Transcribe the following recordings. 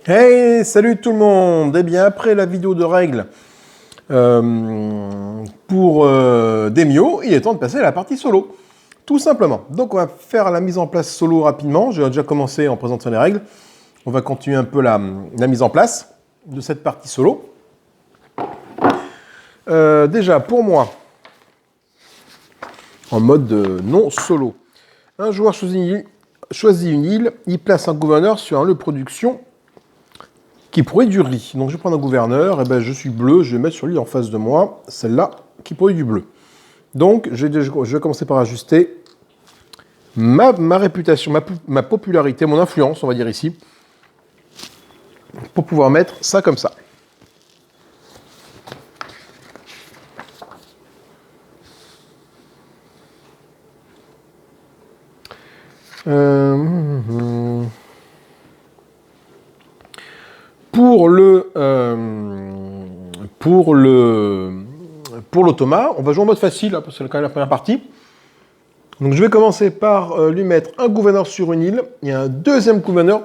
Hey, salut tout le monde! Eh bien, après la vidéo de règles pour Demio, il est temps de passer à la partie solo. Tout simplement. Donc, on va faire la mise en place solo rapidement. J'ai déjà commencé en présentant les règles. On va continuer un peu la mise en place de cette partie solo. Déjà, pour moi, en mode non solo, un joueur choisit une île, il place un gouverneur sur un lieu de production qui produit du riz. Donc je vais prendre un gouverneur, et ben je suis bleu, je vais mettre sur l'île en face de moi, celle-là qui produit du bleu. Donc je vais commencer par ajuster ma réputation, ma popularité, mon influence, on va dire ici, pour pouvoir mettre ça comme ça. Pour l'automa, on va jouer en mode facile, parce que c'est quand même la première partie. Donc je vais commencer par lui mettre un gouverneur sur une île et un deuxième gouverneur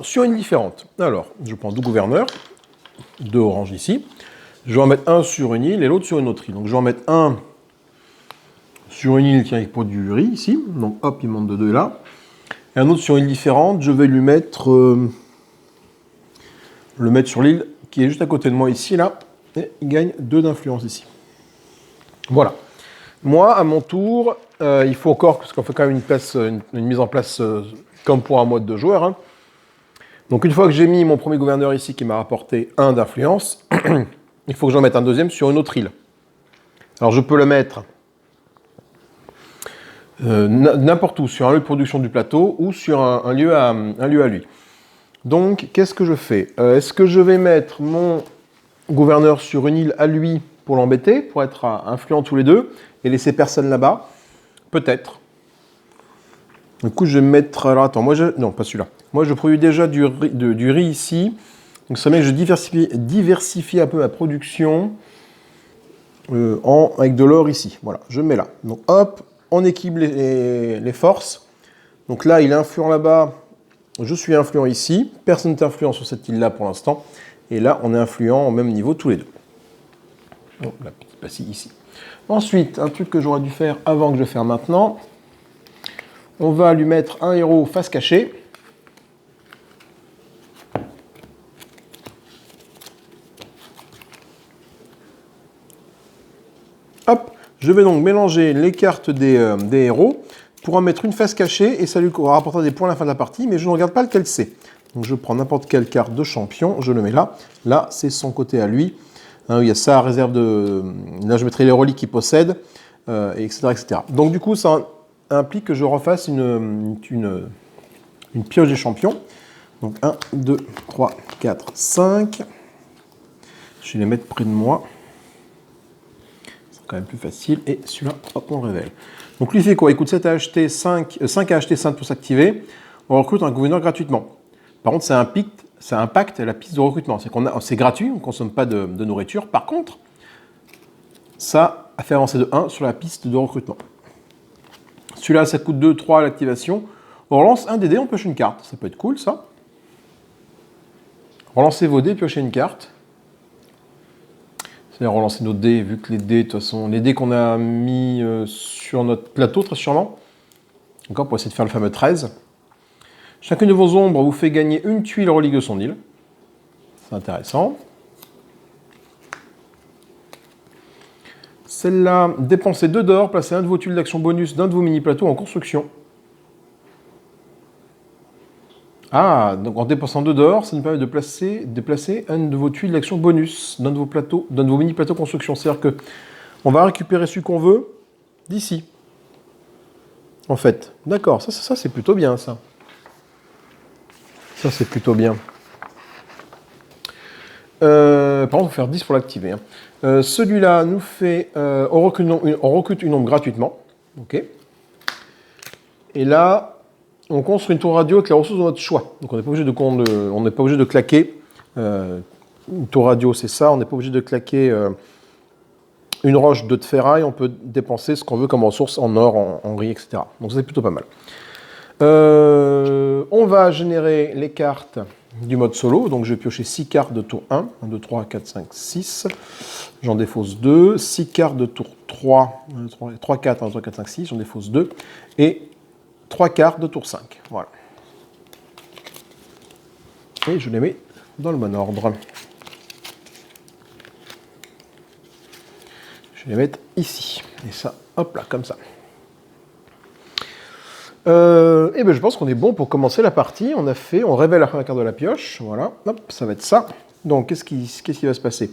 sur une île différente. Alors, je prends deux gouverneurs, deux oranges ici. Je vais en mettre un sur une île et l'autre sur une autre île. Donc je vais en mettre un sur une île qui produit du riz ici. Donc hop, il monte de deux là. Et un autre sur une île différente, je vais lui mettre le mettre sur l'île qui est juste à côté de moi ici, là, et il gagne 2 d'influence ici. Voilà. Moi, à mon tour, il faut encore, parce qu'on fait quand même une mise en place comme pour un mode de joueur. Hein. Donc une fois que j'ai mis mon premier gouverneur ici qui m'a rapporté 1 d'influence, il faut que j'en mette un deuxième sur une autre île. Alors je peux le mettre n'importe où, sur un lieu de production du plateau ou sur un lieu à lui. Donc, qu'est-ce que je fais? Est-ce que je vais mettre mon gouverneur sur une île à lui pour l'embêter, pour être influent tous les deux, et laisser personne là-bas? Peut-être. Du coup, je vais mettre... Alors, attends, non, pas celui-là. Moi, je produis déjà du riz ici. Donc, ça met que je diversifie un peu ma production avec de l'or ici. Voilà, je mets là. Donc, hop, on équilibre les forces. Donc là, il est influent là-bas. Je suis influent ici, personne n'est influent sur cette île-là pour l'instant, et là on est influent au même niveau tous les deux. Donc la petite pastille ici. Ensuite, un truc que j'aurais dû faire avant que je fasse maintenant, on va lui mettre un héros face cachée. Hop, je vais donc mélanger les cartes des héros, pour en mettre une face cachée, et ça lui rapportera des points à la fin de la partie, mais je ne regarde pas lequel c'est. Donc je prends n'importe quelle carte de champion, je le mets là. Là, c'est son côté à lui. Hein, il y a sa réserve de... Là, je mettrai les reliques qu'il possède, etc., etc. Donc du coup, ça implique que je refasse une pioche des champions. Donc 1, 2, 3, 4, 5. Je vais les mettre près de moi. C'est quand même plus facile. Et celui-là, hop, on le révèle. Donc lui, il fait quoi? Il coûte 7 à acheter, 5 à acheter, 5 pour s'activer. On recrute un gouverneur gratuitement. Par contre, ça impacte la piste de recrutement. C'est gratuit, on ne consomme pas de nourriture. Par contre, ça a fait avancer de 1 sur la piste de recrutement. Celui-là, ça coûte 2, 3 à l'activation. On relance un des dés, on pioche une carte. Ça peut être cool, ça. Relancez vos dés, piochez une carte. C'est-à-dire relancer nos dés, vu que les dés, de toute façon, les dés qu'on a mis sur notre plateau, très sûrement. Encore pour essayer de faire le fameux 13. Chacune de vos ombres vous fait gagner une tuile relique de son île. C'est intéressant. Celle-là, dépensez 2 d'or, placez un de vos tuiles d'action bonus d'un de vos mini-plateaux en construction. Ah, donc en dépensant 2 d'or, ça nous permet de déplacer un de vos tuiles d'action bonus d'un de vos mini-plateaux construction. C'est-à-dire que on va récupérer celui qu'on veut d'ici. En fait. D'accord, ça c'est plutôt bien, ça. Ça c'est plutôt bien. Par contre, il faut faire 10 pour l'activer. Hein. Celui-là nous fait... on recrute une ombre gratuitement. Ok. Et là... on construit une tour radio avec les ressources de notre choix. Donc on n'est pas obligé de claquer. Une tour radio, c'est ça. On n'est pas obligé de claquer une roche de ferraille. On peut dépenser ce qu'on veut comme ressources en or, en riz, etc. Donc c'est plutôt pas mal. On va générer les cartes du mode solo. Donc je vais piocher 6 cartes de tour 1. 1, 2, 3, 4, 5, 6. J'en défausse 2. 6 cartes de tour 3. 3, 4, 1, 3, 4, 5, 6. J'en défausse 2. Et 3 cartes de tour 5. Voilà. Et je les mets dans le bon ordre. Je vais les mettre ici. Et ça, hop là, comme ça. Et ben je pense qu'on est bon pour commencer la partie. On révèle la première carte de la pioche. Voilà, hop, ça va être ça. Donc, qu'est-ce qui va se passer?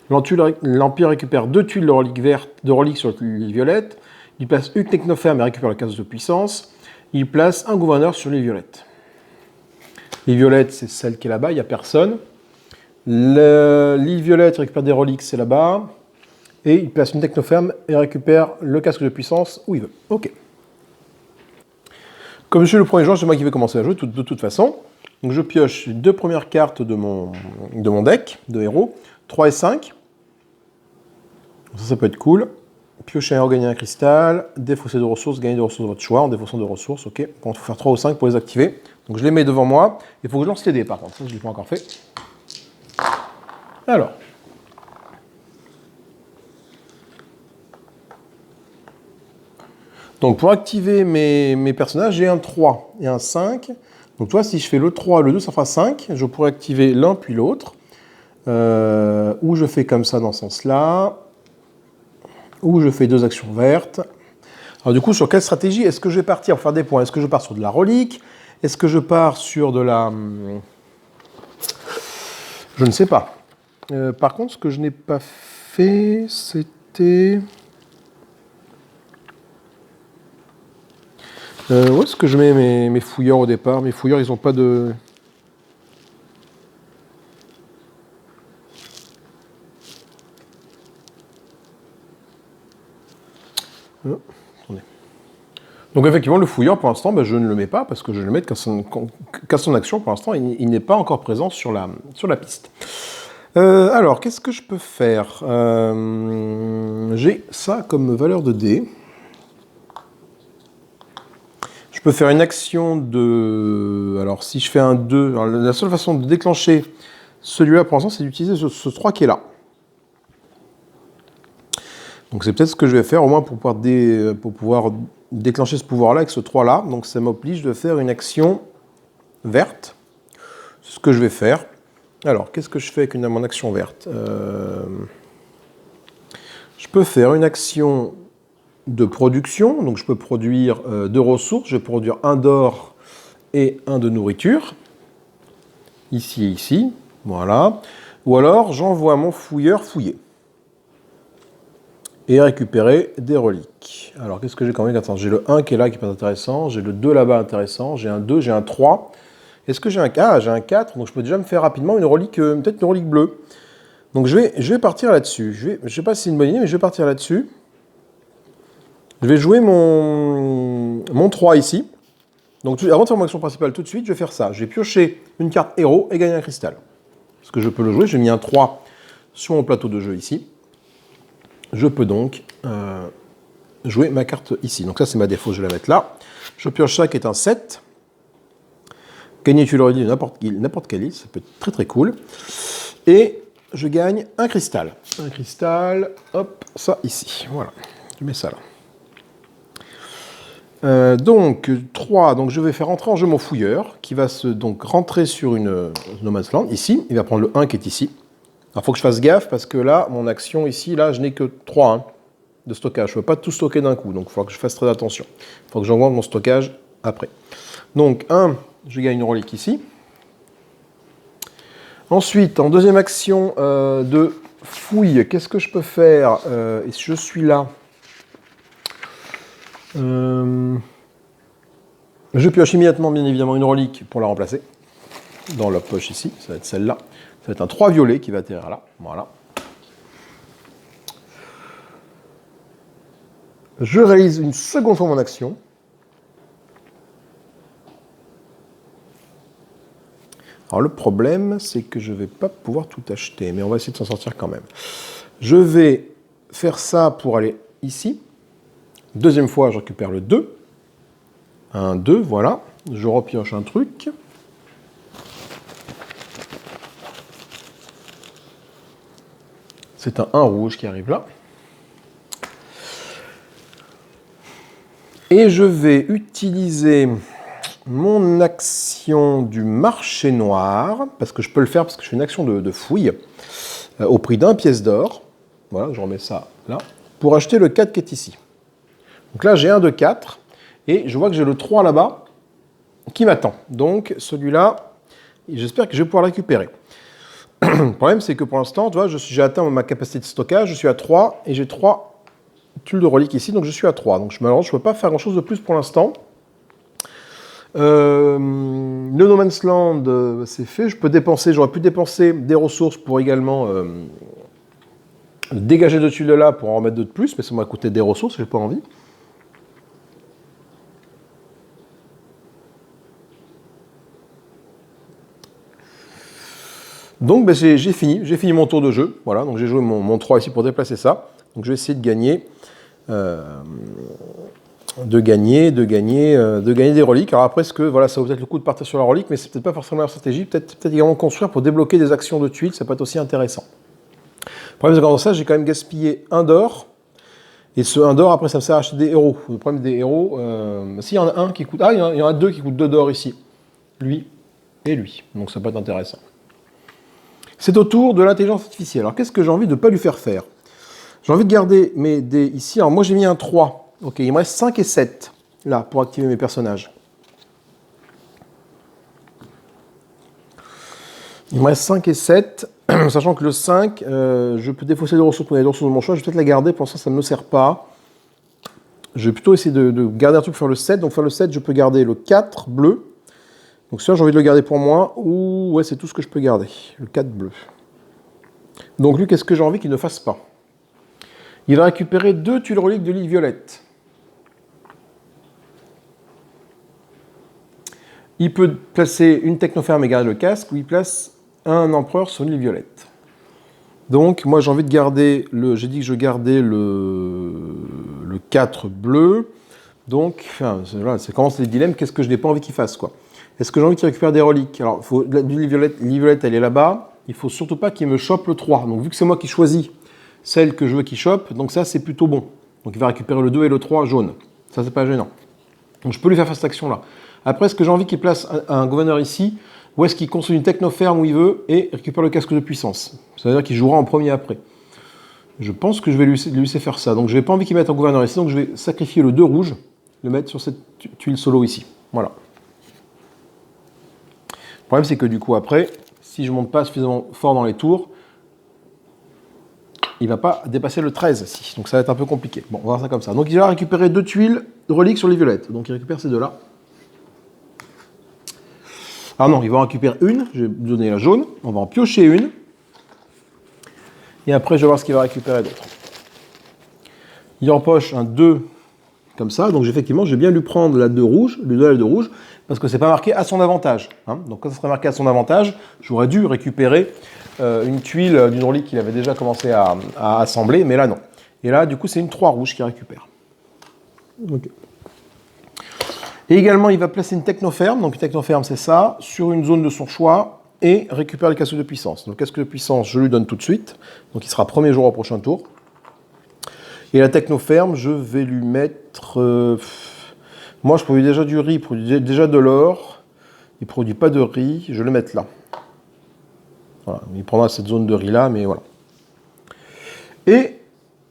L'Empire récupère 2 tuiles de reliques sur l'île violette. Il place une technoferme et récupère la case de puissance. Il place un gouverneur sur l'île violette. L'île violette, c'est celle qui est là-bas, il n'y a personne. L'île violette récupère des reliques, c'est là-bas. Et il place une technoferme et récupère le casque de puissance où il veut. Ok. Comme je suis le premier joueur, c'est moi qui vais commencer à jouer de toute façon. Donc je pioche les 2 premières cartes de mon deck de héros, 3 et 5. Ça peut être cool. Piocher un héros, gagner un cristal. Défausser 2 ressources, gagner 2 ressources de votre choix en défaussant 2 ressources. Ok. Bon, il faut faire 3 ou 5 pour les activer. Donc je les mets devant moi. Il faut que je lance les dés par contre. Ça, je ne l'ai pas encore fait. Alors. Donc pour activer mes personnages, j'ai un 3 et un 5. Donc toi, si je fais le 3 et le 2, ça fera 5. Je pourrais activer l'un puis l'autre. Ou je fais comme ça dans ce sens-là. Ou je fais 2 actions vertes. Alors du coup, sur quelle stratégie est-ce que je vais partir pour faire des points? Est-ce que je pars sur de la relique? Est-ce que je pars sur de la... Je ne sais pas. Par contre, ce que je n'ai pas fait, c'était... Où est-ce que je mets mes fouilleurs au départ? Mes fouilleurs, ils n'ont pas de... Attendez. Donc effectivement, le fouilleur, pour l'instant, je ne le mets pas, parce que je ne le mets qu'à son action. Pour l'instant, il n'est pas encore présent sur la piste. Alors, qu'est-ce que je peux faire? J'ai ça comme valeur de dés. Je peux faire une action de... Alors, si je fais un 2... Alors, la seule façon de déclencher celui-là, pour l'instant, c'est d'utiliser ce 3 qui est là. Donc, c'est peut-être ce que je vais faire, au moins pour pouvoir déclencher ce pouvoir-là avec ce 3-là. Donc, ça m'oblige de faire une action verte. C'est ce que je vais faire. Alors, qu'est-ce que je fais avec mon action verte? Je peux faire une action de production, donc je peux produire 2 ressources, je vais produire 1 d'or et 1 de nourriture, ici et ici, voilà. Ou alors j'envoie mon fouilleur fouiller et récupérer des reliques. Alors qu'est-ce que j'ai quand même? Attends, j'ai le 1 qui est là qui est pas intéressant, j'ai le 2 là-bas intéressant, j'ai un 2, j'ai un 3. Est-ce que j'ai un 4? Ah, j'ai un 4, donc je peux déjà me faire rapidement une relique, peut-être une relique bleue. Donc je vais partir là-dessus. Je ne sais pas si c'est une bonne idée, mais je vais partir là-dessus. Je vais jouer mon 3 ici. Donc avant de faire mon action principale tout de suite, je vais faire ça. Je vais piocher une carte héros et gagner un cristal. Parce que je peux le jouer, j'ai mis un 3 sur mon plateau de jeu ici. Je peux donc jouer ma carte ici. Donc ça c'est ma défausse, je vais la mettre là. Je pioche ça qui est un 7. Gagner tu l'aurais dit de n'importe quelle île, ça peut être très très cool. Et je gagne un cristal. Un cristal, hop, ça ici. Voilà, je mets ça là. Donc 3, donc je vais faire entrer en jeu mon fouilleur qui va donc rentrer sur une No Man's Land ici. Il va prendre le 1 qui est ici. Alors il faut que je fasse gaffe parce que là, mon action ici, là, je n'ai que 3 de stockage. Je ne peux pas tout stocker d'un coup, donc il faudra que je fasse très attention. Il faut que j'augmente mon stockage après. Donc 1, je gagne une relique ici. Ensuite, en deuxième action de fouille, qu'est-ce que je peux faire? Et si je suis là, je pioche immédiatement, bien évidemment, une relique pour la remplacer. Dans la poche ici, ça va être celle-là. Ça va être un 3 violet qui va atterrir là. Voilà. Je réalise une seconde fois mon action. Alors le problème, c'est que je ne vais pas pouvoir tout acheter, mais on va essayer de s'en sortir quand même. Je vais faire ça pour aller ici. Deuxième fois, je récupère le 2. Un 2, voilà. Je repioche un truc. C'est un 1 rouge qui arrive là. Et je vais utiliser mon action du marché noir, parce que je peux le faire, parce que je fais une action de fouille, au prix d'un pièce d'or. Voilà, je remets ça là, pour acheter le 4 qui est ici. Donc là, j'ai un de 4, et je vois que j'ai le 3 là-bas qui m'attend. Donc celui-là, j'espère que je vais pouvoir le récupérer. Le problème, c'est que pour l'instant, tu vois, j'ai atteint ma capacité de stockage, je suis à 3, et j'ai 3 tuiles de reliques ici, donc je suis à 3. Donc malheureusement, je ne peux pas faire grand-chose de plus pour l'instant. Le No Man's Land, c'est fait. Je peux dépenser, j'aurais pu dépenser des ressources pour également dégager 2 tuiles de là pour en remettre 2 de plus, mais ça m'a coûté des ressources, j'ai pas envie. Donc ben, j'ai fini mon tour de jeu. Voilà, donc j'ai joué mon 3 ici pour déplacer ça. Donc je vais essayer de gagner. De gagner des reliques. Alors après, voilà, ça vaut peut-être le coup de partir sur la relique, mais c'est peut-être pas forcément la stratégie. Peut-être également construire pour débloquer des actions de tuiles, ça peut être aussi intéressant. Le problème, c'est que dans ça, j'ai quand même gaspillé 1 d'or. Et ce 1 d'or, après, ça me sert à acheter des héros. Le problème des héros, s'il y en a un qui coûte... Ah, il y en a 2 qui coûtent 2 d'or ici. Lui et lui. Donc ça peut être intéressant. C'est au tour de l'intelligence artificielle. Alors qu'est-ce que j'ai envie de ne pas lui faire faire? J'ai envie de garder mes dés ici. Alors moi, j'ai mis un 3. Ok, il me reste 5 et 7, là, pour activer mes personnages. Il me reste 5 et 7, sachant que le 5, je peux défausser des ressources pour les ressources de mon choix. Je vais peut-être la garder, pour l'instant, ça ne me sert pas. Je vais plutôt essayer de garder un truc pour faire le 7. Donc, faire le 7, je peux garder le 4 bleu. Donc, ça, j'ai envie de le garder pour moi. Ou, ouais, c'est tout ce que je peux garder, le 4 bleu. Donc, lui, qu'est-ce que j'ai envie qu'il ne fasse pas? Il va récupérer 2 tuiles reliques de l'île Violette. Il peut placer une technoferme et garder le casque, ou il place un empereur sur l'île Violette. Donc, moi, j'ai envie de garder j'ai dit que je gardais le 4 bleu. Donc, enfin, voilà, ça commence les dilemmes. Qu'est-ce que je n'ai pas envie qu'il fasse, quoi? Est-ce que j'ai envie qu'il récupère des reliques? Alors, l'île Violette, elle est là-bas. Il ne faut surtout pas qu'il me chope le 3. Donc, vu que c'est moi qui choisis celle que je veux qu'il chope, donc ça, c'est plutôt bon. Donc, il va récupérer le 2 et le 3 jaune. Ça, c'est pas gênant. Donc, je peux lui faire cette action-là. Après, est-ce que j'ai envie qu'il place un gouverneur ici, ou est-ce qu'il construit une technoferme où il veut et récupère le casque de puissance? Ça veut dire qu'il jouera en premier après. Je pense que je vais lui laisser faire ça. Donc je n'ai pas envie qu'il mette un gouverneur ici, donc je vais sacrifier le 2 rouge, le mettre sur cette tuile solo ici. Voilà. Le problème, c'est que du coup, après, si je ne monte pas suffisamment fort dans les tours, il ne va pas dépasser le 13 ici. Donc ça va être un peu compliqué. Bon, on va voir ça comme ça. Donc il va récupérer 2 tuiles de reliques sur les violettes. Donc il récupère ces deux-là. Ah non, il va en récupérer une, je vais lui donner la jaune, on va en piocher une, et après je vais voir ce qu'il va récupérer d'autre. Il empoche un 2 comme ça, donc effectivement je vais bien lui prendre la 2 rouge, lui donner la 2 rouge, parce que c'est pas marqué à son avantage. Hein. Donc quand ça serait marqué à son avantage, j'aurais dû récupérer une tuile d'une relique qu'il avait déjà commencé à assembler, mais là non. Et là du coup c'est une 3 rouge qu'il récupère. Okay. Et également, il va placer une technoferme, donc une technoferme c'est ça, sur une zone de son choix, et récupère le casque de puissance. Donc le casque de puissance, je lui donne tout de suite, donc il sera premier jour au prochain tour. Et la technoferme, je vais lui mettre... moi, je produis déjà du riz, il produit déjà de l'or, il ne produit pas de riz, je vais le mettre là. Voilà, il prendra cette zone de riz là, mais voilà. Et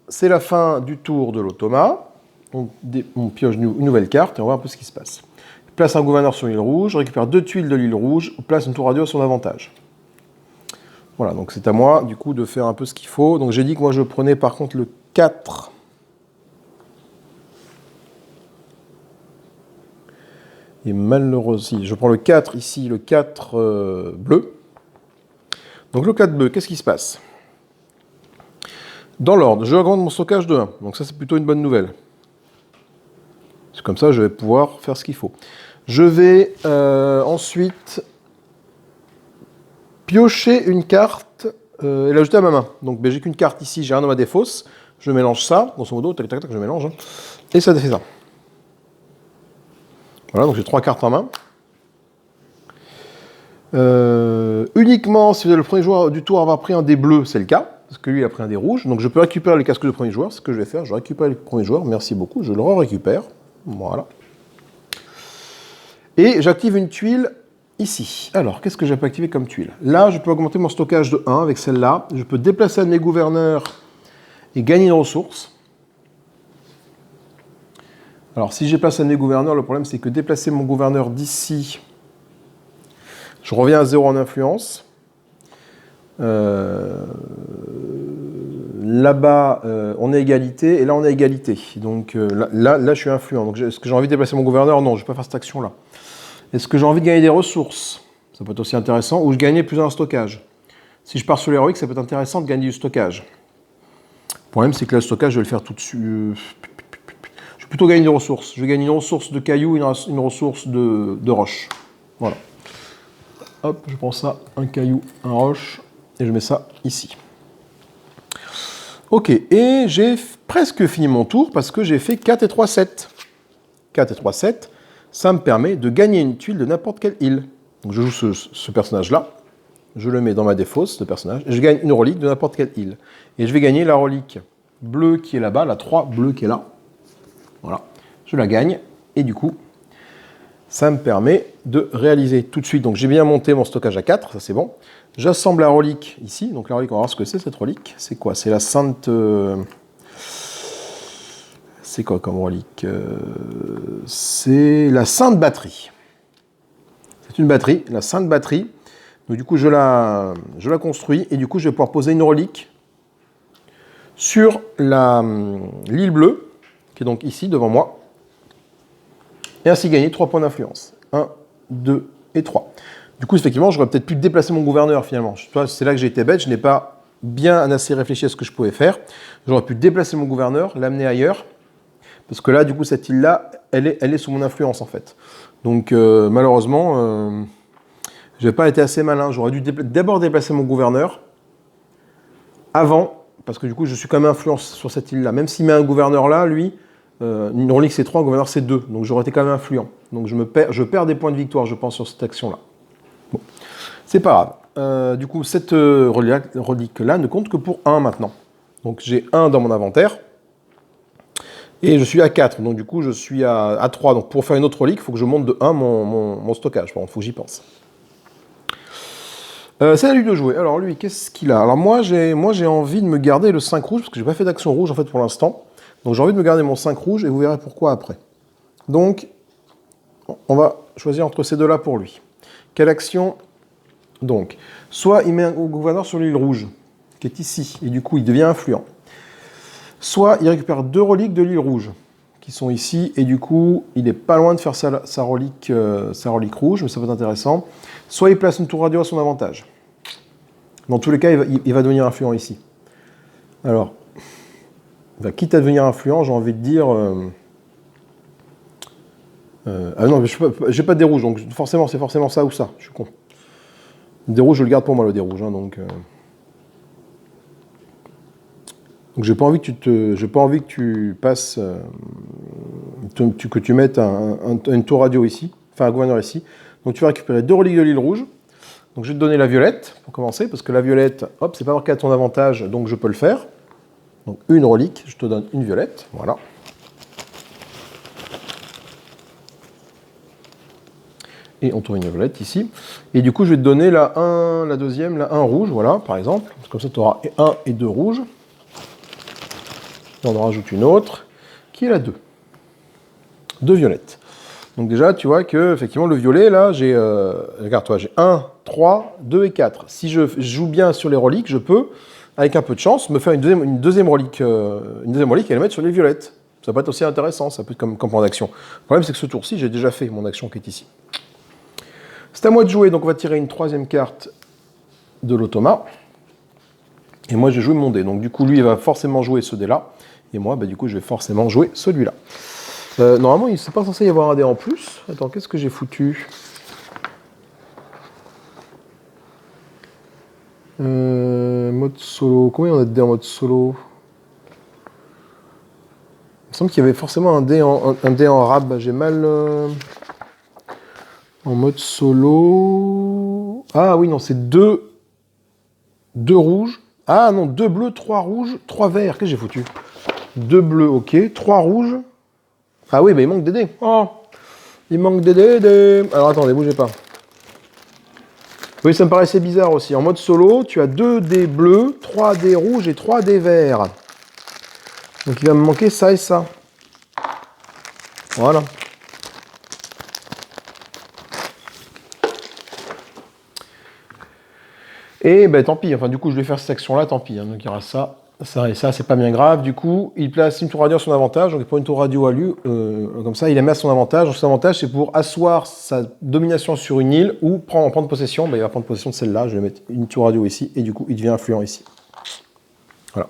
c'est la fin du tour de l'automa. On pioche une nouvelle carte et on voit un peu ce qui se passe. Il place un gouverneur sur l'île rouge, récupère 2 tuiles de l'île rouge, place une tour radio à son avantage. Voilà, donc c'est à moi du coup de faire un peu ce qu'il faut. Donc j'ai dit que moi je prenais par contre le 4. Et malheureusement, je prends le 4 ici, le 4 bleu. Donc le 4 bleu, qu'est-ce qui se passe? Dans l'ordre, je augmente mon stockage de 1. Donc ça c'est plutôt une bonne nouvelle. C'est comme ça, je vais pouvoir faire ce qu'il faut. Je vais ensuite piocher une carte et l'ajouter à ma main. Donc ben, j'ai qu'une carte ici, j'ai un dans ma défausse. Je mélange ça, grosso modo, tac, tac, tac, je mélange. Hein, et ça fait ça. Voilà, donc j'ai 3 cartes en main. Uniquement si vous avez le premier joueur du tour avoir pris un dé bleu, c'est le cas. parce que lui il a pris un dé rouge. Donc je peux récupérer le casque de premier joueur, c'est ce que je vais faire. Je récupère le premier joueur, merci beaucoup, je le récupère. Voilà. Et j'active une tuile ici. Alors, qu'est-ce que je peux activer comme tuile? Là, je peux augmenter mon stockage de 1 avec celle-là. Je peux déplacer un de mes gouverneurs et gagner une ressource. Alors, si je déplace un de mes gouverneurs, le problème c'est que déplacer mon gouverneur d'ici, je reviens à 0 en influence. Là-bas, on est égalité, et là, on est égalité. Donc là, je suis influent. Donc, est-ce que j'ai envie de déplacer mon gouverneur? Non, je ne vais pas faire cette action-là. Est-ce que j'ai envie de gagner des ressources? Ça peut être aussi intéressant. Ou je gagnais plus un stockage. Si je pars sur l'héroïque, ça peut être intéressant de gagner du stockage. Le problème, c'est que là, le stockage, je vais le faire tout de suite. Je vais plutôt gagner des ressources. Je vais gagner une ressource de cailloux, une ressource de roche. Voilà. Hop, je prends ça, un caillou, un roche, et je mets ça ici. Ok, et j'ai presque fini mon tour parce que j'ai fait 4 et 3, 7. 4 et 3, 7, ça me permet de gagner une tuile de n'importe quelle île. Donc je joue ce personnage-là, je le mets dans ma défausse, ce personnage, et je gagne une relique de n'importe quelle île. Et je vais gagner la relique bleue qui est là-bas, la 3 bleue qui est là. Voilà, je la gagne, et du coup, ça me permet de réaliser tout de suite. Donc j'ai bien monté mon stockage à 4, ça c'est bon. J'assemble la relique ici. Donc la relique, on va voir ce que c'est cette relique. C'est quoi? C'est la sainte... C'est quoi comme relique? C'est la sainte batterie. C'est une batterie, la sainte batterie. Donc du coup je la construis et du coup je vais pouvoir poser une relique sur l'île bleue, qui est donc ici devant moi. Et ainsi gagner 3 points d'influence. 1, 2 et 3. Du coup, effectivement, j'aurais peut-être pu déplacer mon gouverneur, finalement. C'est là que j'ai été bête, je n'ai pas bien assez réfléchi à ce que je pouvais faire. J'aurais pu déplacer mon gouverneur, l'amener ailleurs, parce que là, du coup, cette île-là, elle est sous mon influence, en fait. Donc, malheureusement, je n'ai pas été assez malin. J'aurais dû d'abord déplacer mon gouverneur, avant, parce que du coup, je suis quand même influence sur cette île-là. Même s'il met un gouverneur là, lui... une relique c'est 3, un gouverneur c'est 2, donc j'aurais été quand même influent. Donc je perds des points de victoire, je pense, sur cette action-là. Bon, c'est pas grave. Du coup, cette relique-là ne compte que pour 1 maintenant. Donc j'ai 1 dans mon inventaire, et je suis à 4, donc du coup je suis à 3. Donc pour faire une autre relique, il faut que je monte de 1 mon stockage, il faut que j'y pense. C'est à lui de jouer. Alors lui, qu'est-ce qu'il a? Alors moi j'ai envie de me garder le 5 rouge, parce que j'ai pas fait d'action rouge en fait pour l'instant. Donc j'ai envie de me garder mon 5 rouge et vous verrez pourquoi après. Donc on va choisir entre ces deux-là pour lui. Quelle action? Donc, soit il met un gouverneur sur l'île rouge, qui est ici, et du coup il devient influent. Soit il récupère 2 reliques de l'île rouge, qui sont ici, et du coup il n'est pas loin de faire sa relique rouge, mais ça va être intéressant. Soit il place une tour radio à son avantage. Dans tous les cas, il va devenir influent ici. Alors, quitte à devenir influent, j'ai envie de dire... ah non, j'ai pas de dé rouge, donc forcément, c'est forcément ça ou ça. Je suis con. Le dé rouge, je le garde pour moi, le dé rouge. Hein, donc j'ai pas envie que tu passes... que tu mettes une tour radio ici, enfin un gouverneur ici. Donc tu vas récupérer 2 reliques de l'île rouge. Donc je vais te donner la violette, pour commencer, parce que la violette, hop, c'est pas marqué à ton avantage, donc je peux le faire. Donc une relique, je te donne une violette, voilà. Et on tourne une violette ici. Et du coup, je vais te donner la deuxième, la 1 rouge, voilà, par exemple. Comme ça, tu auras 1 et 2 rouges. Et on en rajoute une autre, qui est la 2. 2 violettes. Donc déjà, tu vois que effectivement le violet, là, j'ai... regarde-toi, j'ai 1, 3, 2 et 4. Si je joue bien sur les reliques, je peux, avec un peu de chance, me faire une deuxième relique et la mettre sur les violettes. Ça peut être aussi intéressant, ça peut être comme plan d'action. Le problème, c'est que ce tour-ci, j'ai déjà fait mon action qui est ici. C'est à moi de jouer, donc on va tirer une 3e carte de l'automa. Et moi, j'ai joué mon dé. Donc du coup, lui, il va forcément jouer ce dé-là. Et moi, du coup, je vais forcément jouer celui-là. Normalement, il n'est pas censé y avoir un dé en plus. Attends, qu'est-ce que j'ai foutu? Mode solo. Combien on a de dés en mode solo? Il me semble qu'il y avait forcément un dé en rab. J'ai mal... En mode solo... Ah oui, non, c'est 2 rouges Ah non, 2 bleus, 3 rouges, 3 verts. Qu'est-ce que j'ai foutu? 2 bleus, ok. 3 rouges. Ah oui, bah il manque des dés. Oh, il manque des dés. Alors attendez, bougez pas. Oui, ça me paraissait bizarre aussi. En mode solo, tu as 2 dés bleus, 3 dés rouges et 3 dés verts. Donc il va me manquer ça et ça. Voilà. Et ben tant pis, enfin du coup je vais faire cette action-là, tant pis. Hein. Donc il y aura ça, ça et ça, c'est pas bien grave. Du coup, il place une tour radio à son avantage, donc il prend une tour radio à lui, comme ça, il la met à son avantage. Donc son avantage, c'est pour asseoir sa domination sur une île ou prendre possession. Ben, il va prendre possession de celle-là, je vais mettre une tour radio ici, et du coup il devient influent ici. Voilà.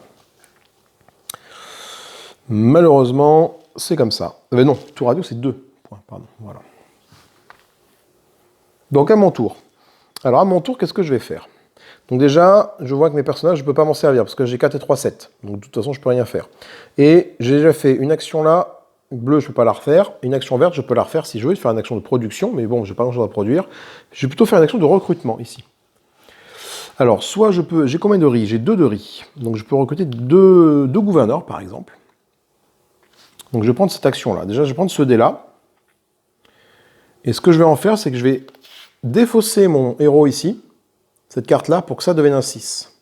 Malheureusement, c'est comme ça. Ben non, tour radio c'est 2 points, pardon. Voilà. Donc à mon tour. Alors à mon tour, qu'est-ce que je vais faire? Donc déjà, je vois que mes personnages, je ne peux pas m'en servir, parce que j'ai 4 et 3, 7. Donc de toute façon, je ne peux rien faire. Et j'ai déjà fait une action là, bleue, je ne peux pas la refaire. Une action verte, je peux la refaire si je veux, faire une action de production, mais bon, j'ai pas grand-chose à produire. Je vais plutôt faire une action de recrutement, ici. Alors, soit je peux... J'ai combien de riz? J'ai 2 de riz. Donc je peux recruter 2 gouverneurs, par exemple. Donc je vais prendre cette action-là. Déjà, je vais prendre ce dé-là. Et ce que je vais en faire, c'est que je vais défausser mon héros ici, cette carte-là, pour que ça devienne un 6.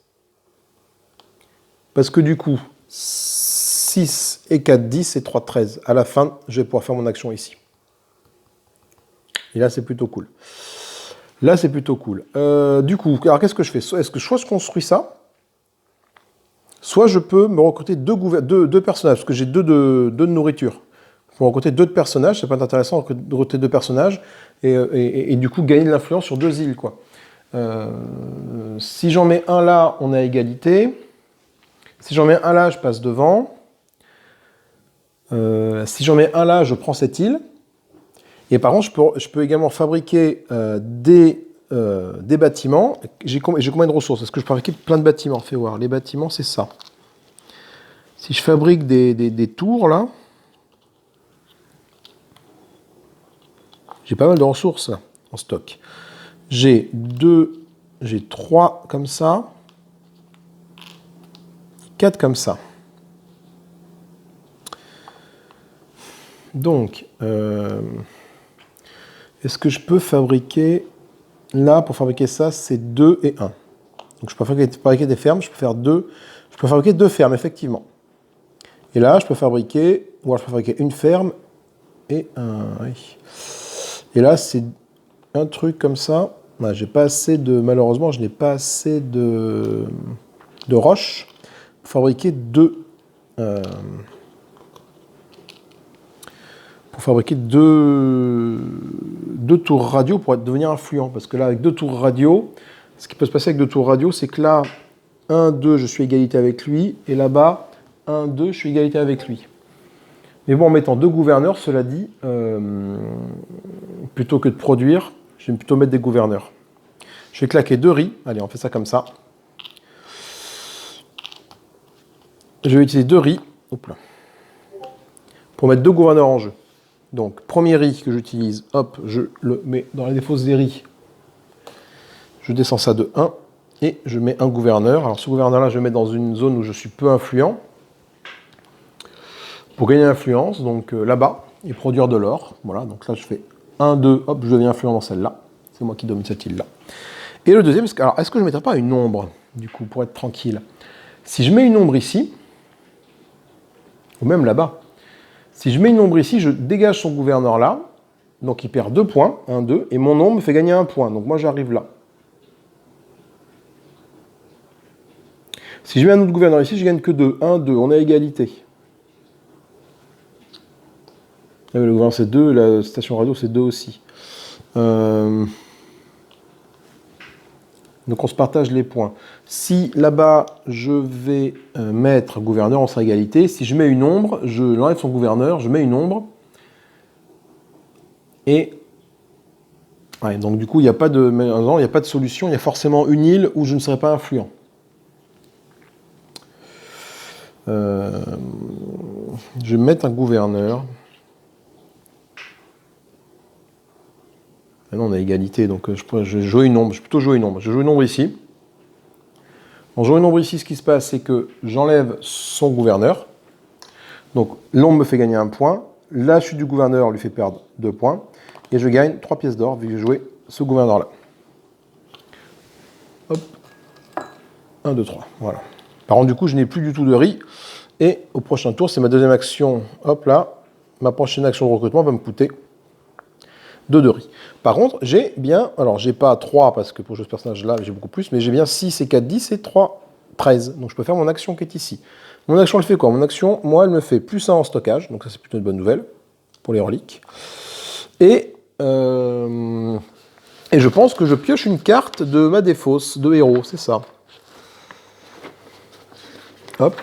Parce que du coup, 6 et 4, 10 et 3, 13. À la fin, je vais pouvoir faire mon action ici. Et là, c'est plutôt cool. Là, c'est plutôt cool. Du coup, alors qu'est-ce que je fais? Est-ce que soit je construis ça, soit je peux me recruter deux personnages, parce que j'ai deux de nourriture. Pour recruter 2 de personnages, ça peut être intéressant de recruter 2 personnages, et du coup gagner de l'influence sur 2 îles, quoi. Si j'en mets un là, on a égalité. Si j'en mets un là, je passe devant. Si j'en mets un là, je prends cette île. Et par contre, je peux également fabriquer des bâtiments. J'ai combien de ressources? Est-ce que je peux fabriquer plein de bâtiments? Fais voir. Les bâtiments, c'est ça. Si je fabrique des tours, là, j'ai pas mal de ressources là, en stock. J'ai 3 comme ça. 4 comme ça. Donc, est-ce que je peux fabriquer... Là, pour fabriquer ça, c'est 2 et 1. Donc je peux fabriquer des fermes, je peux fabriquer 2 fermes, effectivement. Et là, je peux fabriquer une ferme et un... Oui. Et là, c'est un truc comme ça. Ouais, j'ai pas assez de... Malheureusement, je n'ai pas assez de roches pour fabriquer 2... pour fabriquer deux tours radio pour devenir influent. Parce que là, avec 2 tours radio, ce qui peut se passer avec 2 tours radio, c'est que là, 1, 2, je suis égalité avec lui, et là-bas, 1, 2, je suis égalité avec lui. Mais bon, en mettant 2 gouverneurs, cela dit, plutôt que de produire, je vais plutôt mettre des gouverneurs. Je vais claquer 2 riz. Allez, on fait ça comme ça. Je vais utiliser 2 riz. Hop là, pour mettre 2 gouverneurs en jeu. Donc, premier riz que j'utilise, hop, je le mets dans la défausse des riz. Je descends ça de 1 et je mets un gouverneur. Alors, ce gouverneur-là, je vais le mettre dans une zone où je suis peu influent. Pour gagner l'influence, donc là-bas, et produire de l'or. Voilà, donc là, je fais 1, 2, hop, je deviens influent dans celle-là. C'est moi qui domine cette île-là. Et le deuxième, alors, est-ce que je ne mettrais pas une ombre, du coup, pour être tranquille? Si je mets une ombre ici, ou même là-bas, si je mets une ombre ici, je dégage son gouverneur là, donc il perd 2 points, 1, 2, et mon ombre me fait gagner 1 point, donc moi j'arrive là. Si je mets un autre gouverneur ici, je gagne que 2, 1, 2, on a égalité. Le gouverneur c'est 2, la station radio c'est 2 aussi. Donc on se partage les points. Si là-bas je vais mettre gouverneur, on sera égalité. Si je mets une ombre, je l'enlève son gouverneur, je mets une ombre. Et ouais, donc du coup il n'y a pas de solution, il y a forcément une île où je ne serai pas influent. Je vais mettre un gouverneur. Ah non, on a égalité, donc je vais jouer une ombre. Je vais plutôt jouer une ombre. Je joue une ombre ici. En jouant une ombre ici, ce qui se passe, c'est que j'enlève son gouverneur. Donc l'ombre me fait gagner 1 point. La chute du gouverneur lui fait perdre 2 points. Et je gagne 3 pièces d'or vu que j'ai joué ce gouverneur-là. Hop. 1, 2, 3. Voilà. Par contre, du coup, je n'ai plus du tout de riz. Et au prochain tour, c'est ma deuxième action. Hop là. Ma prochaine action de recrutement va me coûter 2 de riz. Par contre, j'ai bien... Alors, j'ai pas 3 parce que pour jouer ce personnage-là, j'ai beaucoup plus. Mais j'ai bien 6 et 4, 10 et 3, 13. Donc, je peux faire mon action qui est ici. Mon action, elle fait quoi? Mon action, moi, elle me fait plus 1 en stockage. Donc, ça, c'est plutôt une bonne nouvelle pour les reliques. Et je pense que je pioche une carte de ma défausse, de héros, c'est ça. Hop.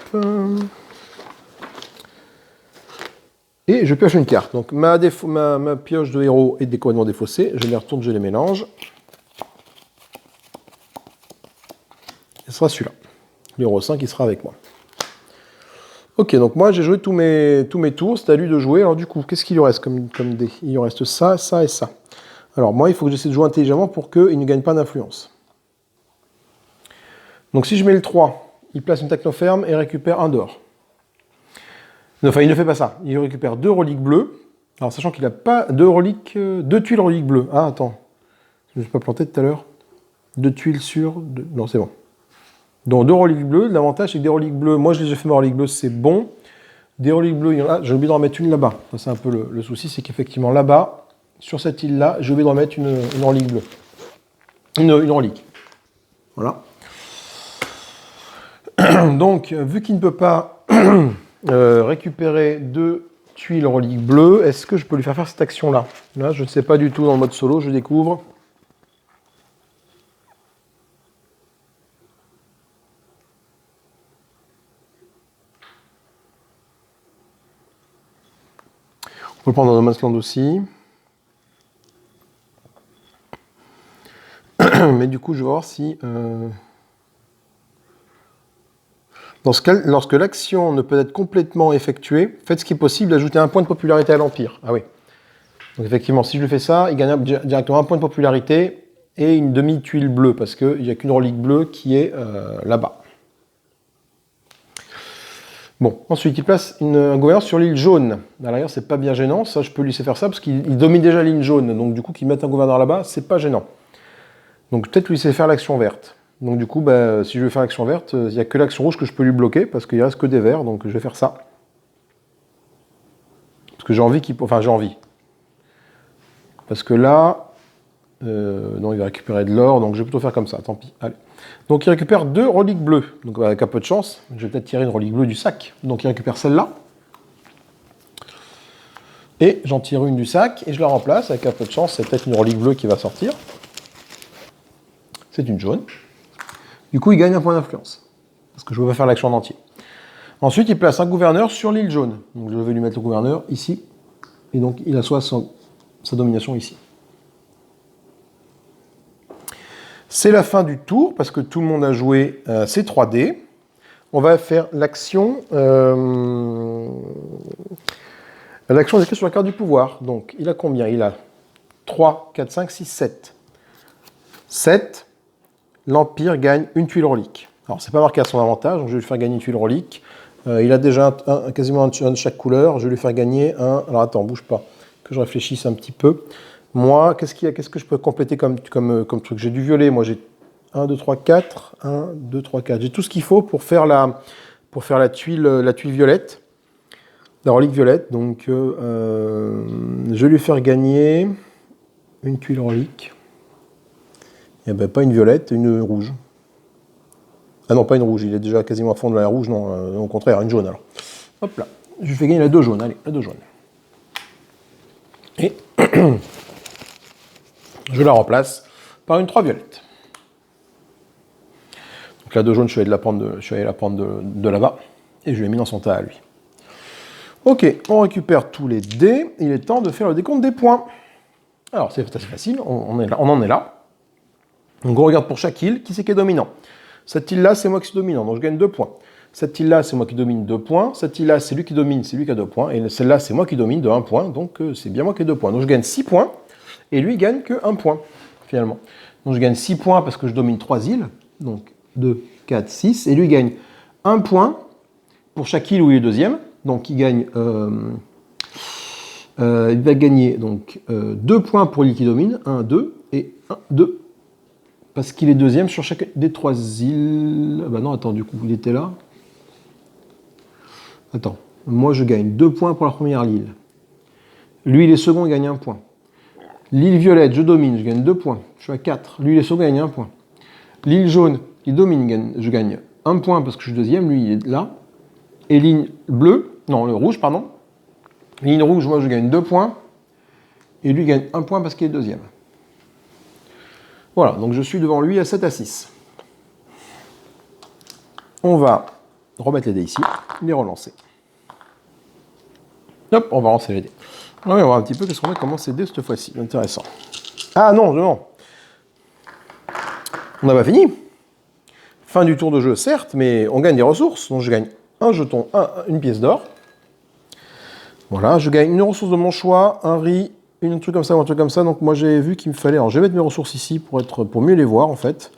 Et je pioche une carte. Donc ma pioche de héros est complètement défaussée. Je les retourne, je les mélange. Et ce sera celui-là. L'héros 5 qui sera avec moi. Ok, donc moi j'ai joué tous mes tours, c'est à lui de jouer. Alors du coup, qu'est-ce qu'il lui reste comme dé? Il lui reste ça, ça et ça. Alors moi, il faut que j'essaie de jouer intelligemment pour qu'il ne gagne pas d'influence. Donc si je mets le 3, il place une technoferme et récupère 1 d'or. Enfin, il ne fait pas ça. Il récupère 2 reliques bleues. Alors sachant qu'il n'a pas 2 tuiles reliques bleues. Ah, attends. Je ne me suis pas planté tout à l'heure. 2 tuiles sur... Non, c'est bon. Donc 2 reliques bleues, l'avantage c'est que des reliques bleues, moi je les ai fait ma relique bleue, c'est bon. Des reliques bleues, il y en a, j'ai oublié d'en remettre une là-bas. C'est un peu le souci, c'est qu'effectivement là-bas, sur cette île-là, j'ai oublié d'en remettre une relique bleue. Une relique. Voilà. Donc, vu qu'il ne peut pas récupérer 2 tuiles reliques bleues, est-ce que je peux lui faire cette action-là? Là, je ne sais pas du tout dans le mode solo, je découvre. On peut le prendre dans No Man's Land aussi. Mais du coup, je vais voir si... Dans ce cas, lorsque l'action ne peut être complètement effectuée, faites ce qui est possible d'ajouter 1 point de popularité à l'Empire. Ah oui. Donc effectivement, si je lui fais ça, il gagne directement 1 point de popularité et une demi-tuile bleue, parce qu'il n'y a qu'une relique bleue qui est là-bas. Bon, ensuite, il place un gouverneur sur l'île jaune. À l'arrière, c'est pas bien gênant. Ça, je peux lui laisser faire ça, parce qu'il domine déjà l'île jaune. Donc, du coup, qu'il mette un gouverneur là-bas, c'est pas gênant. Donc, peut-être lui laisser faire l'action verte. Donc, du coup, bah, si je veux faire l'action verte, il n'y a que l'action rouge que je peux lui bloquer, parce qu'il ne reste que des verts. Donc, je vais faire ça. Parce que j'ai envie qu'il... Enfin, j'ai envie. Parce que là... non, il va récupérer de l'or, donc je vais plutôt faire comme ça. Tant pis. Allez. Donc il récupère 2 reliques bleues. Donc avec un peu de chance, je vais peut-être tirer une relique bleue du sac. Donc il récupère celle-là. Et j'en tire une du sac et je la remplace. Avec un peu de chance, c'est peut-être une relique bleue qui va sortir. C'est une jaune. Du coup, il gagne 1 point d'influence. Parce que je ne veux pas faire l'action en entier. Ensuite, il place un gouverneur sur l'île jaune. Donc je vais lui mettre le gouverneur ici. Et donc il assoit sa domination ici. C'est la fin du tour, parce que tout le monde a joué ses 3D. On va faire l'action... l'action est écrite sur la carte du pouvoir. Donc, il a combien? Il a 3, 4, 5, 6, 7. 7, l'Empire gagne une tuile relique. Alors, c'est pas marqué à son avantage, donc je vais lui faire gagner une tuile relique. Il a déjà quasiment un de chaque couleur. Je vais lui faire gagner un... Alors, attends, bouge pas, que je réfléchisse un petit peu. Moi, qu'est-ce que je peux compléter comme truc? J'ai du violet, moi j'ai 1, 2, 3, 4. 1, 2, 3, 4. J'ai tout ce qu'il faut pour faire la tuile violette, la relique violette. Donc, je vais lui faire gagner une tuile relique. Et ben, pas une violette, une rouge. Ah non, pas une rouge, il est déjà quasiment à fond de la rouge, non, au contraire, une jaune alors. Hop là, je lui fais gagner la 2 jaune, allez, la 2 jaune. Et... je la remplace par une 3 violette. Donc la 2 jaune, je suis allé la prendre de là-bas. Et je l'ai mis dans son tas à lui. Ok, on récupère tous les dés. Il est temps de faire le décompte des points. Alors c'est assez facile, on en est là. Donc on regarde pour chaque île, qui c'est qui est dominant. Cette île-là, c'est moi qui suis dominant, donc je gagne 2 points. Cette île-là, c'est moi qui domine 2 points. Cette île-là, c'est lui qui domine, c'est lui qui a 2 points. Et celle-là, c'est moi qui domine de 1 point, donc c'est bien moi qui ai 2 points. Donc je gagne 6 points. Et lui, il gagne que 1 point, finalement. Donc je gagne 6 points parce que je domine 3 îles. Donc 2, 4, 6. Et lui gagne 1 point pour chaque île où il est deuxième. Donc il va gagner donc, 2 points pour l'île qui domine. 1, 2 et 1, 2. Parce qu'il est deuxième sur chacune des 3 îles. Bah non, attends, du coup, il était là. Attends, moi je gagne 2 points pour la première île. Lui, il est second, il gagne 1 point. L'île violette, je domine, je gagne 2 points. Je suis à 4. Lui, il est second, il gagne 1 point. L'île jaune, il domine, je gagne 1 point parce que je suis deuxième. Lui, il est là. Et ligne bleue, non, le rouge, pardon. Ligne rouge, moi, je gagne 2 points. Et lui, il gagne 1 point parce qu'il est deuxième. Voilà, donc je suis devant lui à 7 à 6. On va remettre les dés ici, les relancer. Hop, on va lancer les dés. On va voir un petit peu qu'est-ce qu'on a, comment ces dés cette fois-ci. Intéressant. Ah non, non. On n'a pas fini. Fin du tour de jeu, certes, mais on gagne des ressources. Donc je gagne un jeton, une pièce d'or. Voilà, je gagne une ressource de mon choix, un riz, un truc comme ça ou un truc comme ça. Donc moi j'ai vu qu'il me fallait... Alors je vais mettre mes ressources ici pour mieux les voir en fait.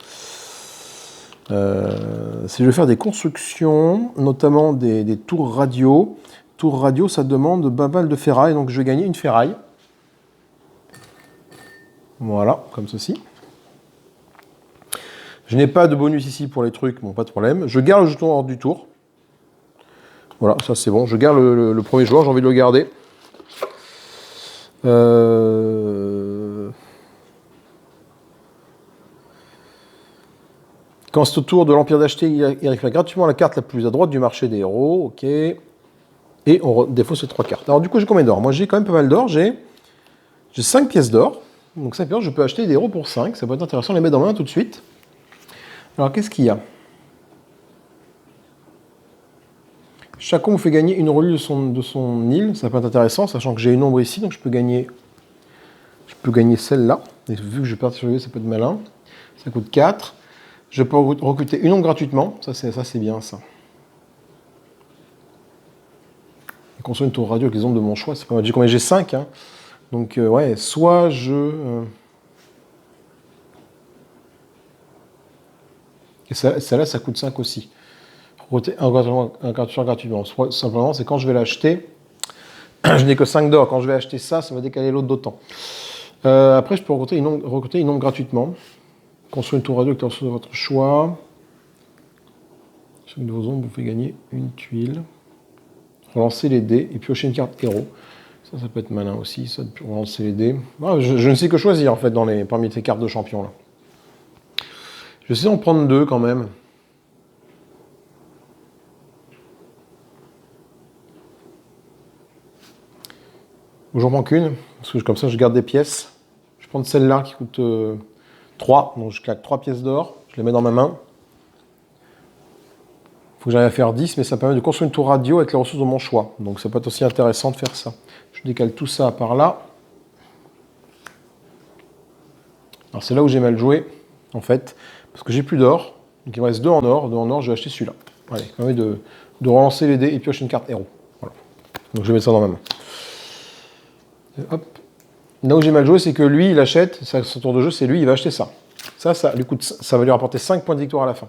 Si je veux faire des constructions, notamment des tours radio. Tour radio, ça demande pas mal de ferraille, donc je vais gagner une ferraille. Voilà, comme ceci. Je n'ai pas de bonus ici pour les trucs, bon, pas de problème. Je garde le jeton hors du tour. Voilà, ça c'est bon. Je garde le premier joueur, j'ai envie de le garder. Quand c'est au tour de l'Empire d'acheter, il récupère gratuitement la carte la plus à droite du marché des héros. Ok. Et on défausse ces 3 cartes. Alors du coup, j'ai combien d'or? Moi, j'ai quand même pas mal d'or. J'ai 5 pièces d'or. Donc 5 pièces d'or, je peux acheter des héros pour 5. Ça peut être intéressant de les mettre dans ma main tout de suite. Alors, qu'est-ce qu'il y a? Chacun me fait gagner une relue de son île. Ça peut être intéressant, sachant que j'ai une ombre ici. Donc je peux gagner celle-là. Et vu que je vais partir sur le ça peut être malin. Ça coûte 4. Je peux recruter une ombre gratuitement. Ça, c'est bien, ça. Construire une tour radio avec les ombres de mon choix, c'est pas mal. J'ai combien? J'ai 5. Hein. Donc, ouais, soit je... Et celle-là, ça coûte 5 aussi. Recruter un gratuitement. Soit, simplement, c'est quand je vais l'acheter, je n'ai que 5 d'or. Quand je vais acheter ça, ça va décaler l'autre d'autant. Après, je peux recruter une ombre gratuitement. Construire une tour radio avec de votre choix. Chaque de vos ombres vous fait gagner une tuile. Relancer les dés et piocher une carte héros. Ça peut être malin aussi, ça, de relancer les dés. Ah, je ne sais que choisir en fait parmi ces cartes de champion là. Je sais en prendre 2 quand même. Ou j'en prends qu'une, parce que comme ça je garde des pièces. Je vais prendre celle-là qui coûte 3, donc je claque 3 pièces d'or, je les mets dans ma main. Il faut que j'arrive à faire 10, mais ça permet de construire une tour radio avec les ressources de mon choix. Donc ça peut être aussi intéressant de faire ça. Je décale tout ça par là. Alors c'est là où j'ai mal joué, en fait, parce que j'ai plus d'or. Donc il me reste 2 en or. 2 en or, je vais acheter celui-là. Allez, ça permet de relancer les dés et piocher une carte héros. Voilà. Donc je vais mettre ça dans ma main. Et hop. Là où j'ai mal joué, c'est que lui, il achète, son tour de jeu, c'est lui, il va acheter ça. Ça va lui rapporter 5 points de victoire à la fin.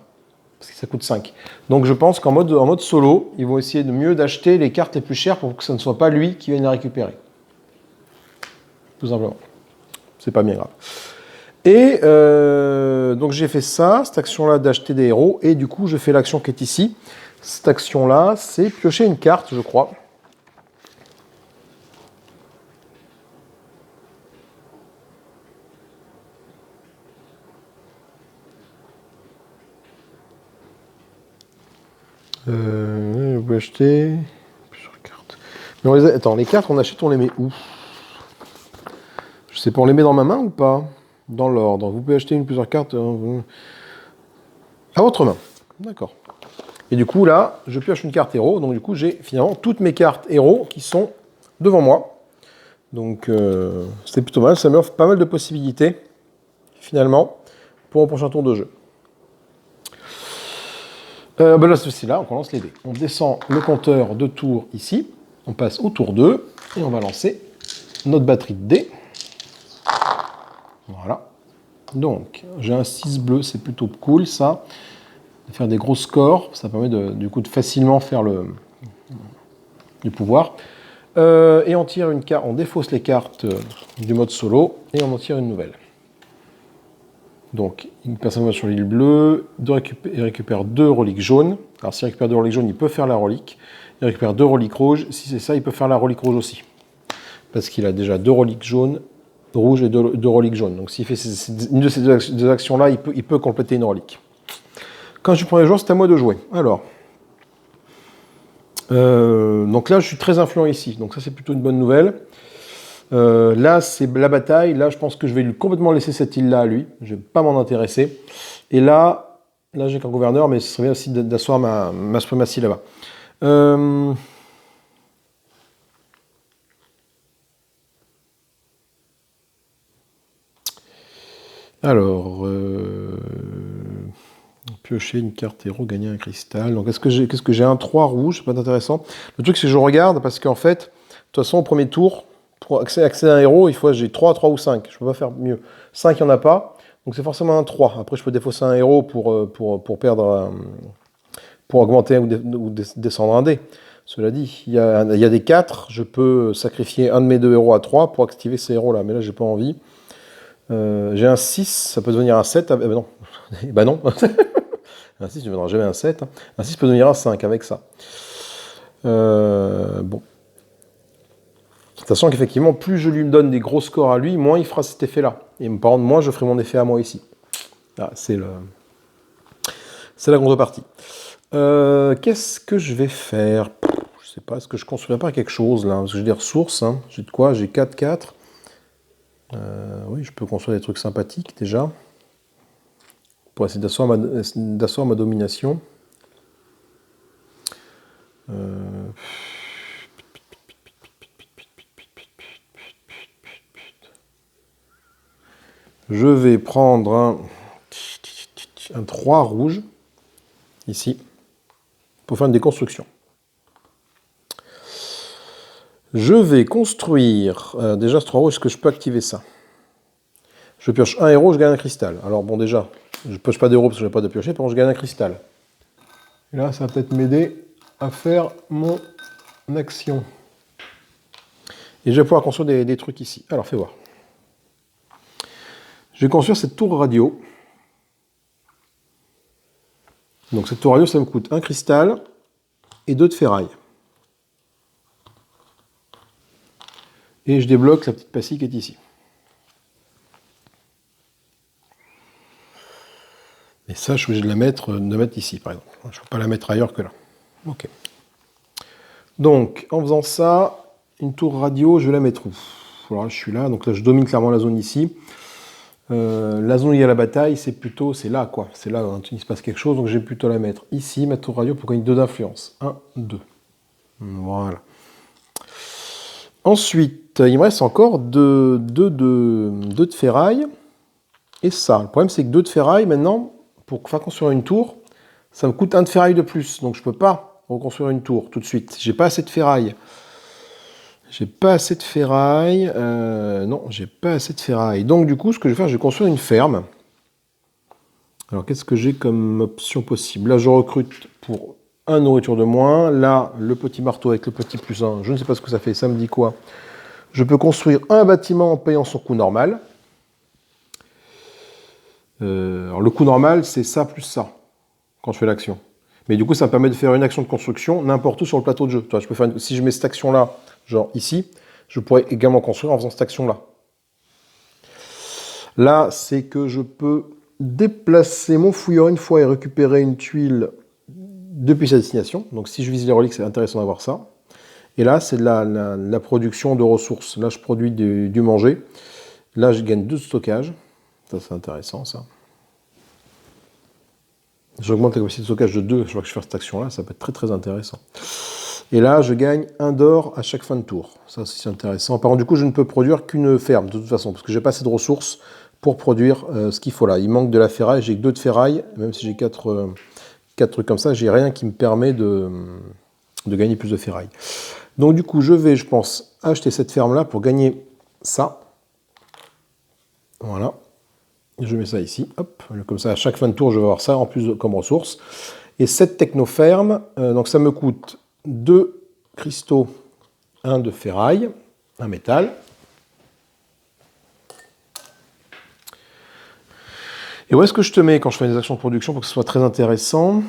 Parce que ça coûte 5. Donc je pense qu'en mode solo, ils vont essayer de mieux d'acheter les cartes les plus chères pour que ce ne soit pas lui qui vienne les récupérer. Tout simplement. C'est pas bien grave. Et donc j'ai fait ça, cette action-là d'acheter des héros, et du coup je fais l'action qui est ici. Cette action-là, c'est piocher une carte, je crois. On peut acheter plusieurs cartes. Mais attends, les cartes, on achète, on les met où? Je sais pas, on les met dans ma main ou pas? Dans l'ordre. Vous pouvez acheter plusieurs cartes à votre main. D'accord. Et du coup, là, je pioche une carte héros. Donc, du coup, j'ai finalement toutes mes cartes héros qui sont devant moi. Donc, c'est plutôt mal. Ça m'offre pas mal de possibilités, finalement, pour mon prochain tour de jeu. Là, c'est là, on lance les dés. On descend le compteur de tours ici. On passe au tour 2. Et on va lancer notre batterie de dés. Voilà. Donc, j'ai un 6 bleu, c'est plutôt cool, ça. faire des gros scores. Ça permet du coup de facilement faire du pouvoir. Et on tire une carte, on défausse les cartes du mode solo et on en tire une nouvelle. Donc, une personne va sur l'île bleue, il récupère 2 reliques jaunes. Alors, s'il récupère 2 reliques jaunes, il peut faire la relique. Il récupère 2 reliques rouges. Si c'est ça, il peut faire la relique rouge aussi. Parce qu'il a déjà 2 reliques jaunes, rouges et 2 reliques jaunes. Donc, s'il fait une de ces deux actions-là, il peut compléter une relique. Quand je prends les joueurs, c'est à moi de jouer. Alors, donc là, je suis très influent ici. Donc, ça, c'est plutôt une bonne nouvelle. Là, c'est la bataille. Là, je pense que je vais lui complètement laisser cette île-là à lui. Je ne vais pas m'en intéresser. Et là j'ai qu'un gouverneur, mais ce serait bien aussi d'asseoir ma suprématie là-bas. Alors, piocher une carte héros, gagner un cristal. Donc, qu'est-ce que j'ai un 3 rouge, c'est pas intéressant. Le truc, c'est que je regarde parce qu'en fait, de toute façon, au premier tour, pour accéder à un héros, il faut que j'ai 3 ou 5. Je ne peux pas faire mieux. 5, il n'y en a pas. Donc c'est forcément un 3. Après, je peux défausser un héros pour perdre, pour augmenter ou descendre un dé. Cela dit, il y a des 4. Je peux sacrifier un de mes 2 héros à 3 pour activer ces héros-là. Mais là, j'ai pas envie. J'ai un 6, ça peut devenir un 7. Ah, ben non. Ben non. Un 6 ne deviendra jamais un 7. Un 6 peut devenir un 5 avec ça. Bon. Sachant qu'effectivement, plus je lui donne des gros scores à lui, moins il fera cet effet-là. Et par contre, moins je ferai mon effet à moi ici. Ah, c'est la contrepartie. Qu'est-ce que je vais faire? Je sais pas, est-ce que je construirai pas quelque chose là? Parce que j'ai des ressources, hein. J'ai de quoi? J'ai 4. Oui, je peux construire des trucs sympathiques déjà. Pour essayer d'asseoir ma domination. Je vais prendre un 3 rouge, ici, pour faire une déconstruction. Je vais construire, déjà ce 3 rouge, est-ce que je peux activer ça? Je pioche un héros, je gagne un cristal. Alors bon, déjà, je ne pioche pas d'héros parce que je n'ai pas de piocher, par contre je gagne un cristal. Et là, ça va peut-être m'aider à faire mon action. Et je vais pouvoir construire des trucs ici. Alors, fais voir. Je vais construire cette tour radio. Donc cette tour radio, ça me coûte un cristal et 2 de ferraille. Et je débloque la petite passille qui est ici. Et ça, je suis obligé de la mettre ici, par exemple. Je ne peux pas la mettre ailleurs que là. Ok. Donc, en faisant ça, une tour radio, je vais la mettre où? Alors là, je suis là, donc là, je domine clairement la zone ici. La zone où il y a la bataille, c'est là, quoi. C'est là où il se passe quelque chose, donc je vais plutôt la mettre ici, ma tour radio, pour gagner 2 d'influence. 1, 2. Voilà. Ensuite, il me reste encore 2 de ferraille. Et ça, le problème, c'est que 2 de ferraille, maintenant, pour faire construire une tour, ça me coûte 1 de ferraille de plus. Donc je ne peux pas reconstruire une tour tout de suite. J'ai pas assez de ferraille. J'ai pas assez de ferraille. Non, j'ai pas assez de ferraille. Donc du coup, ce que je vais faire, je vais construire une ferme. Alors qu'est-ce que j'ai comme option possible? Là, je recrute pour 1 nourriture de moins. Là, le petit marteau avec le petit +1. Je ne sais pas ce que ça fait. Ça me dit quoi? Je peux construire un bâtiment en payant son coût normal. Alors le coût normal, c'est ça plus ça, quand je fais l'action. Mais du coup, ça me permet de faire une action de construction n'importe où sur le plateau de jeu. Toi, je peux faire si je mets cette action-là, genre ici, je pourrais également construire en faisant cette action-là. Là, c'est que je peux déplacer mon fouilleur une fois et récupérer une tuile depuis sa destination. Donc si je vise les reliques, c'est intéressant d'avoir ça. Et là, c'est de la production de ressources. Là, je produis du manger. Là, je gagne 2 de stockage. Ça, c'est intéressant, ça. J'augmente la capacité de stockage de 2. Je vois que je fais cette action-là. Ça peut être très, très intéressant. Et là, je gagne 1 d'or à chaque fin de tour. Ça, c'est intéressant. Par contre, du coup, je ne peux produire qu'une ferme, de toute façon, parce que j'ai pas assez de ressources pour produire ce qu'il faut là. Il manque de la ferraille. J'ai que 2 de ferraille. Même si j'ai 4 trucs comme ça, j'ai rien qui me permet de gagner plus de ferraille. Donc, du coup, je vais, je pense, acheter cette ferme-là pour gagner ça. Voilà. Je mets ça ici, hop, comme ça à chaque fin de tour je vais avoir ça en plus comme ressource. Et 7 technofermes, donc ça me coûte 2 cristaux, 1 de ferraille, un métal. Et où est-ce que je te mets quand je fais des actions de production pour que ce soit très intéressant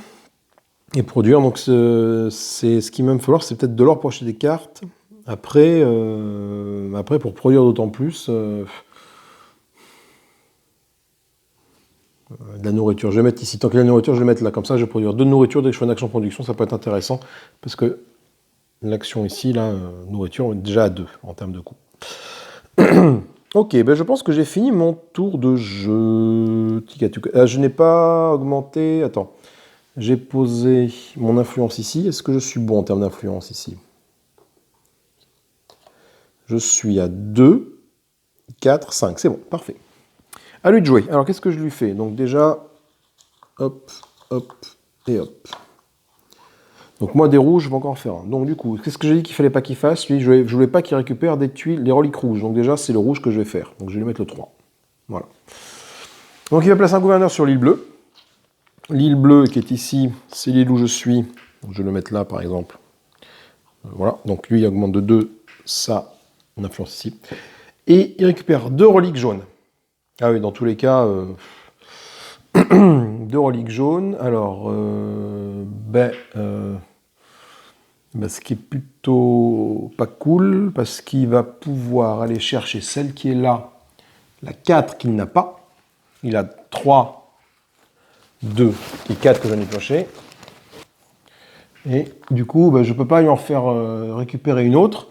et produire? Donc c'est ce qu'il va me falloir, c'est peut-être de l'or pour acheter des cartes. Après pour produire d'autant plus... de la nourriture, je vais mettre ici. Tant qu'il y a de la nourriture, je vais mettre là. Comme ça, je vais produire 2 de nourriture dès que je fais une action de production. Ça peut être intéressant parce que l'action ici, là, nourriture, on est déjà à 2 en termes de coût. Ok, ben je pense que j'ai fini mon tour de jeu. Je n'ai pas augmenté... Attends. J'ai posé mon influence ici. Est-ce que je suis bon en termes d'influence ici? Je suis à 2, 4, 5. C'est bon, parfait. À lui de jouer. Alors, qu'est-ce que je lui fais? Donc déjà, hop, hop et hop. Donc moi, des rouges, je vais encore en faire un. Donc du coup, qu'est-ce que j'ai dit qu'il ne fallait pas qu'il fasse? Lui, je ne voulais pas qu'il récupère des tuiles, des reliques rouges. Donc déjà, c'est le rouge que je vais faire. Donc je vais lui mettre le 3. Voilà. Donc il va placer un gouverneur sur l'île bleue. L'île bleue qui est ici, c'est l'île où je suis. Donc, je vais le mettre là, par exemple. Voilà. Donc lui, il augmente de 2. Ça, on influence ici. Et il récupère 2 reliques jaunes. Ah oui, dans tous les cas... 2 reliques jaunes. Alors, ce qui est plutôt pas cool, parce qu'il va pouvoir aller chercher celle qui est là, la 4 qu'il n'a pas. Il a 3, 2 et 4 que je n'ai pioché. Et du coup, je ne peux pas lui en faire récupérer une autre,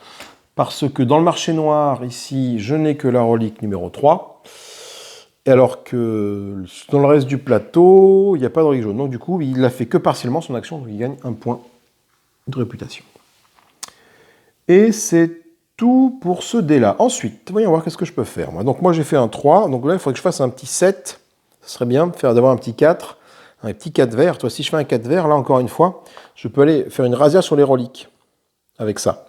parce que dans le marché noir, ici, je n'ai que la relique numéro 3. Alors que dans le reste du plateau, il n'y a pas de relique jaune. Donc du coup, il n'a fait que partiellement son action, donc il gagne un point de réputation. Et c'est tout pour ce dé-là. Ensuite, voyons voir qu'est-ce que je peux faire. Donc moi, j'ai fait un 3. Donc là, il faudrait que je fasse un petit 7. Ce serait bien d'avoir un petit 4. Un petit 4 vert. Toi, si je fais un 4 vert, là, encore une fois, je peux aller faire une razzia sur les reliques avec ça.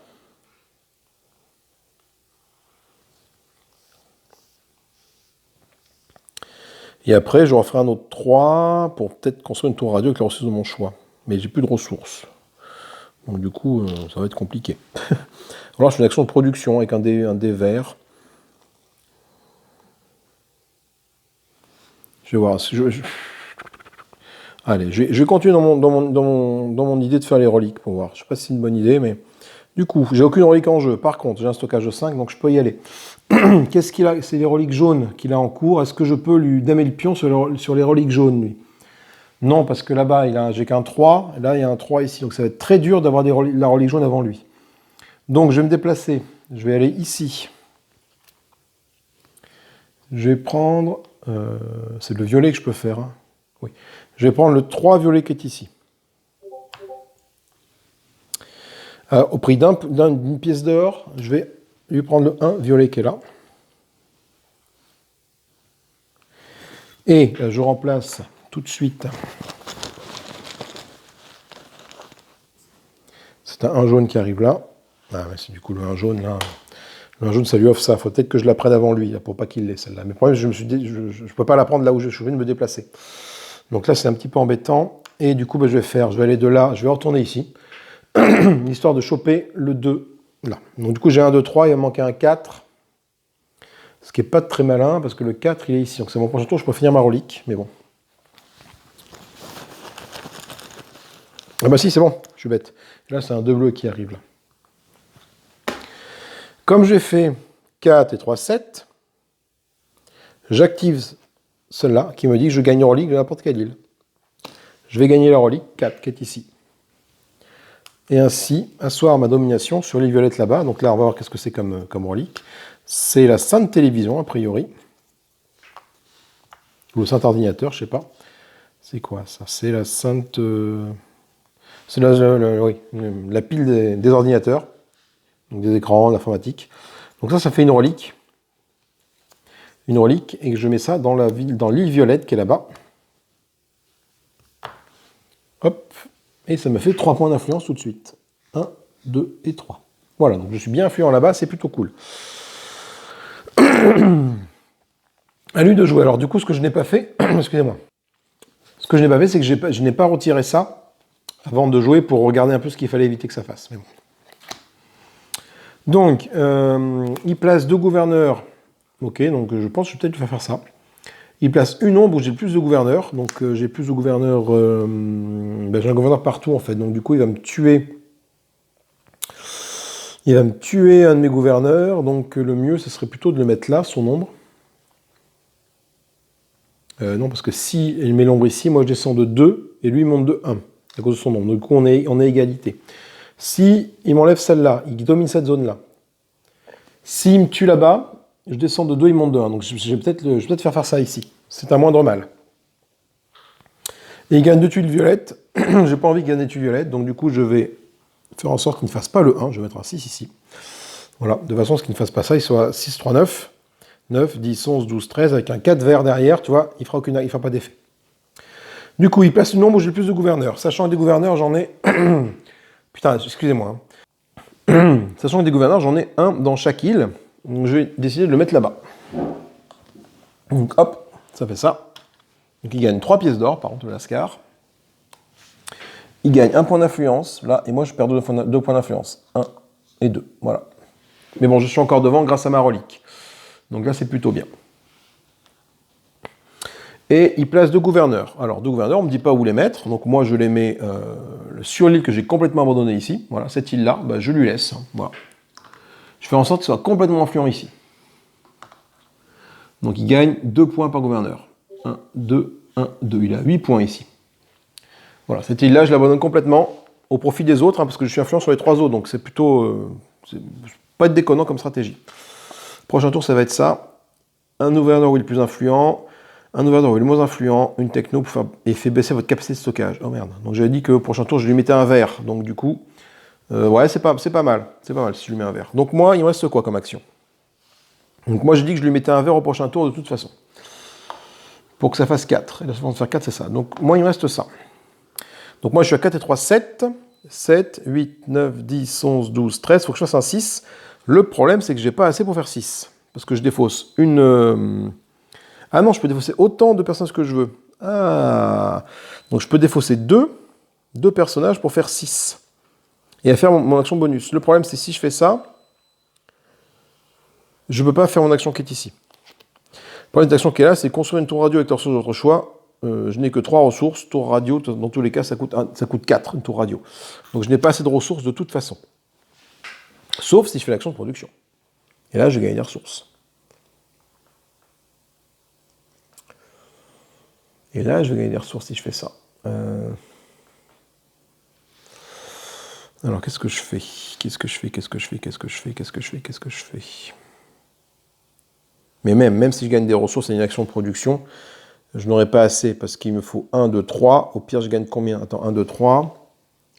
Et après, je referai un autre 3 pour peut-être construire une tour radio avec la ressource de mon choix. Mais j'ai plus de ressources. Donc du coup, ça va être compliqué. Alors je fais une action de production avec un dé vert. Je vais voir. Allez, je vais continuer dans mon idée de faire les reliques pour voir. Je ne sais pas si c'est une bonne idée, mais... Du coup, j'ai aucune relique en jeu. Par contre, j'ai un stockage de 5, donc je peux y aller. Qu'est-ce qu'il a? C'est les reliques jaunes qu'il a en cours. Est-ce que je peux lui damer le pion sur les reliques jaunes, lui? Non, parce que là-bas, j'ai qu'un 3. Et là, il y a un 3 ici. Donc ça va être très dur d'avoir la relique jaune avant lui. Donc je vais me déplacer. Je vais aller ici. Je vais prendre... c'est le violet que je peux faire. Hein. Oui. Je vais prendre le 3 violet qui est ici. Au prix d'une pièce d'or, je vais lui prendre le 1 violet qui est là. Et je remplace tout de suite. C'est un 1 jaune qui arrive là. Ah ouais, c'est du coup le 1 jaune là. Le 1 jaune, ça lui offre ça. Il faut peut-être que je la prenne avant lui, là, pour pas qu'il l'ait celle-là. Mais le problème, je me suis dit, je ne peux pas la prendre là où je suis venu de me déplacer. Donc là, c'est un petit peu embêtant. Et du coup, je vais aller de là, je vais retourner ici. Histoire de choper le 2 là. Donc du coup, j'ai un 2, 3, il va me manquer un 4. Ce qui n'est pas très malin, parce que le 4, il est ici. Donc c'est mon prochain tour, je peux finir ma relique, mais bon. Ah bah si, c'est bon, je suis bête. Là, c'est un 2 bleu qui arrive là. Comme j'ai fait 4 et 3, 7, j'active celle-là qui me dit que je gagne une relique de n'importe quelle île. Je vais gagner la relique 4 qui est ici. Et ainsi asseoir ma domination sur l'île violette là-bas. Donc là, on va voir qu'est-ce que c'est comme relique. C'est la Sainte Télévision, a priori. Ou le Saint Ordinateur, je sais pas. C'est quoi ça? C'est la Sainte... c'est la pile des ordinateurs. Donc des écrans, de l'informatique. Donc ça fait une relique. Une relique, et que je mets ça dans l'île violette qui est là-bas. Hop. Et ça me fait 3 points d'influence tout de suite. 1, 2 et 3. Voilà, donc je suis bien influent là-bas, c'est plutôt cool. À lui de jouer. Alors du coup, ce que je n'ai pas fait, excusez-moi, ce que je n'ai pas fait, c'est que je n'ai pas retiré ça avant de jouer pour regarder un peu ce qu'il fallait éviter que ça fasse. Mais bon. Donc, il place 2 gouverneurs. Ok, donc je pense que je vais peut-être faire ça. Il place une ombre où j'ai plus de gouverneurs. Donc j'ai plus de gouverneurs. J'ai un gouverneur partout en fait. Donc du coup, il va me tuer. Il va me tuer un de mes gouverneurs. Donc le mieux, ce serait plutôt de le mettre là, son ombre. Non, parce que si il met l'ombre ici, moi je descends de 2 et lui il monte de 1 à cause de son ombre. Du coup, on est égalité. Si il m'enlève celle-là, il domine cette zone-là. S'il me tue là-bas, je descends de 2, il monte de 1. Donc je vais peut-être faire ça ici. C'est un moindre mal. Et il gagne 2 tuiles violettes. J'ai pas envie qu'il gagne des tuiles violettes. Donc du coup, je vais faire en sorte qu'il ne fasse pas le 1. Je vais mettre un 6 ici. Voilà. De façon à ce qu'il ne fasse pas ça. Il soit 6, 3, 9. 9, 10, 11, 12, 13. Avec un 4 vert derrière, tu vois, il ne fera pas d'effet. Du coup, il place une ombre où j'ai le plus de gouverneurs. Sachant que des gouverneurs, j'en ai... Putain, excusez-moi. Sachant que des gouverneurs, j'en ai un dans chaque île. Donc je vais décider de le mettre là-bas. Donc hop, ça fait ça. Donc il gagne 3 pièces d'or, par contre, le Lascar. Il gagne 1 point d'influence, là, et moi je perds 2 points d'influence. 1 et 2, voilà. Mais bon, je suis encore devant grâce à ma relique. Donc là, c'est plutôt bien. Et il place 2 gouverneurs. Alors, 2 gouverneurs, on ne me dit pas où les mettre. Donc moi, je les mets sur l'île que j'ai complètement abandonnée ici. Voilà, cette île-là, bah, je lui laisse. Voilà. Je fais en sorte qu'il soit complètement influent ici. Donc il gagne 2 points par gouverneur. 1, 2, 1, 2. Il a 8 points ici. Voilà, cette île-là, je l'abandonne complètement au profit des autres, hein, parce que je suis influent sur les 3 autres. Donc c'est plutôt... pas être déconnant comme stratégie. Prochain tour, ça va être ça. Un gouverneur où il est le plus influent. Un gouverneur où il est le moins influent. Une techno pour faire... et fait baisser votre capacité de stockage. Oh merde. Donc j'avais dit que au prochain tour, je lui mettais un vert. Donc du coup... ouais, c'est pas mal. C'est pas mal si je lui mets un vert. Donc moi, il me reste quoi comme action? Donc moi, j'ai dit que je lui mettais un vert au prochain tour de toute façon. Pour que ça fasse 4. Et la façon de faire 4, c'est ça. Donc moi, il me reste ça. Donc moi, je suis à 4 et 3, 7. 7, 8, 9, 10, 11, 12, 13. Il faut que je fasse un 6. Le problème, c'est que je n'ai pas assez pour faire 6. Parce que je défausse une... Ah non, je peux défausser autant de personnages que je veux. Ah. Donc je peux défausser 2 personnages pour faire 6. Et à faire mon action bonus. Le problème, c'est si je fais ça, je ne peux pas faire mon action qui est ici. Le problème de l'action qui est là, c'est construire une tour radio avec la ressource de votre choix. Je n'ai que 3 ressources. Tour radio, dans tous les cas, ça coûte 4, une tour radio. Donc je n'ai pas assez de ressources de toute façon. Sauf si je fais l'action de production. Et là, je gagne des ressources. Et là, je vais gagner des ressources si je fais ça. Alors, qu'est-ce que je fais? Mais même si je gagne des ressources et une action de production, je n'aurai pas assez parce qu'il me faut 1, 2, 3. Au pire, je gagne combien? Attends, 1, 2, 3.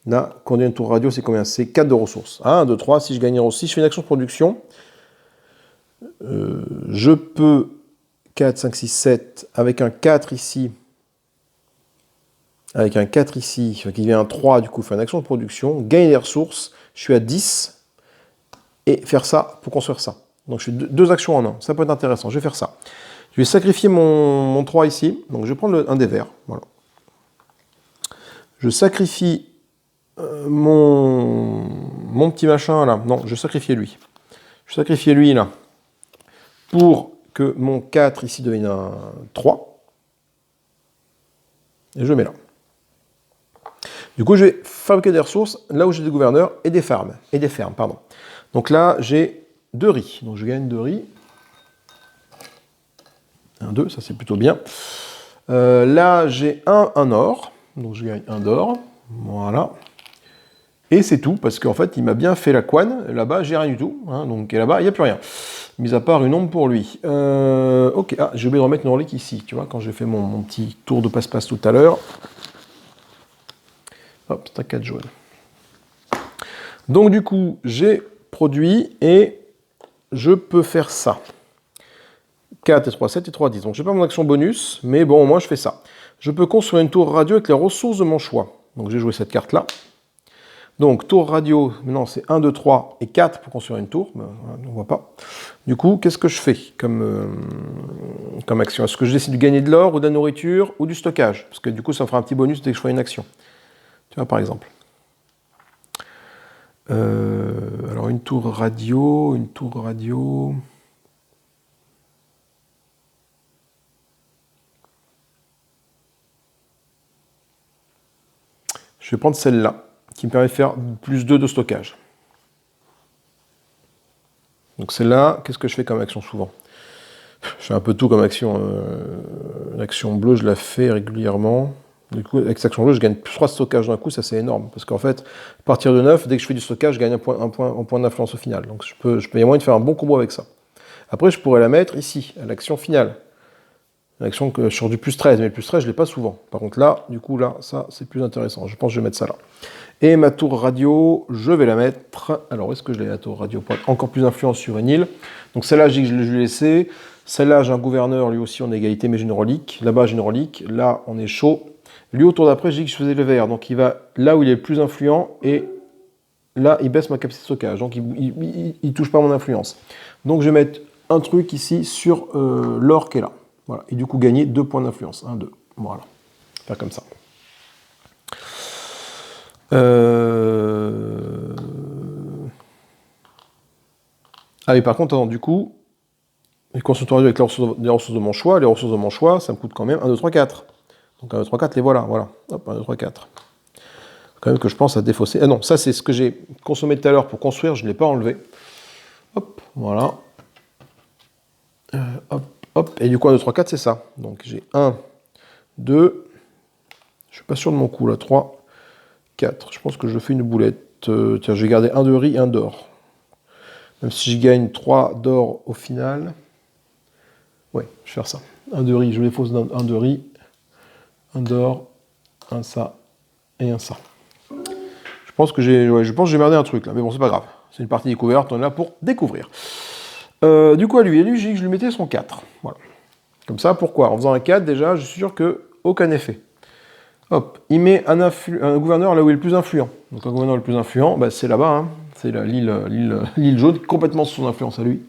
Là, combien de tours radio, c'est combien? C'est 4 de ressources. 1, 2, 3. Si je gagne aussi, si je fais une action de production, je peux 4, 5, 6, 7 avec un 4 ici. Avec un 4 ici, qui devient un 3, du coup, faire une action de production, gagner des ressources, je suis à 10, et faire ça pour construire ça. Donc je fais 2 actions en 1, ça peut être intéressant, je vais faire ça. Je vais sacrifier mon 3 ici, donc je vais prendre un des verts, voilà. Je sacrifie mon petit machin là, non, je vais sacrifier lui. Je vais sacrifier lui là, pour que mon 4 ici devienne un 3, et je le mets là. Du coup, je vais fabriquer des ressources là où j'ai des gouverneurs et des fermes. Pardon. Donc là, j'ai 2 riz. Donc je gagne 2 riz. 1, 2, ça c'est plutôt bien. Là, j'ai un or. Donc je gagne 1 d'or. Voilà. Et c'est tout, parce qu'en fait, il m'a bien fait la couenne. Là-bas, j'ai rien du tout. Hein, donc, et là-bas, il n'y a plus rien. Mis à part une ombre pour lui. Ok, j'ai oublié de remettre une relique ici. Tu vois, quand j'ai fait mon petit tour de passe-passe tout à l'heure. Hop, c'est un 4 jaune. Donc du coup, j'ai produit et je peux faire ça. 4 et 3, 7 et 3, 10. Donc je n'ai pas mon action bonus, mais bon, au moins je fais ça. Je peux construire une tour radio avec les ressources de mon choix. Donc j'ai joué cette carte-là. Donc, tour radio, maintenant c'est 1, 2, 3 et 4 pour construire une tour. Ben, voilà, on ne voit pas. Du coup, qu'est-ce que je fais comme action? Est-ce que je décide de gagner de l'or ou de la nourriture ou du stockage? Parce que du coup, ça me fera un petit bonus dès que je ferai une action. Tu vois, par exemple. Alors, une tour radio. Je vais prendre celle-là, qui me permet de faire plus 2 de stockage. Donc celle-là, qu'est-ce que je fais comme action souvent? Je fais un peu tout comme action. L'action bleue, je la fais régulièrement. Du coup, avec cette action bleue, je gagne plus 3 de stockage d'un coup, ça c'est énorme. Parce qu'en fait, à partir de 9, dès que je fais du stockage, je gagne un point d'influence au final. Donc il y a moyen de faire un bon combo avec ça. Après, je pourrais la mettre ici, à l'action finale. L'action sur du plus 13, mais le plus 13, je ne l'ai pas souvent. Par contre là, du coup, là, ça c'est plus intéressant. Je pense que je vais mettre ça là. Et ma tour radio, je vais la mettre... Alors, où est-ce que je l'ai, la tour radio, pour être encore plus influence sur une île? Donc celle-là, je dis que je l'ai laissée. Celle-là, j'ai un gouverneur, lui aussi, on est égalité, mais j'ai une relique. Là-bas, j'ai une relique. Là, on est chaud. Lui, au tour d'après, je dis que je faisais le vert. Donc, il va là où il est le plus influent. Et là, il baisse ma capacité de stockage. Donc, il ne touche pas mon influence. Donc, je vais mettre un truc ici sur l'or qui est là. Voilà. Et du coup, gagner 2 points d'influence. 1, 2. Voilà. Faire comme ça. Ah, et par contre, alors, du coup, je concentre avec les ressources de mon choix. Les ressources de mon choix, ça me coûte quand même 1, 2, 3, 4. Donc 1, 2, 3, 4, les voilà. Voilà. Hop, 1, 2, 3, 4. Quand même que je pense à défausser. Ah non, ça c'est ce que j'ai consommé tout à l'heure pour construire, je ne l'ai pas enlevé. Hop, voilà. Hop, hop. Et du coup, 1, 2, 3, 4, c'est ça. Donc j'ai 1, 2. Je suis pas sûr de mon coup là. 3, 4. Je pense que je fais une boulette. Tiens, je vais garder 1 de riz, 1 d'or. Même si je gagne 3 d'or au final. Ouais, je vais faire ça. 1 de riz, je les fausse 1 de riz, 1 d'or, 1 ça et 1 ça. Je pense que j'ai merdé un truc là, mais bon, c'est pas grave. C'est une partie découverte, on est là pour découvrir. Du coup, à lui, j'ai dit que je lui mettais son 4. Voilà. Comme ça, pourquoi? En faisant un 4, déjà, je suis sûr qu'aucun effet. Hop, il met un gouverneur là où il est le plus influent. Donc un gouverneur le plus influent, bah, c'est là-bas, hein. C'est l'île jaune, complètement sous son influence à lui.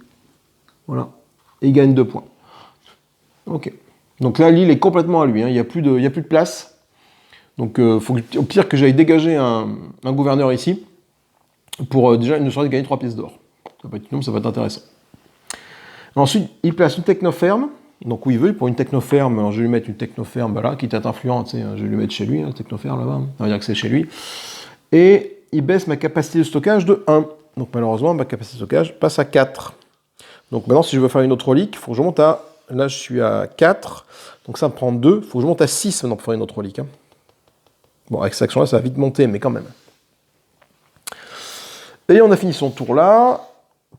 Voilà. Et il gagne 2 points. Ok. Donc là, l'île est complètement à lui, hein. Il n'y a plus de place. Donc faut au pire que j'aille dégager un gouverneur ici pour déjà ne serait-ce gagner 3 pièces d'or. Ça va être intéressant. Ensuite, il place une technoferme. Donc où il veut, pour une technoferme, alors je vais lui mettre une technoferme là, qui est influente, je vais lui mettre chez lui, la technoferme là-bas, on va dire que c'est chez lui. Et il baisse ma capacité de stockage de 1. Donc malheureusement, ma capacité de stockage passe à 4. Donc maintenant, si je veux faire une autre relique, il faut que je monte à... Là, je suis à 4, donc ça me prend 2. Il faut que je monte à 6 maintenant pour faire une autre relique. Hein. Bon, avec cette action-là, ça va vite monter, mais quand même. Et on a fini son tour là.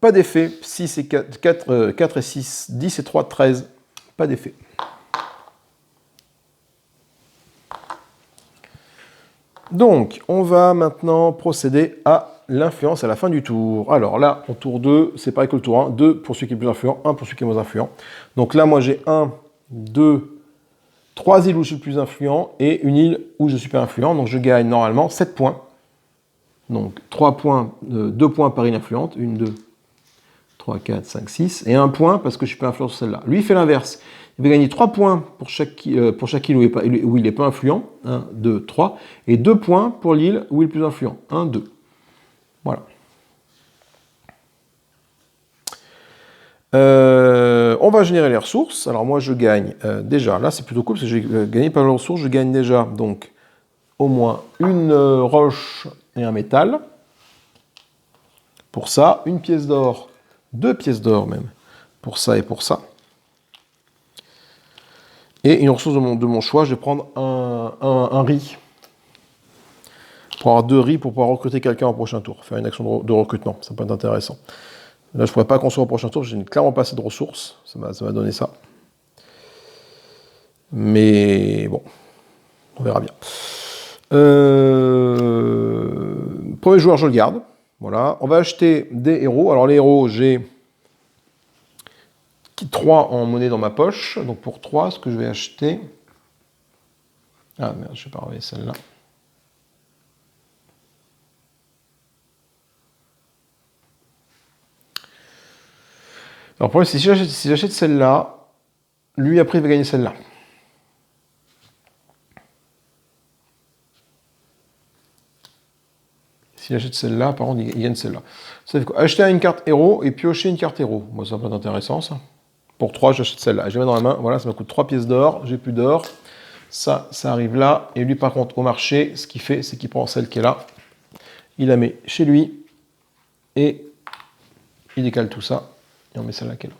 Pas d'effet. 6 et 4 et 6, 10 et 3, 13. Pas d'effet. Donc, on va maintenant procéder à l'influence à la fin du tour. Alors là, en tour 2, c'est pareil que le tour 1. 2 pour celui qui est le plus influent, 1 pour celui qui est moins influent. Donc là, moi, j'ai 1, 2, 3 îles où je suis le plus influent et une île où je suis pas influent. Donc, je gagne normalement 7 points. Donc, 3 points, 2 points par île influente. 1, 2, 3, 4, 5, 6. Et 1 point parce que je suis pas influent sur celle-là. Lui, il fait l'inverse. Il va gagner 3 points pour chaque île où il n'est pas influent. 1, 2, 3. Et 2 points pour l'île où il est le plus influent. 1, 2. Voilà. On va générer les ressources. Alors moi, je gagne déjà. Là, c'est plutôt cool parce que j'ai gagné pas mal de ressources. Je gagne déjà donc au moins une roche et un métal. Pour ça, une pièce d'or, 2 pièces d'or même. Pour ça et pour ça. Et une ressource de mon choix, je vais prendre un riz. Pour avoir 2 riz pour pouvoir recruter quelqu'un au prochain tour. Faire une action de recrutement, ça peut être intéressant. Là, je ne pourrais pas construire au prochain tour, j'ai clairement pas assez de ressources. Ça m'a donné ça. Mais bon, on verra bien. Premier joueur, je le garde. Voilà. On va acheter des héros. Alors les héros, j'ai 3 en monnaie dans ma poche. Donc pour 3, ce que je vais acheter... Ah merde, je vais pas enlever celle-là. Alors, le problème, c'est si j'achète celle-là, lui, après, il va gagner celle-là. Si j'achète celle-là, par contre, il gagne celle-là. Ça fait quoi? Acheter une carte héros et piocher une carte héros. Moi, ça peut être intéressant, ça. Pour 3, j'achète celle-là. Je la mets dans la main. Voilà, ça me coûte 3 pièces d'or. J'ai plus d'or. Ça arrive là. Et lui, par contre, au marché, ce qu'il fait, c'est qu'il prend celle qui est là. Il la met chez lui. Et il décale tout ça. Et on met celle-là qui est là.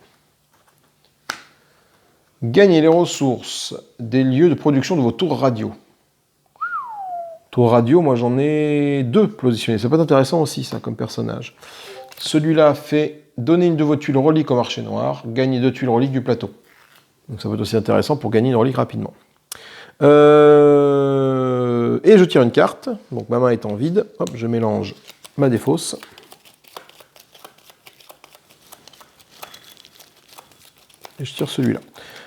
Gagnez les ressources des lieux de production de vos tours radio. Tour radio, moi j'en ai 2 positionnés. Ça peut être intéressant aussi, ça, comme personnage. Celui-là fait donner une de vos tuiles reliques au marché noir, gagner 2 tuiles reliques du plateau. Donc ça peut être aussi intéressant pour gagner une relique rapidement. Et je tire une carte. Donc ma main étant vide, hop, je mélange ma défausse. Et je tire celui-là.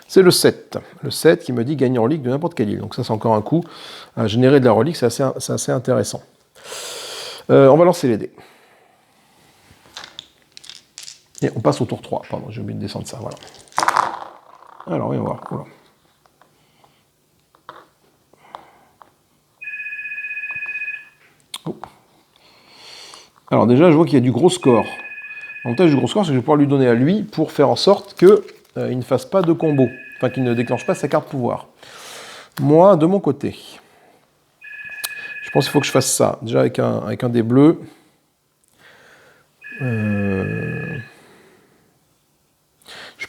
C'est le 7. Le 7 qui me dit gagner en relique de n'importe quelle île. Donc ça, c'est encore un coup à générer de la relique. C'est assez intéressant. On va lancer les dés. Et on passe au tour 3. Pardon, j'ai oublié de descendre ça. Voilà. Alors, voyons voir. Voilà. Oh. Alors déjà, je vois qu'il y a du gros score. L'avantage du gros score, c'est que je vais pouvoir lui donner à lui pour faire en sorte qu'il ne fasse pas de combo. Enfin, qu'il ne déclenche pas sa carte pouvoir. Moi, de mon côté, je pense qu'il faut que je fasse ça. Déjà avec un dé bleu. Je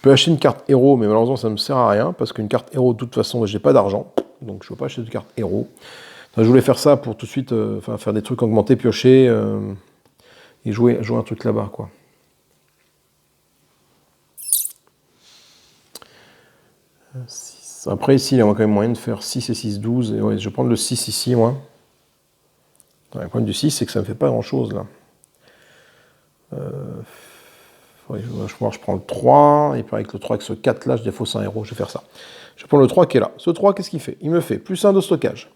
peux acheter une carte héros, mais malheureusement, ça ne me sert à rien. Parce qu'une carte héros, de toute façon, je n'ai pas d'argent. Donc, je ne peux pas acheter de carte héros. Enfin, je voulais faire ça pour tout de suite faire des trucs augmentés, piocher. Et jouer un truc là-bas, quoi. Après, ici, il y a quand même moyen de faire 6 et 6, 12. Et ouais, je vais prendre le 6 ici, moi. Le problème du 6, c'est que ça ne me fait pas grand-chose, là. Je prends le 3, et puis avec le 3, avec ce 4-là, je défausse un héros, je vais faire ça. Je prends le 3 qui est là. Ce 3, qu'est-ce qu'il fait? Il me fait plus 1 de stockage.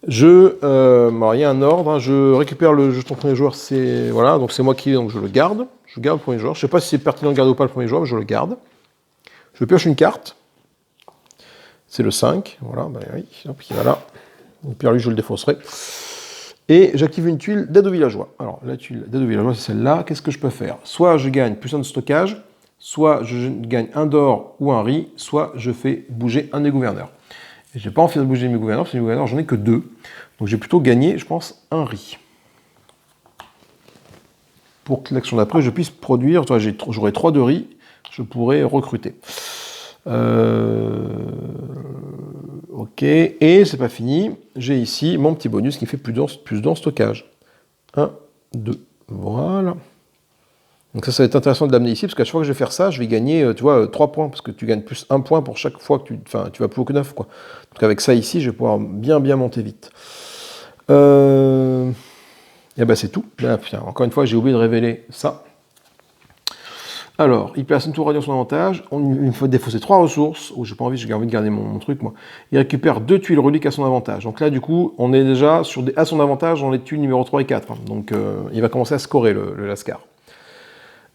Alors, il y a un ordre, hein, je récupère le jeton premier joueur, voilà, donc c'est moi qui donc je le garde. Je garde le premier joueur. Je ne sais pas si c'est pertinent de garder ou pas le premier joueur, mais je le garde. Je pioche une carte. C'est le 5. Voilà, ben oui, hop, il va là. Et puis lui, je le défausserai. Et j'active une tuile d'aide aux villageois. Alors, la tuile d'aide aux villageois, c'est celle-là. Qu'est-ce que je peux faire? Soit je gagne plus 1 de stockage, soit je gagne 1 d'or ou un riz, soit je fais bouger un des gouverneurs. Et je n'ai pas envie de bouger mes gouverneurs, parce que mes gouverneurs, j'en ai que 2. Donc j'ai plutôt gagné, je pense, un riz. Pour que l'action d'après, je puisse produire, j'aurai 3 de riz, je pourrais recruter. Ok, et c'est pas fini. J'ai ici mon petit bonus qui fait plus d'un stockage. 1, 2, voilà. Donc ça va être intéressant de l'amener ici, parce qu'à chaque fois que je vais faire ça, je vais gagner, 3 points, parce que tu gagnes plus 1 point pour chaque fois que tu vas plus haut que 9, quoi. Donc avec ça ici, je vais pouvoir bien monter vite. Et ben c'est tout. Là, encore une fois, j'ai oublié de révéler ça. Alors, il place une tour radio à son avantage. Il me faut défausser 3 ressources. J'ai pas envie, j'ai envie de garder mon truc, moi. Il récupère 2 tuiles reliques à son avantage. Donc là, du coup, on est déjà à son avantage dans les tuiles numéro 3 et 4. Donc, il va commencer à scorer le Lascar.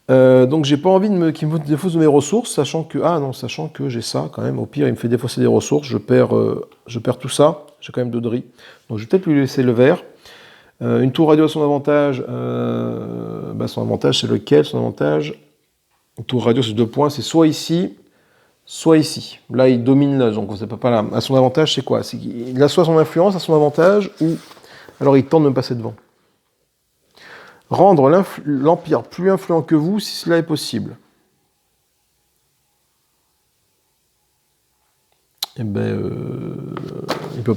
Donc, j'ai pas envie qu'il me défausse de mes ressources, sachant que j'ai ça quand même. Au pire, il me fait défausser des ressources. Je perds tout ça. J'ai quand même 2 de riz. Donc, je vais peut-être lui laisser le vert. Une tour radio à son avantage. Son avantage, c'est lequel? Son avantage. Tour radio, c'est 2 points, c'est soit ici, soit ici. Là, il domine là, donc c'est pas là. À son avantage, c'est quoi? Il a soit son influence à son avantage, ou alors il tente de me passer devant. Rendre l'Empire plus influent que vous, si cela est possible. Eh ben,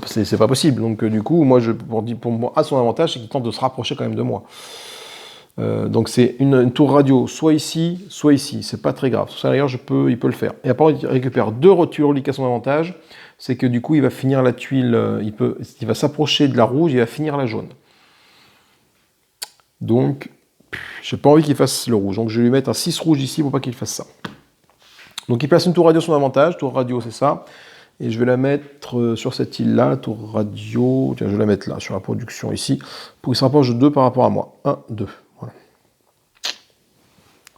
c'est pas possible. Donc du coup, moi, pour moi, à son avantage, c'est qu'il tente de se rapprocher quand même de moi. Donc c'est une tour radio, soit ici, soit ici. C'est pas très grave. Ça d'ailleurs, il peut le faire. Et après, il récupère 2 tuiles reliques à son avantage. C'est que du coup, il va finir la tuile. Il va s'approcher de la rouge. Il va finir la jaune. Donc, j'ai pas envie qu'il fasse le rouge. Donc, je vais lui mettre un 6 rouge ici pour pas qu'il fasse ça. Donc, il place une tour radio à son avantage. Tour radio, c'est ça. Et je vais la mettre sur cette île-là, tour radio. Tiens, je vais la mettre là, sur la production ici, pour qu'il se rapproche de 2 par rapport à moi. 1, 2.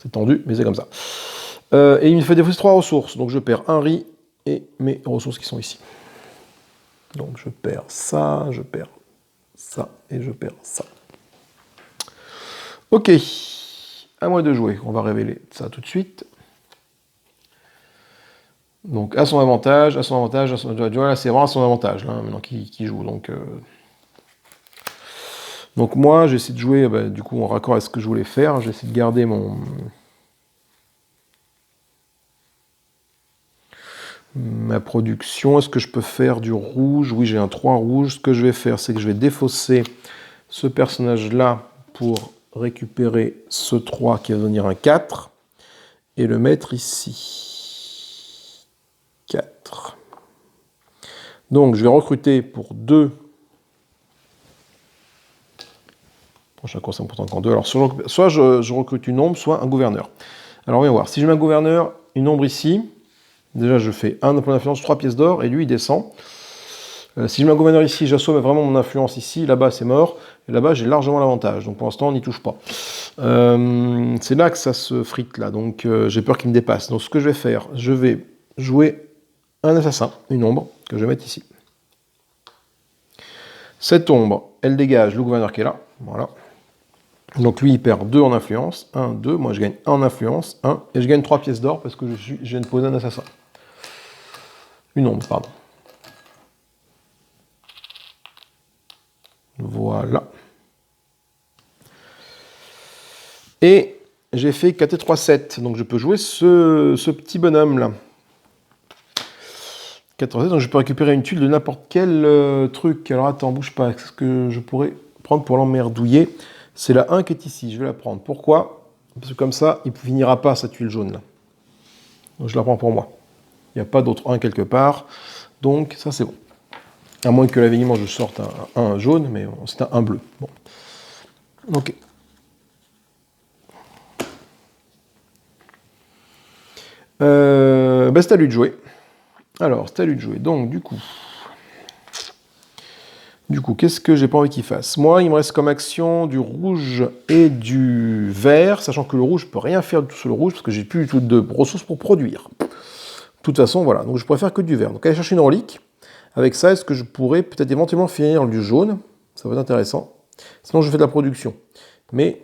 C'est tendu, mais c'est comme ça. Et il me fait défausser 3 ressources. Donc je perds un riz et mes ressources qui sont ici. Donc je perds ça et je perds ça. Ok. À moi de jouer. On va révéler ça tout de suite. Donc à son avantage. Là c'est vraiment à son avantage, là, maintenant qu'il joue. Donc moi, j'essaie de jouer, du coup, en raccord à ce que je voulais faire. J'essaie de garder ma production. Est-ce que je peux faire du rouge? Oui, j'ai un 3 rouge. Ce que je vais faire, c'est que je vais défausser ce personnage-là pour récupérer ce 3 qui va devenir un 4 et le mettre ici. 4. Donc, je vais recruter pour 2. Prochain cours, c'est important qu'en 2. Alors, soit je recrute une ombre, soit un gouverneur. Alors, on va voir. Si je mets un gouverneur, une ombre ici, déjà, je fais 1 point d'influence, 3 pièces d'or, et lui, il descend. Si je mets un gouverneur ici, j'assomme vraiment mon influence ici. Là-bas, c'est mort. Et là-bas, j'ai largement l'avantage. Donc, pour l'instant, on n'y touche pas. C'est là que ça se frite, là. Donc, j'ai peur qu'il me dépasse. Donc, ce que je vais faire, je vais jouer un assassin, une ombre, que je vais mettre ici. Cette ombre, elle dégage le gouverneur qui est là. Voilà. Donc, lui, il perd 2 en influence. 1, 2. Moi, je gagne 1 en influence. 1. Et je gagne 3 pièces d'or parce que je viens de poser un assassin. Une ombre, pardon. Voilà. Et j'ai fait 4 et 3, 7. Donc je peux jouer ce petit bonhomme-là. 4, 3, 7. Donc je peux récupérer une tuile de n'importe quel truc. Alors attends, bouge pas. Qu'est-ce que je pourrais prendre pour l'emmerdouiller? C'est la 1 qui est ici. Je vais la prendre. Pourquoi? Parce que comme ça, il ne finira pas sa tuile jaune là. Donc je la prends pour moi. Il n'y a pas d'autre 1 quelque part. Donc ça c'est bon. À moins que l'avénement je sorte un 1 jaune, mais c'est un 1 bleu. Bon. Ok. C'est à lui de jouer. Alors, c'est à lui de jouer. Donc, du coup, qu'est-ce que j'ai pas envie qu'il fasse? Moi, il me reste comme action du rouge et du vert, sachant que le rouge, je peux rien faire du tout sur le rouge, parce que j'ai plus du tout de ressources pour produire. De toute façon, voilà. Donc, je pourrais faire que du vert. Donc, aller chercher une relique. Avec ça, est-ce que je pourrais peut-être éventuellement finir du jaune? Ça va être intéressant. Sinon, je fais de la production. Mais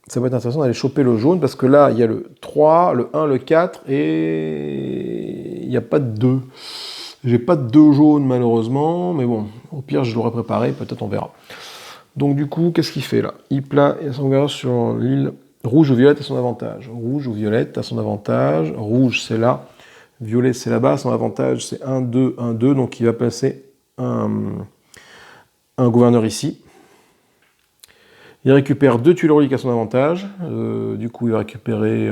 ça va être intéressant d'aller choper le jaune, parce que là, il y a le 3, le 1, le 4, et il n'y a pas de 2. J'ai pas de 2 jaunes, malheureusement, mais bon, au pire, je l'aurais préparé, peut-être on verra. Donc du coup, qu'est-ce qu'il fait là? Il plat et son gars sur l'île rouge ou violette à son avantage. Rouge ou violette à son avantage. Rouge, c'est là. Violet, c'est là-bas. Son avantage, c'est 1, 2, 1, 2. Donc il va placer un gouverneur ici. Il récupère 2 tuiles reliques à son avantage. Du coup, il va récupérer...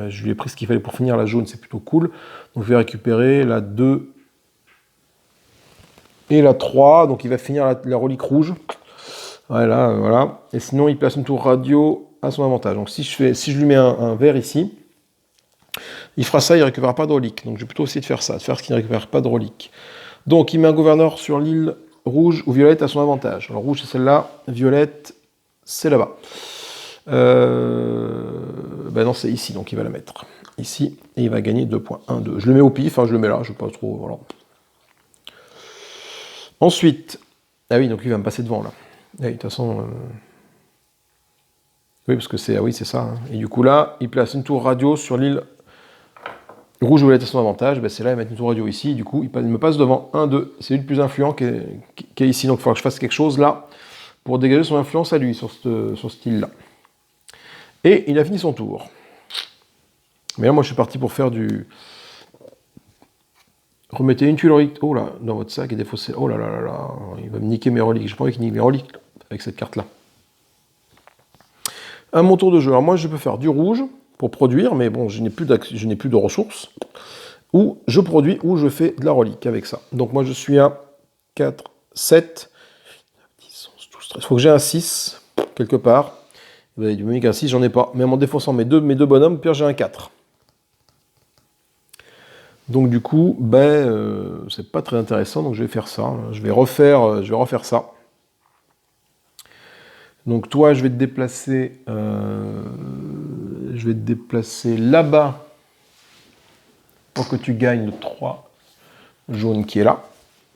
je lui ai pris ce qu'il fallait pour finir la jaune, c'est plutôt cool. Donc je vais récupérer la 2 et la 3. Donc il va finir la relique rouge. Voilà. Et sinon, il place une tour radio à son avantage. Donc si je lui mets un vert ici, il fera ça, il ne récupérera pas de relique. Donc je vais plutôt essayer de faire ça, de faire ce qui ne récupère pas de relique. Donc il met un gouverneur sur l'île rouge ou violette à son avantage. Alors rouge c'est celle-là, violette c'est là-bas. Non, c'est ici, donc il va la mettre. Ici, et il va gagner 2 points. 1, 2. Je le mets au pif, je le mets là, je ne sais pas trop, voilà. Ensuite, ah oui, donc il va me passer devant là. De toute façon, oui, parce que c'est, c'est ça. Hein. Et du coup là, il place une tour radio sur l'île rouge ou violette à son avantage. C'est là, il va mettre une tour radio ici. Du coup, il me passe devant. 1, 2. C'est lui le plus influent qui est ici. Donc il faudra que je fasse quelque chose là pour dégager son influence à lui sur cette île-là. Et il a fini son tour. Mais là, moi, je suis parti pour faire du... Remettez une tuile relique. Oh là, dans votre sac et défaussé. Oh là là là là. Il va me niquer mes reliques. J'ai pas envie qu'il nique mes reliques avec cette carte-là. À mon tour de jeu. Alors moi, je peux faire du rouge pour produire, mais bon, je n'ai plus de ressources. Ou je produis, ou je fais de la relique avec ça. Donc moi, je suis à 4, 7, 10, 11, 12, 13. Il faut que j'ai un 6, quelque part. Vous avez du qu'un 6, j'en ai pas. Mais en défaussant mes deux bonhommes, puis j'ai un 4. Donc du coup, c'est pas très intéressant, donc je vais faire ça. Je vais refaire ça. Donc toi, je vais te déplacer Je vais te déplacer là-bas pour que tu gagnes le 3 jaune qui est là.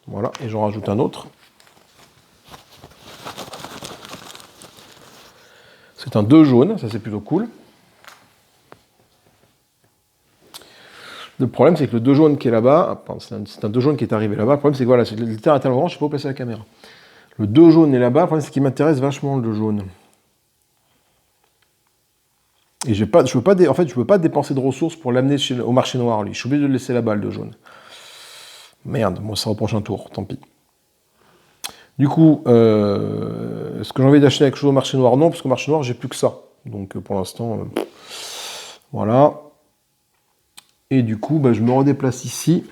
Voilà, et j'en rajoute un autre. C'est un 2 jaune, ça c'est plutôt cool. Le problème, c'est que le 2 jaune qui est là-bas, c'est un 2 jaune qui est arrivé là-bas. Le problème, c'est que voilà, le terrain est tellement grand, je ne sais pas où placer la caméra. Le 2 jaune est là-bas. Le problème, c'est qu'il m'intéresse vachement le 2 jaune. Et je peux pas dépenser de ressources pour l'amener au marché noir, lui. Je suis obligé de le laisser là-bas, le 2 jaune. Merde, moi, ça reproche un tour, tant pis. Du coup, est-ce que j'ai envie d'acheter quelque chose au marché noir? Non, parce qu'au marché noir, j'ai plus que ça. Donc, pour l'instant, voilà. Et du coup, je me redéplace ici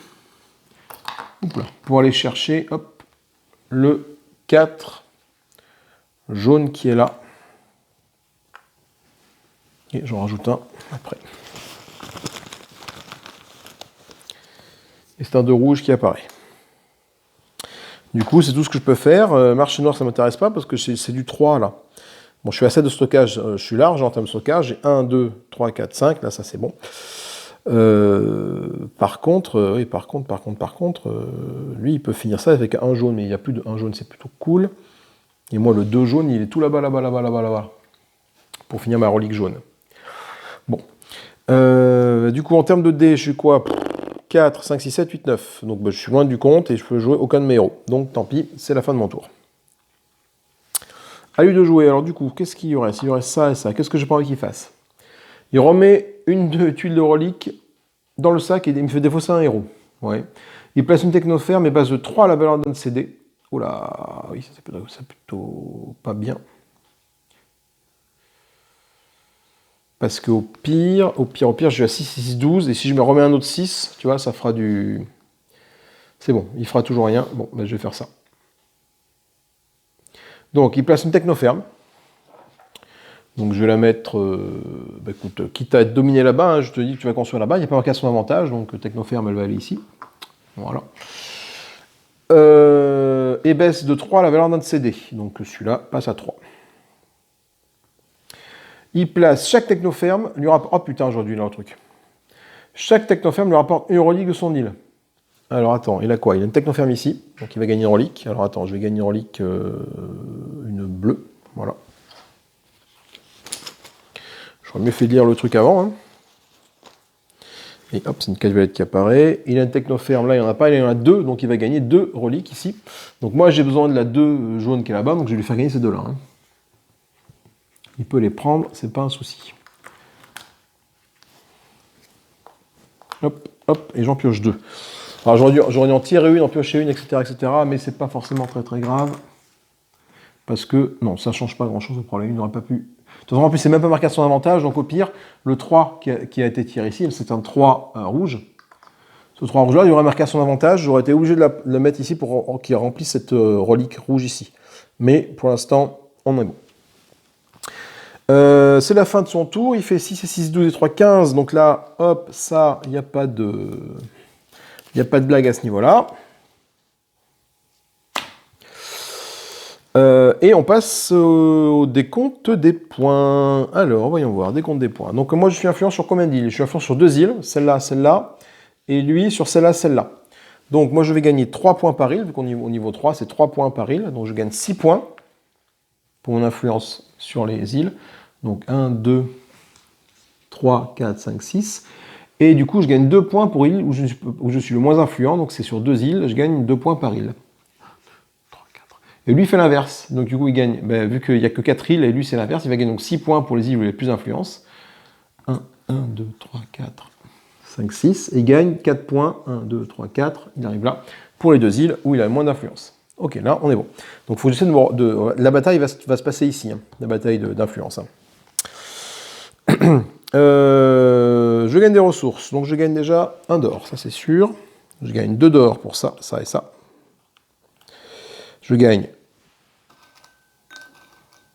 pour aller chercher hop, le 4 jaune qui est là. Et j'en rajoute un après. Et c'est un 2 rouge qui apparaît. Du coup, c'est tout ce que je peux faire. Marché noir, ça ne m'intéresse pas parce que c'est du 3 là. Bon, je suis à 7 de stockage, je suis large en termes de stockage. J'ai 1, 2, 3, 4, 5. Là, ça c'est bon. Par contre, lui, il peut finir ça avec un jaune, mais il n'y a plus de 1 jaune, c'est plutôt cool. Et moi, le 2 jaune, il est tout là-bas, là-bas, pour finir ma relique jaune. Bon. Du coup, en termes de dés, je suis quoi? 4, 5, 6, 7, 8, 9. Donc, je suis loin du compte et je peux jouer aucun de mes héros. Donc, tant pis, c'est la fin de mon tour. À lui de jouer. Alors, du coup, qu'est-ce qu'il y aurait? S'il y aurait ça et ça, qu'est-ce que j'ai pas envie qu'il fasse? Il remet une tuile de relique dans le sac et il me fait défausser un héros. Ouais. Il place une technoferme et base de 3 à la valeur d'un CD. Oula, oui, ça c'est plutôt pas bien. Parce qu'au pire, je suis à 6, 6, 12. Et si je me remets un autre 6, tu vois, ça fera du... C'est bon, il fera toujours rien. Bon, je vais faire ça. Donc, il place une technoferme. Donc je vais la mettre, écoute, quitte à être dominé là-bas, hein, je te dis que tu vas construire là-bas, il n'y a pas marqué à son avantage, donc technoferme, elle va aller ici. Voilà. Et baisse de 3 la valeur d'un de CD, donc celui-là passe à 3. Il place chaque technoferme, lui rapporte... Oh putain, aujourd'hui, là, un truc. Chaque technoferme lui rapporte une relique de son île. Alors attends, il a quoi? Il a une technoferme ici, donc il va gagner une relique. Alors attends, je vais gagner une relique, une bleue, voilà. J'aurais mieux fait lire le truc avant. Hein. Et hop, c'est une cage violette qui apparaît. Il a une technoferme, là il n'y en a pas, il en a 2, donc il va gagner 2 reliques ici. Donc moi j'ai besoin de la 2 jaune qui est là-bas, donc je vais lui faire gagner ces 2-là. Hein. Il peut les prendre, c'est pas un souci. Hop, hop, et j'en pioche 2. Alors j'aurais dû en tirer une, en piocher une, etc. mais c'est pas forcément très très grave. Parce que, non, ça change pas grand-chose au problème, il n'aurait pas pu... De toute façon, en plus, c'est même pas marqué à son avantage, donc au pire, le 3 qui a été tiré ici, c'est un 3 rouge. Ce 3 rouge-là, il aurait marqué à son avantage, j'aurais été obligé de le mettre ici pour qu'il remplisse cette relique rouge ici. Mais pour l'instant, on est bon. C'est la fin de son tour, il fait 6 et 6, 12 et 3, 15. Donc là, hop, ça, il n'y a pas de blague à ce niveau-là. Et on passe au décompte des points. Alors, voyons voir, décompte des points. Donc moi, je suis influent sur combien d'îles? Je suis influent sur 2 îles, celle-là, celle-là, et lui sur celle-là, celle-là. Donc moi, je vais gagner 3 points par île, vu qu'on est au niveau 3, c'est 3 points par île. Donc je gagne 6 points pour mon influence sur les îles. Donc 1, 2, 3, 4, 5, 6. Et du coup, je gagne 2 points pour île où je suis le moins influent. Donc c'est sur 2 îles, je gagne 2 points par île. Et lui, il fait l'inverse. Donc, du coup, il gagne, vu qu'il n'y a que 4 îles, et lui, c'est l'inverse, il va gagner donc 6 points pour les îles où il a plus d'influence. 1, 2, 3, 4, 5, 6. Et il gagne 4 points. 1, 2, 3, 4. Il arrive là. Pour les 2 îles où il a moins d'influence. Ok, là, on est bon. Donc, il faut que j'essaie de... La bataille va se passer ici. Hein, la bataille d'influence. Hein. Je gagne des ressources. Donc, je gagne déjà 1 d'or. Ça, c'est sûr. Je gagne 2 d'or pour ça, ça et ça. Je gagne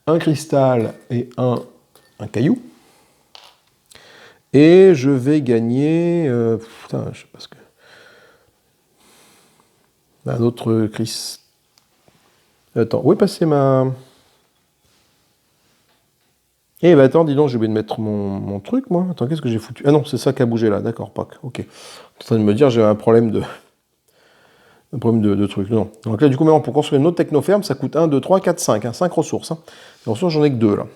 un cristal et un caillou. Et je vais gagner... putain, je sais pas ce que... Un autre cristal... Attends, où est passé ma... Eh ben attends, dis donc, j'ai oublié de mettre mon truc, moi. Attends, qu'est-ce que j'ai foutu? Ah non, c'est ça qui a bougé là, d'accord, Pac. Ok. Tu es en train de me dire, j'ai un problème de truc. Non. Donc là, du coup, maintenant, pour construire une autre technoferme, ça coûte 1, 2, 3, 4, 5. 5 ressources. Hein. Les ressources, j'en ai que 2 là.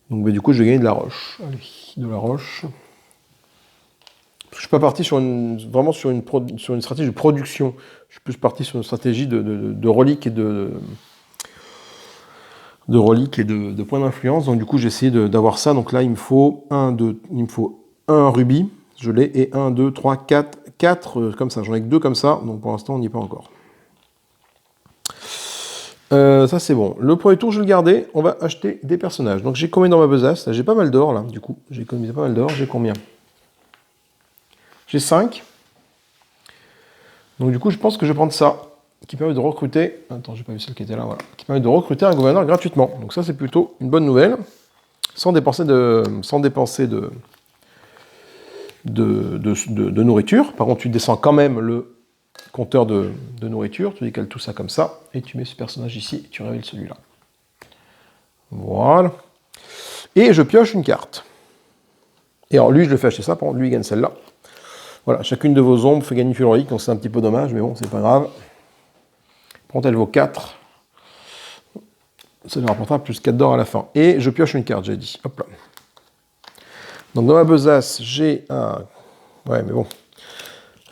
Donc bah, du coup, je vais gagner de la roche. Allez, de la roche. Parce que je suis pas parti vraiment sur une stratégie de production. Je suis plus parti sur une stratégie de reliques et de points d'influence. Donc du coup, j'ai essayé d'avoir ça. Donc là, il me faut un rubis, je l'ai, et 1, 2, 3, 4, 4 comme ça. J'en ai que 2 comme ça, donc pour l'instant, on n'y est pas encore. Ça c'est bon. Le premier tour, je vais le garder. On va acheter des personnages. Donc j'ai combien dans ma besace? J'ai pas mal d'or là, du coup. J'ai économisé pas mal d'or. J'ai combien? J'ai 5. Donc du coup, je pense que je vais prendre ça, qui permet de recruter... Attends, j'ai pas vu celle qui était là, voilà. Qui permet de recruter un gouverneur gratuitement. Donc ça, c'est plutôt une bonne nouvelle. Sans dépenser de nourriture. Par contre, tu descends quand même le compteur de nourriture. Tu décales tout ça comme ça. Et tu mets ce personnage ici et tu révèles celui-là. Voilà. Et je pioche une carte. Et alors lui, je le fais acheter ça. Par contre, lui, il gagne celle-là. Voilà, chacune de vos ombres fait gagner une furorique, donc c'est un petit peu dommage, mais bon, c'est pas grave. Par contre, elle vaut 4. Ça lui rapportera plus 4 d'or à la fin. Et je pioche une carte, j'ai dit. Hop là. Donc dans ma besace, j'ai un... Ouais, mais bon.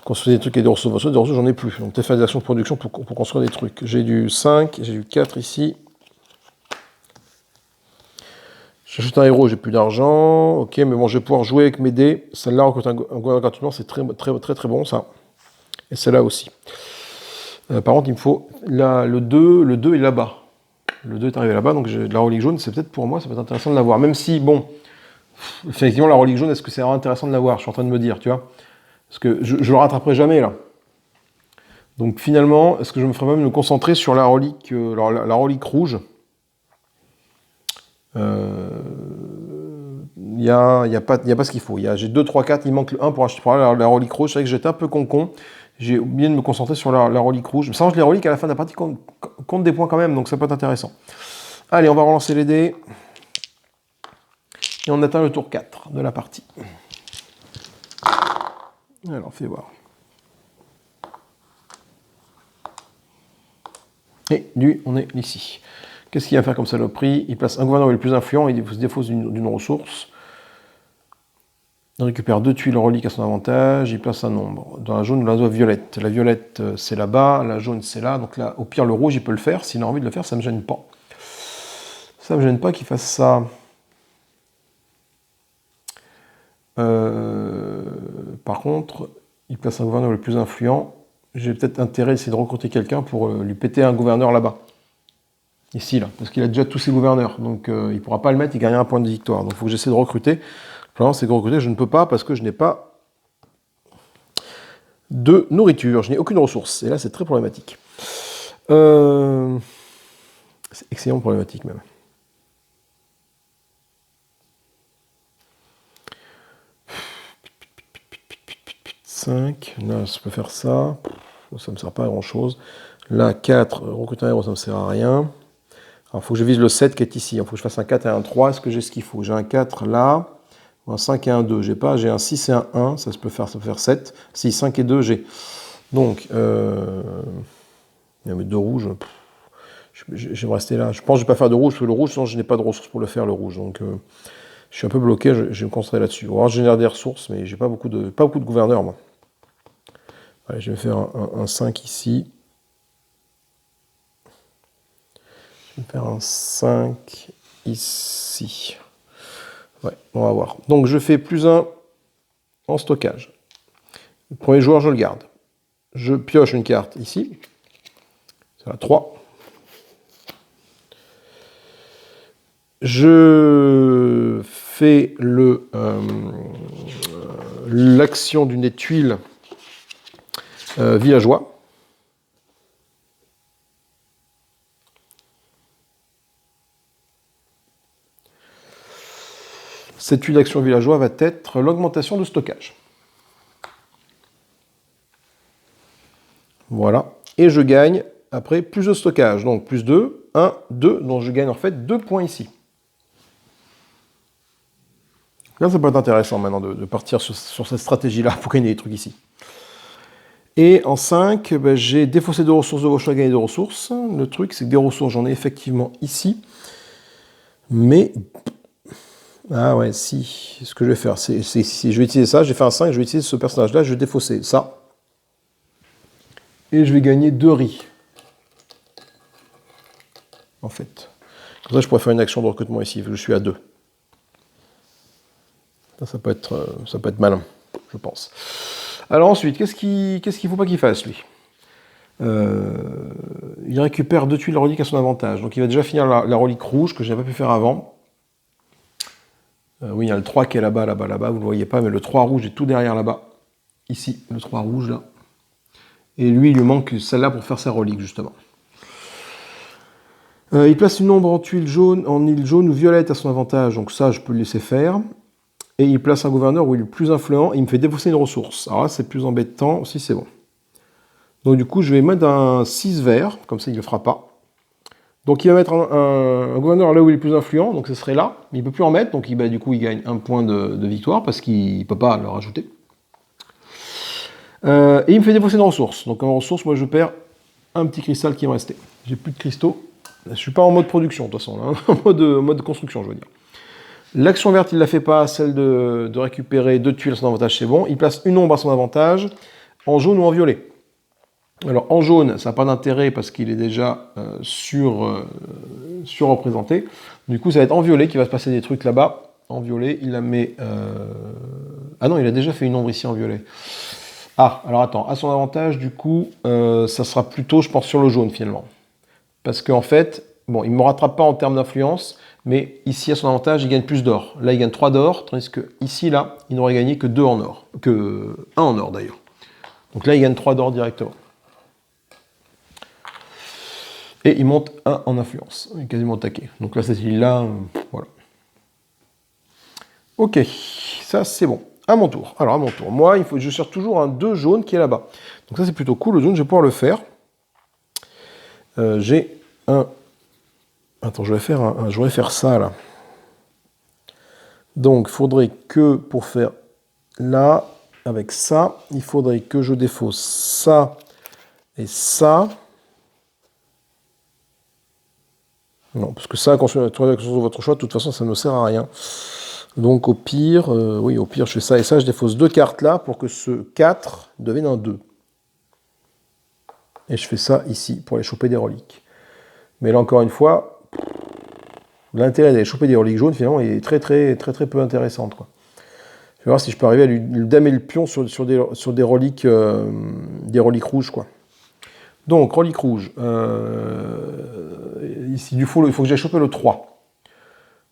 Construire des trucs et des ressources, j'en ai plus. Donc peut-être faire des actions de production pour construire des trucs. J'ai du 5, j'ai du 4 ici. J'achète un héros, j'ai plus d'argent. Ok, mais bon, je vais pouvoir jouer avec mes dés. Celle-là, recruter un gouverneur gratuitement, c'est très, très, très, très bon, ça. Et celle-là aussi. Par contre, il me faut... Là, le 2 est là-bas. Le 2 est arrivé là-bas, donc j'ai de la relique jaune. C'est peut-être pour moi, ça peut être intéressant de l'avoir. Même si, bon, effectivement, la relique jaune, est-ce que c'est vraiment intéressant de l'avoir? Je suis en train de me dire, tu vois. Parce que je le rattraperai jamais, là. Donc finalement, est-ce que je me ferais même me concentrer sur la relique rouge? Il n'y a pas ce qu'il faut. J'ai 2, 3, 4, il manque le 1 pour acheter la relique rouge. C'est vrai que j'étais un peu con. J'ai oublié de me concentrer sur la relique rouge. Ça change les reliques à la fin de la partie compte des points quand même, donc ça peut être intéressant. Allez, on va relancer les dés. Et on atteint le tour 4 de la partie. Alors, fais voir. Et lui, on est ici. Qu'est-ce qu'il va faire comme saloperie? Il place un gouverneur le plus influent et il se défausse d'une ressource. Il récupère 2 tuiles reliques à son avantage, il place un nombre. Dans la jaune, la zone violette. La violette, c'est là-bas, la jaune, c'est là. Donc là, au pire, le rouge, il peut le faire. S'il a envie de le faire, ça ne me gêne pas. Ça ne me gêne pas qu'il fasse ça. Par contre, il place un gouverneur le plus influent. J'ai peut-être intérêt d'essayer de recruter quelqu'un pour lui péter un gouverneur là-bas. Ici, là. Parce qu'il a déjà tous ses gouverneurs. Donc il ne pourra pas le mettre, il gagnera un point de victoire. Donc il faut que j'essaie de recruter. Le problème, c'est que recruter, je ne peux pas parce que je n'ai pas de nourriture. Je n'ai aucune ressource. Et là, c'est très problématique. C'est extrêmement problématique même. Là, je peux faire ça. Ça ne me sert pas à grand chose. Là, 4, recruter un héros, ça ne me sert à rien. Alors, il faut que je vise le 7 qui est ici. Il faut que je fasse un 4 et un 3. Est-ce que j'ai ce qu'il faut? J'ai un 4 là. Un 5 et un 2. J'ai pas. J'ai un 6 et un 1. Ça peut faire 7. 6, 5 et 2, j'ai. Donc, il y a mes 2 rouges. Je vais me rester là. Je pense que je ne vais pas faire de rouge, parce que le rouge, sinon je n'ai pas de ressources pour le faire, le rouge. Donc, je suis un peu bloqué. Je vais me concentrer là-dessus. On va générer des ressources, mais j'ai pas beaucoup de gouverneurs, moi. Allez, je vais faire un 5 ici. Je vais faire un 5 ici. Ouais, on va voir. Donc je fais plus 1 en stockage. Le premier joueur, je le garde. Je pioche une carte ici. C'est la 3. Je fais l'action d'une des tuiles villageois. Cette tuile d'action villageois va être l'augmentation de stockage. Voilà. Et je gagne après plus de stockage. Donc plus 2, 1, 2. Donc je gagne en fait 2 points ici. Là, ça peut être intéressant maintenant de partir sur cette stratégie-là pour gagner des trucs ici. Et en 5, ben, j'ai défaussé 2 ressources de vos choix, gagné 2 ressources. Le truc, c'est que des ressources, j'en ai effectivement ici. Mais... Ah ouais, si. Ce que je vais faire, c'est si je vais utiliser ça, j'ai fait un 5, je vais utiliser ce personnage-là, je vais défausser ça. Et je vais gagner 2 riz. En fait. Comme ça, je pourrais faire une action de recrutement ici, vu que je suis à 2. Ça peut être malin, je pense. Alors ensuite, qu'est-ce qu'il ne faut pas qu'il fasse, lui? Il récupère 2 tuiles reliques à son avantage. Donc il va déjà finir la relique rouge que je n'ai pas pu faire avant. Oui, il y a le 3 qui est là-bas, là-bas, là-bas, vous ne le voyez pas, mais le 3 rouge est tout derrière là-bas. Ici, le 3 rouge, là. Et lui, il lui manque celle-là pour faire sa relique, justement. Il place une ombre en tuile jaune, en île jaune ou violette à son avantage, donc ça, je peux le laisser faire. Et il place un gouverneur où il est le plus influent, et il me fait défausser une ressource. Alors là, c'est plus embêtant, si c'est bon. Donc du coup, je vais mettre un 6 vert, comme ça, il ne le fera pas. Donc il va mettre un gouverneur là où il est le plus influent, donc ce serait là, mais il ne peut plus en mettre, donc du coup il gagne un point de victoire, parce qu'il ne peut pas le rajouter. Et il me fait défausser une ressource, donc en ressource, moi je perds un petit cristal qui me restait. J'ai plus de cristaux, je ne suis pas en mode production de toute façon, là, en mode construction je veux dire. L'action verte il ne la fait pas, celle de récupérer 2 tuiles à son avantage c'est bon, il place une ombre à son avantage, en jaune ou en violet. Alors en jaune, ça n'a pas d'intérêt parce qu'il est déjà surreprésenté. Du coup, ça va être en violet qu'il va se passer des trucs là-bas. En violet, il la met... Ah non, il a déjà fait une ombre ici en violet. Ah, alors attends, à son avantage, du coup, ça sera plutôt, je pense, sur le jaune finalement. Parce qu'en fait, bon, il ne me rattrape pas en termes d'influence, mais ici, à son avantage, il gagne plus d'or. Là, il gagne 3 d'or, tandis que ici, là, il n'aurait gagné que 2 en or. Que 1 en or d'ailleurs. Donc là, il gagne 3 d'or directement. Et il monte 1 en influence. Il est quasiment taqué. Donc là, cette île-là, voilà. Ok, ça c'est bon. À mon tour. Alors à mon tour. Moi, je cherche toujours un 2 jaune qui est là-bas. Donc ça c'est plutôt cool. Le jaune, je vais pouvoir le faire. J'ai un... Attends, je voudrais faire ça là. Donc, il faudrait que pour faire là, avec ça, il faudrait que je défausse ça et ça. Non, parce que ça, quand je trouve votre choix, de toute façon, ça ne sert à rien. Donc au pire, oui, au pire, je fais ça et ça, je défausse 2 cartes là pour que ce 4 devienne un 2. Et je fais ça ici pour aller choper des reliques. Mais là, encore une fois, l'intérêt d'aller choper des reliques jaunes, finalement, est très peu intéressante, quoi. Je vais voir si je peux arriver à lui damer le pion sur des reliques rouges, quoi. Donc, relique rouge. Ici, il faut que j'aille choper le 3.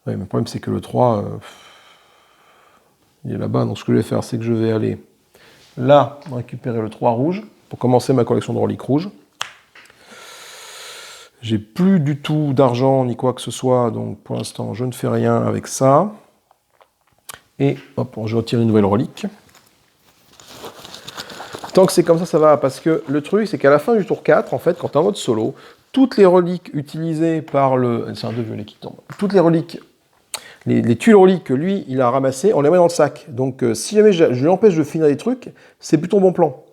Oui, mais le problème, c'est que le 3, il est là-bas. Donc, ce que je vais faire, c'est que je vais aller là, récupérer le 3 rouge, pour commencer ma collection de reliques rouges. J'ai plus du tout d'argent, ni quoi que ce soit, donc pour l'instant, je ne fais rien avec ça. Et, hop, je retire une nouvelle relique. Tant que c'est comme ça, ça va, parce que le truc, c'est qu'à la fin du tour 4, en fait, quand tu es en mode solo, toutes les reliques utilisées par le... C'est un 2 violet qui tombe. Toutes les reliques, les tuiles reliques que lui, il a ramassées, on les met dans le sac. Donc, si jamais je lui empêche de finir des trucs, c'est plutôt bon plan.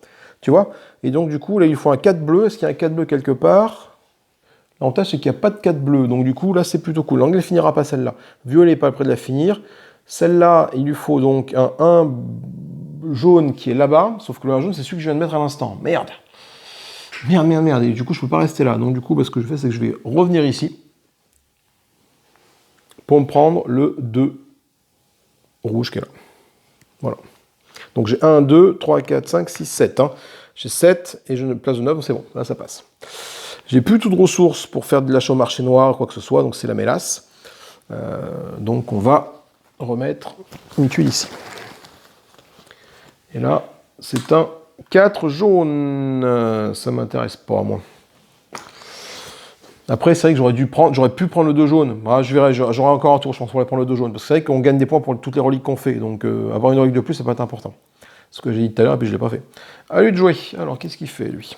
Tu vois? Et donc, du coup, là, il faut un 4 bleu. Est-ce qu'il y a un 4 bleu quelque part? L'avantage, c'est qu'il n'y a pas de 4 bleu. Donc, du coup, là, c'est plutôt cool. L'anglais ne finira pas celle-là. Violet n'est pas près de la finir. Celle-là, il lui faut donc un 1 jaune qui est là-bas, sauf que le 1 jaune, c'est celui que je viens de mettre à l'instant. Merde. Et du coup, je ne peux pas rester là. Donc, du coup, ce que je fais, c'est que je vais revenir ici pour me prendre le 2 rouge qui est là. Voilà. Donc, j'ai 1, 2, 3, 4, 5, 6, 7. Hein. J'ai 7 et je ne place de 9, donc c'est bon. Là, ça passe. J'ai plus tout de ressources pour faire de l'achat au marché noir, quoi que ce soit, donc c'est la mélasse. Donc, on va remettre une tuile ici. Et là, c'est un 4 jaune. Ça m'intéresse pas, moi. Après, c'est vrai que j'aurais pu prendre le 2 jaune. Ah, je verrai, j'aurai encore un tour, je pense, pour prendre le 2 jaune. Parce que c'est vrai qu'on gagne des points pour toutes les reliques qu'on fait. Donc, avoir une relique de plus, ça peut être important. Ce que j'ai dit tout à l'heure, et puis je ne l'ai pas fait. À lui de jouer. Alors, qu'est-ce qu'il fait, lui?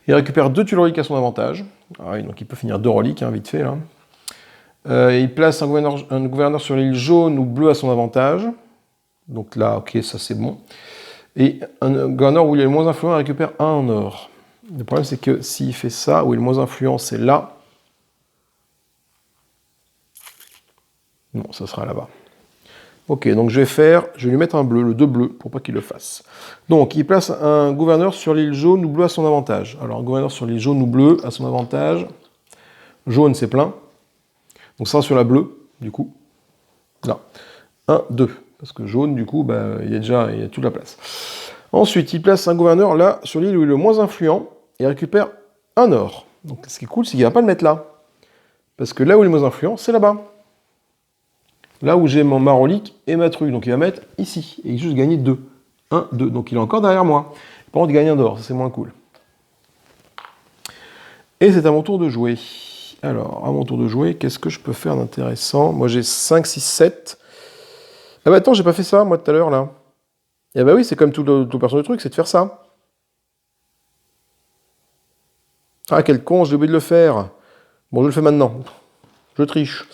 Il récupère 2 tuiles reliques à son avantage. Ah oui, donc il peut finir 2 reliques, hein, vite fait, là. Il place un gouverneur sur l'île jaune ou bleue à son avantage. Donc là, ok, ça c'est bon. Et un gouverneur où il est le moins influent, il récupère 1 en or. Le problème, c'est que s'il fait ça, où il est le moins influent, c'est là. Non, ça sera là-bas. Ok, donc je vais lui mettre un bleu, le 2 bleu, pour pas qu'il le fasse. Donc, il place un gouverneur sur l'île jaune ou bleue à son avantage. Alors, un gouverneur sur l'île jaune ou bleue à son avantage. Jaune, c'est plein. Donc, ça sera sur la bleue, du coup. Là. 1, 2. Parce que jaune, du coup, bah, il y a toute la place. Ensuite, il place un gouverneur là, sur l'île où il est le moins influent, et récupère 1 or. Donc, ce qui est cool, c'est qu'il ne va pas le mettre là. Parce que là où il est le moins influent, c'est là-bas. Là où j'ai mon marolique et ma truc. Donc, il va mettre ici. Et il va juste gagner 2. 1, 2. Donc, il est encore derrière moi. Par contre, il gagne 1 d'or. Ça, c'est moins cool. Et c'est à mon tour de jouer. Alors, à mon tour de jouer, qu'est-ce que je peux faire d'intéressant? Moi, j'ai 5, 6, 7. Ah bah attends, j'ai pas fait ça, moi, tout à l'heure, là. Eh bah oui, c'est comme tout le perso du truc, c'est de faire ça. Ah, quel con, j'ai oublié de le faire. Bon, je le fais maintenant. Je triche.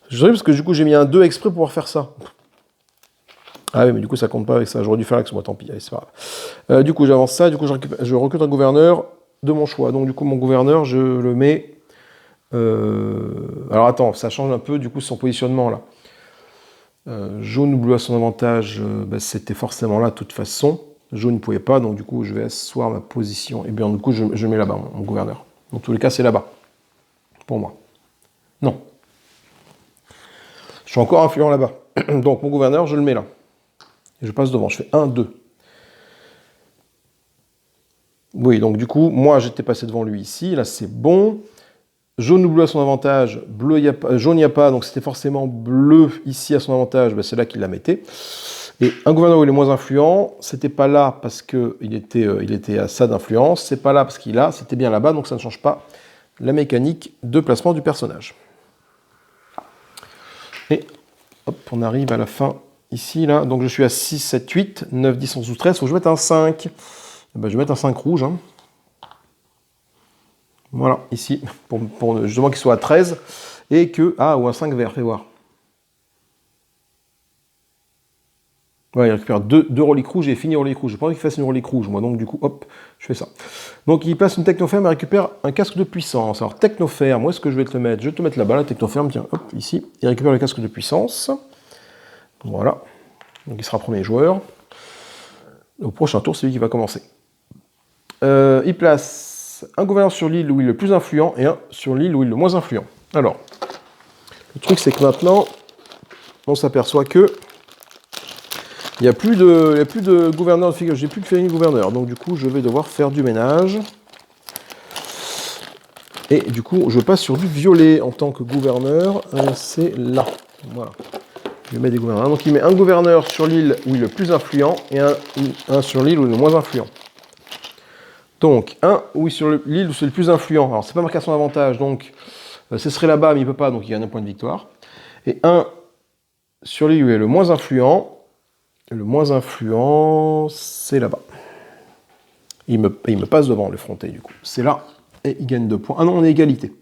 Je triche parce que du coup, j'ai mis un 2 exprès pour pouvoir faire ça. Ah oui, mais du coup, ça compte pas avec ça. J'aurais dû faire avec moi, tant pis. Allez, c'est pas grave. Du coup, j'avance ça. Du coup, je recrute un gouverneur de mon choix. Donc, du coup, mon gouverneur, je le mets... Alors, attends, ça change un peu, du coup, son positionnement, là. Jaune ou bleu à son avantage, bah, c'était forcément là, de toute façon. Jaune ne pouvait pas, donc du coup, je vais asseoir ma position. Et bien, du coup, je mets là-bas, mon gouverneur. Dans tous les cas, c'est là-bas. Pour moi. Non. Je suis encore influent là-bas. Donc, mon gouverneur, je le mets là. Et je passe devant. Je fais 1, 2. Oui, donc du coup, moi, j'étais passé devant lui ici. Là, c'est bon. Jaune ou bleu à son avantage. Bleu, y a pas, jaune, il n'y a pas. Donc, c'était forcément bleu ici à son avantage. Ben, c'est là qu'il la mettait. Et un gouverneur où il est moins influent, c'était pas là parce qu'il était à ça d'influence. C'est pas là parce qu'il a. C'était bien là-bas. Donc, ça ne change pas la mécanique de placement du personnage. Et hop, on arrive à la fin ici, là. Donc, je suis à 6, 7, 8, 9, 10, 11, 12, 13. Il faut que je mette un 5. Ben, je vais mettre un 5 rouge. Hein. Voilà, ici, pour justement qu'il soit à 13. Et que... Ah, ou un 5 vert, fais voir. Ouais, il récupère deux reliques rouges et il finit relique rouge. J'ai pas envie qu'il fasse une relique rouge, moi. Donc, du coup, hop, je fais ça. Donc, il passe une technoferme et récupère un casque de puissance. Alors, technoferme, où est-ce que je vais te le mettre? Je vais te mettre là-bas, la technoferme, tiens, hop, ici. Il récupère le casque de puissance. Voilà. Donc, il sera premier joueur. Au prochain tour, c'est lui qui va commencer. Il place un gouverneur sur l'île où il est le plus influent et un sur l'île où il est le moins influent. Alors, le truc, c'est que maintenant, on s'aperçoit que il n'y a plus de gouverneur de figure, j'ai plus de féline gouverneur, donc du coup je vais devoir faire du ménage. Et du coup je passe sur du violet en tant que gouverneur, c'est là. Voilà. Je mets des gouverneurs. Donc il met un gouverneur sur l'île où il est le plus influent et un sur l'île où il est le moins influent. Donc un sur l'île où c'est le plus influent, alors c'est pas marqué à son avantage, donc ce serait là-bas mais il ne peut pas, donc il gagne un point de victoire. Et un sur l'île où il est le moins influent. Le moins influent, c'est là-bas. Il me passe devant le fronté, du coup. C'est là, et il gagne 2 points. Ah non, on est égalité.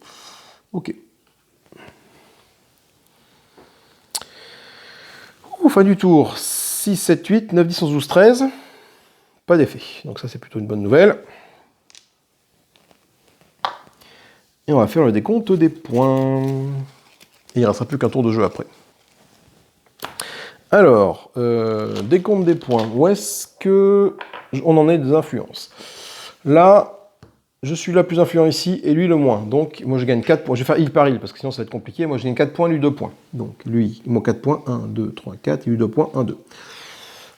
Ok. Fin du tour. 6, 7, 8, 9, 10, 11, 12, 13. Pas d'effet. Donc ça, c'est plutôt une bonne nouvelle. Et on va faire le décompte des points. Et il ne restera plus qu'un tour de jeu après. Alors, décompte des points. Où est-ce qu'on en est des influences? Là, je suis là plus influent ici et lui le moins. Donc, moi je gagne 4 points. Je vais faire il par il parce que sinon ça va être compliqué. Moi je gagne 4 points, lui 2 points. Donc, lui, moi 4 points. 1, 2, 3, 4. Et lui 2 points. 1, 2.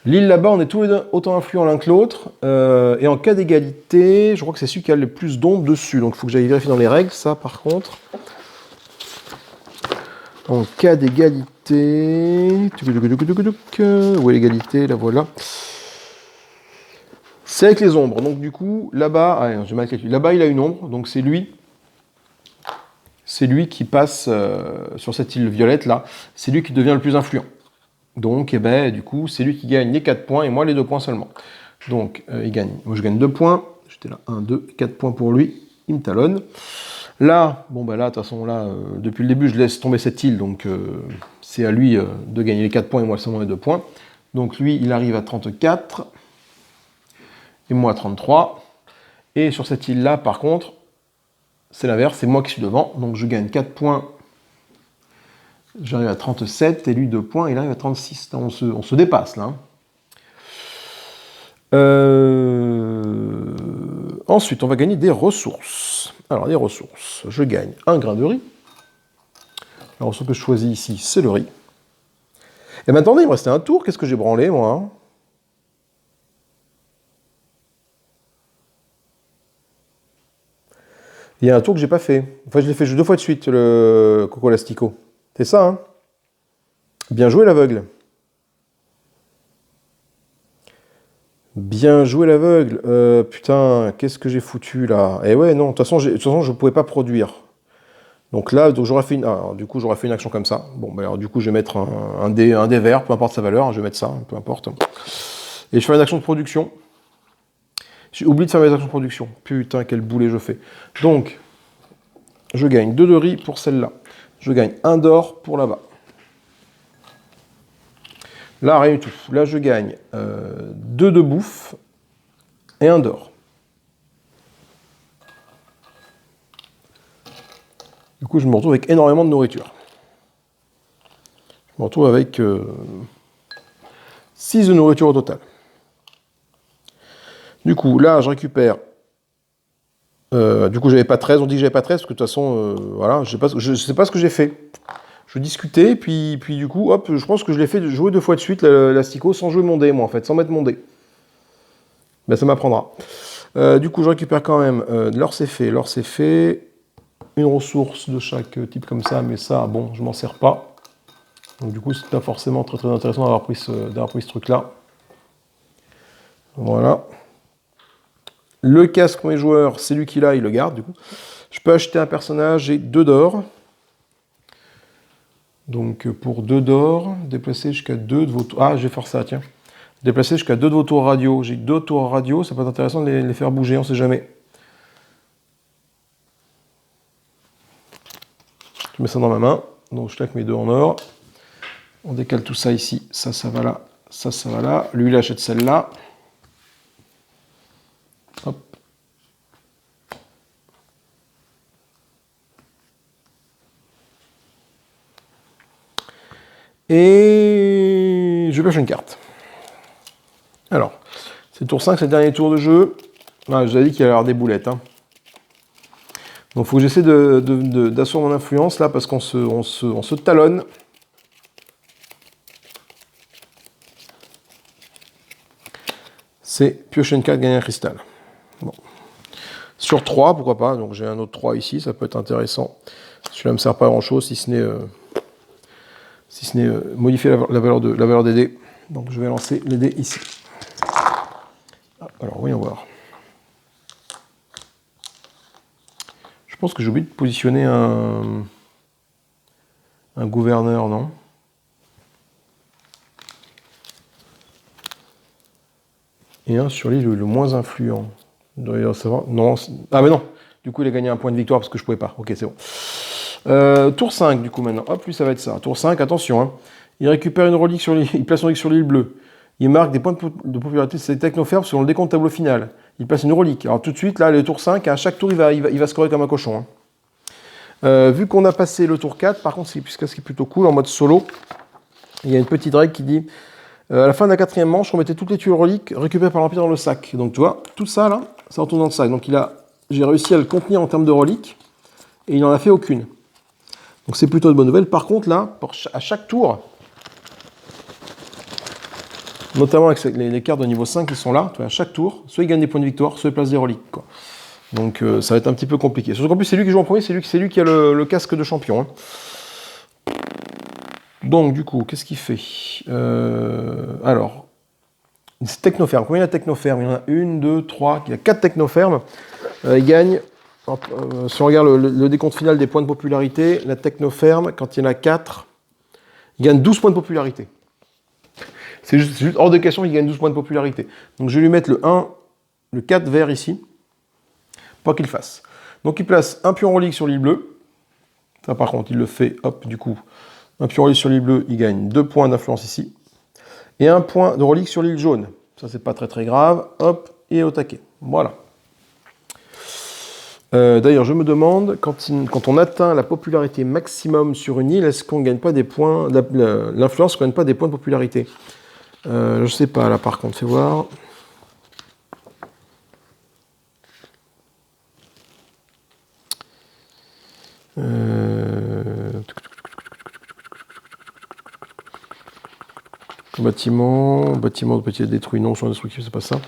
L'île là-bas, on est tous les deux autant influents l'un que l'autre. Et en cas d'égalité, je crois que c'est celui qui a le plus d'ombres dessus. Donc, il faut que j'aille vérifier dans les règles, ça par contre. En cas d'égalité... Où est l'égalité? La voilà. C'est avec les ombres. Donc du coup, là-bas... Ah, j'ai mal calculé. Là-bas, il a une ombre. Donc c'est lui. C'est lui qui passe sur cette île violette, là. C'est lui qui devient le plus influent. Donc, eh ben, du coup, c'est lui qui gagne les 4 points et moi les 2 points seulement. Donc, il gagne. Moi, je gagne 2 points. J'étais là. 1, 2, 4 points pour lui. Il me talonne. Là, bon bah là, de toute façon, là, depuis le début, je laisse tomber cette île, donc c'est à lui de gagner les 4 points et moi seulement les 2 points. Donc lui, il arrive à 34, et moi à 33. Et sur cette île-là, par contre, c'est l'inverse, c'est moi qui suis devant, donc je gagne 4 points, j'arrive à 37, et lui 2 points, et là il arrive à 36. Là, on se dépasse, là. Hein. Ensuite, on va gagner des ressources. Alors, les ressources, je gagne un grain de riz. La ressource que je choisis ici, c'est le riz. Et maintenant, il me restait un tour. Qu'est-ce que j'ai branlé, moi? Il y a un tour que j'ai pas fait. Enfin, je l'ai fait 2 fois de suite, le Coco Lastico. C'est ça, hein? Bien joué, l'aveugle. Bien joué, l'aveugle. Putain, qu'est-ce que j'ai foutu, là? Eh ouais, non, de toute façon, je ne pouvais pas produire. Donc là, j'aurais fait j'aurais fait une action comme ça. Bon, bah alors du coup, je vais mettre un dé vert, peu importe sa valeur, je vais mettre ça, peu importe. Et je fais une action de production. J'ai oublié de faire mes actions de production. Putain, quel boulet je fais. Donc, je gagne 2 de riz pour celle-là. Je gagne 1 d'or pour là-bas. Là, rien du tout. Là, je gagne 2 de bouffe et 1 d'or. Du coup, je me retrouve avec énormément de nourriture. Je me retrouve avec 6 de nourriture au total. Du coup, là, je récupère... du coup, j'avais pas 13. On dit que j'avais pas 13, parce que de toute façon, voilà, je sais pas ce que j'ai fait. Je discutais, puis du coup, hop, je pense que je l'ai fait jouer 2 fois de suite, l'Astico, sans jouer mon dé, moi, en fait, sans mettre mon dé. Ben, ça m'apprendra. Du coup, je récupère quand même l'or c'est fait. L'or c'est fait. Une ressource de chaque type comme ça, mais ça, bon, je m'en sers pas. Donc du coup, c'est pas forcément très très intéressant d'avoir pris ce truc-là. Voilà. Le casque pour mes joueurs, c'est lui qui l'a, il le garde du coup. Je peux acheter un personnage, j'ai 2 d'or. Donc pour 2 d'or, déplacer jusqu'à 2 de vos tours. Ah, je vais faire ça, tiens. Déplacer jusqu'à 2 de vos tours radio. J'ai 2 tours radio, ça peut être intéressant de les faire bouger, on sait jamais. Je mets ça dans ma main, donc je claque mes 2 en or. On décale tout ça ici, ça va là, ça va là. Lui, il achète celle-là. Hop. Et je pioche une carte. Alors, c'est tour 5, c'est le dernier tour de jeu. Ah, je vous avais dit qu'il y allait y avoir des boulettes. Hein. Donc il faut que j'essaie d'assurer mon influence là, parce qu'on se talonne. C'est piocher une carte, gagner un cristal. Bon. Sur 3, pourquoi pas. Donc j'ai un autre 3 ici, ça peut être intéressant. Celui-là ne me sert pas à grand chose, si ce n'est modifier la valeur des dés. Donc je vais lancer les dés ici. Alors voyons voir. Je pense que j'ai oublié de positionner un gouverneur, non? Et un sur l'île le moins influent. Non. Ah mais non. Du coup il a gagné un point de victoire parce que je pouvais pas. Ok, c'est bon. Tour 5 du coup maintenant. Hop, lui ça va être ça. Tour 5, attention. Hein. Il récupère une relique sur l'île. Il place une relique sur l'île bleue. Il marque des points de popularité de ses technofermes selon le décompte tableau final. Il place une relique. Alors tout de suite, là, le tour 5, à chaque tour, il va scorer comme un cochon. Hein. Vu qu'on a passé le tour 4, par contre, ce qui est plutôt cool, en mode solo, il y a une petite règle qui dit à la fin de la 4e manche, remettez toutes les tuiles reliques récupérées par l'Empire dans le sac. Donc tu vois, tout ça là, ça retourne dans le sac. Donc j'ai réussi à le contenir en termes de reliques, et il n'en a fait aucune. Donc c'est plutôt de bonne nouvelle. Par contre là, à chaque tour, notamment avec les cartes de niveau 5 qui sont là, à chaque tour, soit il gagne des points de victoire, soit il place des reliques. Quoi. Donc ça va être un petit peu compliqué. Surtout qu'en plus c'est lui qui joue en premier, c'est lui qui a le casque de champion. Hein. Donc du coup, qu'est-ce qu'il fait alors, technoferme. Combien il y a de technofermes? Il y en a 1, 2, 3, il y a 4 technofermes. Il gagne, si on regarde le décompte final des points de popularité, la technoferme, quand il y en a 4, il gagne 12 points de popularité. C'est juste hors de question qu'il gagne 12 points de popularité. Donc je vais lui mettre le 4 vert ici, pas qu'il fasse. Donc il place un pion relique sur l'île bleue. Ça par contre, il le fait, hop, du coup, un pion relique sur l'île bleue, il gagne 2 points d'influence ici. Et un point de relique sur l'île jaune. Ça, c'est pas très très grave. Hop, et au taquet. Voilà. D'ailleurs, je me demande, quand on atteint la popularité maximum sur une île, est-ce qu'on ne gagne pas des points, l'influence ne gagne pas des points de popularité? Je sais pas, là, par contre, fais voir. Bâtiment de petit détruit, non, champ destructif, c'est pas ça.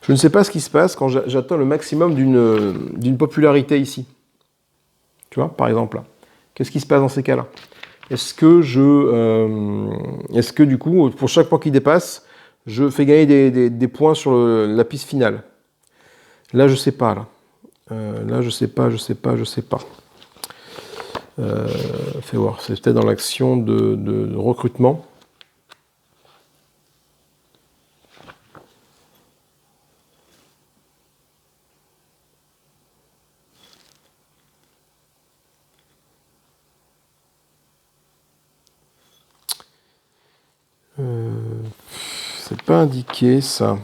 Je ne sais pas ce qui se passe quand j'atteins le maximum d'une popularité ici. Tu vois, par exemple là. Qu'est-ce qui se passe dans ces cas-là? Est-ce que du coup, pour chaque point qui dépasse, je fais gagner des points sur la piste finale? Là, je sais pas, là. Là, je sais pas. Fais voir, c'est peut-être dans l'action de recrutement. C'est pas indiqué ça.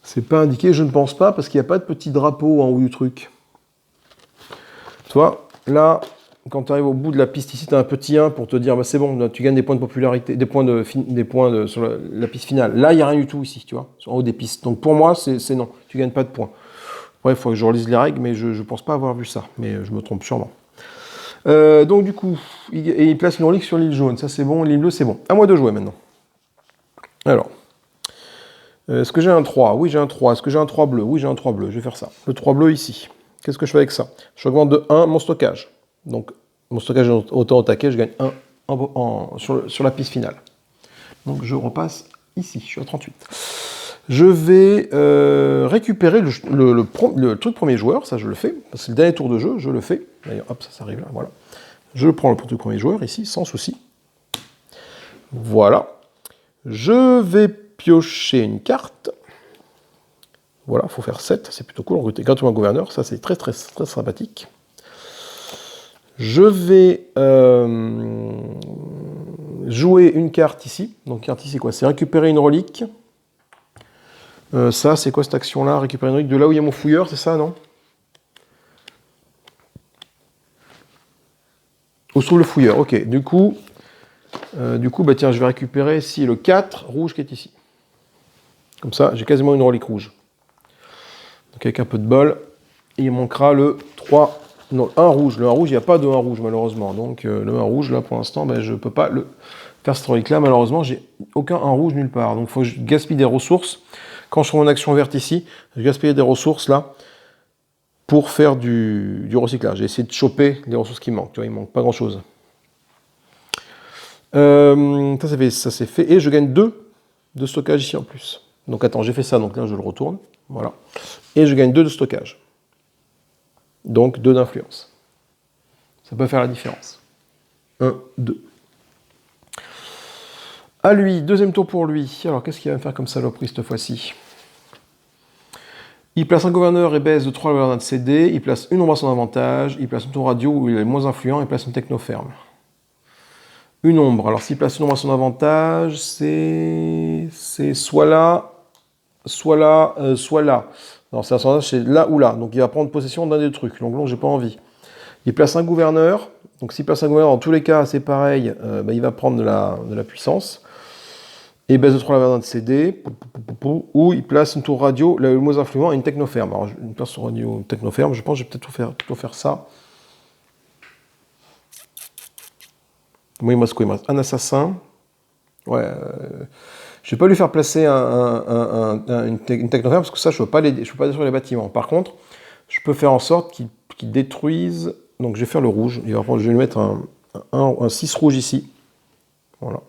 C'est pas indiqué, je ne pense pas, parce qu'il n'y a pas de petit drapeau en haut du truc. Tu vois, là, quand tu arrives au bout de la piste ici, tu as un petit 1 pour te dire, bah, c'est bon, là, tu gagnes des points de popularité, des points sur la piste finale. Là, il n'y a rien du tout ici, tu vois, en haut des pistes. Donc pour moi, c'est non, tu gagnes pas de points. Ouais, il faut que je relise les règles, mais je ne pense pas avoir vu ça, mais je me trompe sûrement. Donc du coup, il place une relique sur l'île jaune, ça c'est bon, l'île bleue c'est bon. À moi de jouer maintenant. Alors, est-ce que j'ai un 3? Oui, j'ai un 3. Est-ce que j'ai un 3 bleu? Oui, j'ai un 3 bleu, je vais faire ça. Le 3 bleu ici. Qu'est-ce que je fais avec ça? J'augmente de 1 mon stockage. Donc, mon stockage est autant au taquet, je gagne 1 sur la piste finale. Donc, je repasse ici, je suis à 38. Je vais récupérer le truc premier joueur, ça je le fais, parce que c'est le dernier tour de jeu, je le fais. D'ailleurs, hop, ça arrive là, voilà. Je prends le truc premier joueur ici, sans souci. Voilà. Je vais piocher une carte. Voilà, il faut faire 7, c'est plutôt cool. Recruter gratuitement un gouverneur, ça c'est très très très sympathique. Je vais jouer une carte ici. Donc carte ici, c'est quoi? C'est récupérer une relique. Ça, c'est quoi cette action-là? Récupérer une relique de là où il y a mon fouilleur, c'est ça, non? Où se trouve le fouilleur? Ok, du coup, bah tiens, je vais récupérer ici le 4 rouge qui est ici. Comme ça, j'ai quasiment une relique rouge. Donc avec un peu de bol, il manquera le 3, non, 1 rouge. Le 1 rouge, il n'y a pas de 1 rouge malheureusement. Donc le 1 rouge, là pour l'instant, ben, je ne peux pas le faire cette relique-là. Malheureusement, j'ai aucun 1 rouge nulle part. Donc il faut que je gaspille des ressources. Quand je fais mon action verte ici, je gaspille des ressources là pour faire du recyclage. J'ai essayé de choper les ressources qui manquent. Tu vois, il ne manque pas grand-chose. Ça c'est fait. Et je gagne 2 de stockage ici en plus. Donc attends, j'ai fait ça, donc là je le retourne. Voilà. Et je gagne 2 de stockage. Donc 2 d'influence. Ça peut faire la différence. 1, 2. À lui, deuxième tour pour lui. Alors qu'est-ce qu'il va me faire comme saloperie cette fois-ci? Il place un gouverneur et baisse de 3 le gouverneur de CD. Il place une ombre à son avantage. Il place un tour radio où il est moins influent. Il place une technoferme. Une ombre. Alors s'il place une ombre à son avantage, c'est soit là, soit là, soit là. Alors c'est là ou là. Donc il va prendre possession d'un des trucs. Donc là, j'ai pas envie. Il place un gouverneur. Donc s'il place un gouverneur, dans tous les cas, c'est pareil. Bah, il va prendre de la puissance. Et baisse de 3 la variante de CD. Ou il place une tour radio, le moins influent, et une technoferme. Alors une place sur radio technoferme, je pense que je vais peut-être plutôt faire ça. Moi, il me reste quoi? Il me reste un assassin. Ouais. Je vais pas lui faire placer une technoferme parce que ça, je peux pas détruire les bâtiments. Par contre, je peux faire en sorte qu'il détruise. Donc, je vais faire le rouge. Je vais lui mettre un 6 rouge ici. Voilà.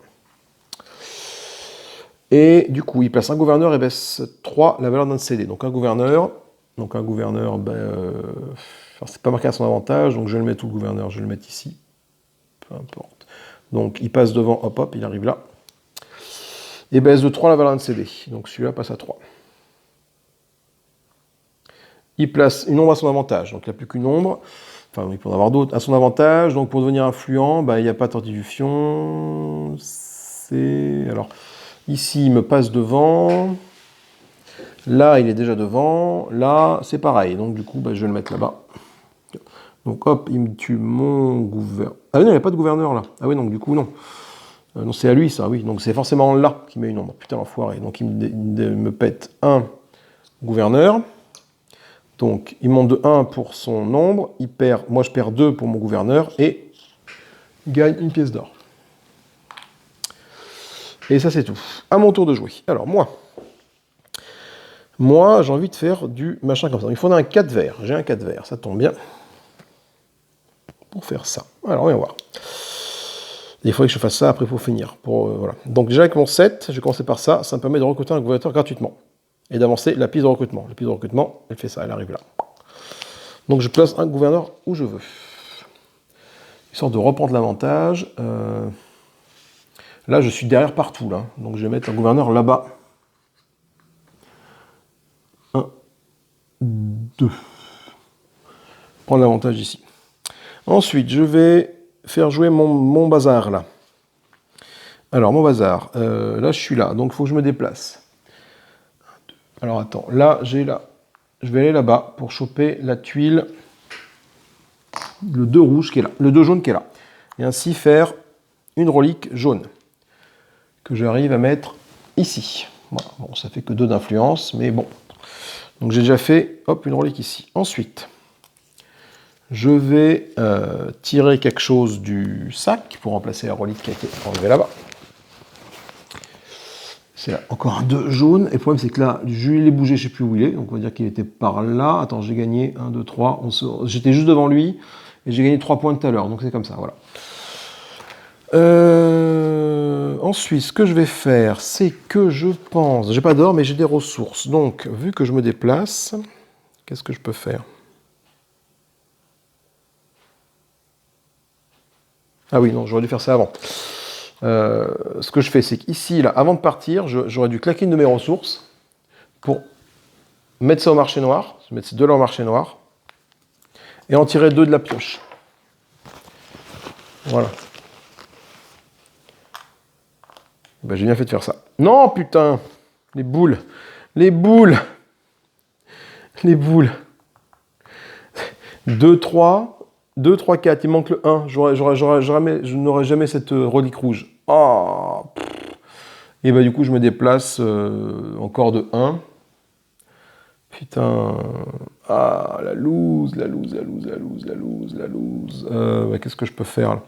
Et du coup, il place un gouverneur et baisse 3 la valeur d'un CD. Donc, un gouverneur, ben, c'est pas marqué à son avantage. Donc, je vais le mettre où le gouverneur? Je vais le mettre ici. peu importe. Donc il passe devant, hop hop, il arrive là. Et baisse de 3 la valeur de CD. Donc celui-là passe à 3. Il place une ombre à son avantage, donc il n'y a plus qu'une ombre. Enfin, il peut en avoir d'autres. À son avantage, donc pour devenir influent, il n'y a pas de tortification. C'est... Alors, ici, il me passe devant. Là, il est déjà devant. Là, c'est pareil. Donc, du coup, je vais le mettre là-bas. Donc, hop, il me tue mon gouverneur. Ah non, il n'y a pas de gouverneur là. Ah oui, donc du coup, non. Non, c'est à lui, ça, oui. Donc, c'est forcément là qu'il met une ombre. Putain, l'enfoiré. Donc, il me pète un gouverneur. Donc, il monte de 1 pour son ombre. Moi, je perds 2 pour mon gouverneur. Et il gagne une pièce d'or. Et ça, c'est tout. À mon tour de jouer. Alors, moi, j'ai envie de faire du machin comme ça. Il faudrait un 4 vert. J'ai un 4 vert. Ça tombe bien. Pour faire ça. Alors, on va voir. Il faudrait que je fasse ça après pour finir. Voilà. Donc, déjà avec mon 7, je vais commencer par ça. Ça me permet de recruter un gouverneur gratuitement. Et d'avancer la piste de recrutement. La piste de recrutement, elle fait ça. Elle arrive là. Donc, je place un gouverneur où je veux. Histoire de reprendre l'avantage. Là, je suis derrière partout. Là. Donc, je vais mettre un gouverneur là-bas. 1, 2. Prendre l'avantage ici. Ensuite, je vais faire jouer mon bazar, là. Alors, mon bazar. Là, je suis là. Donc, il faut que je me déplace. Alors, attends. Là, j'ai là. Je vais aller là-bas pour choper la tuile. Le 2 rouge qui est là. Le 2 jaune qui est là. Et ainsi faire une relique jaune. Que j'arrive à mettre ici. Voilà. Bon, ça fait que 2 d'influence, mais bon. Donc j'ai déjà fait, hop, une relique ici. Ensuite, je vais tirer quelque chose du sac pour remplacer la relique qui a été enlevée là-bas. C'est là, encore un 2 jaune. Et le problème, c'est que là, je l'ai bougé, je ne sais plus où il est. Donc on va dire qu'il était par là. Attends, j'ai gagné 1, 2, 3. J'étais juste devant lui. Et j'ai gagné 3 points tout à l'heure. Donc c'est comme ça, voilà. Ensuite, ce que je vais faire, c'est que je pense... J'ai pas d'or, mais j'ai des ressources. Donc, vu que je me déplace, qu'est-ce que je peux faire? Ah oui, non, j'aurais dû faire ça avant. Ce que je fais, c'est qu'ici, là, avant de partir, j'aurais dû claquer une de mes ressources pour mettre ça au marché noir, mettre ces 2 là au marché noir, et en tirer 2 de la pioche. Voilà. Ben, j'ai bien fait de faire ça. Non, putain! Les boules! Les boules! Les boules! 2, 3... 2, 3, 4, il manque le 1. Je n'aurai jamais cette relique rouge. Oh, et bah du coup, je me déplace encore de 1. Putain. Ah, la loose. Qu'est-ce que je peux faire là?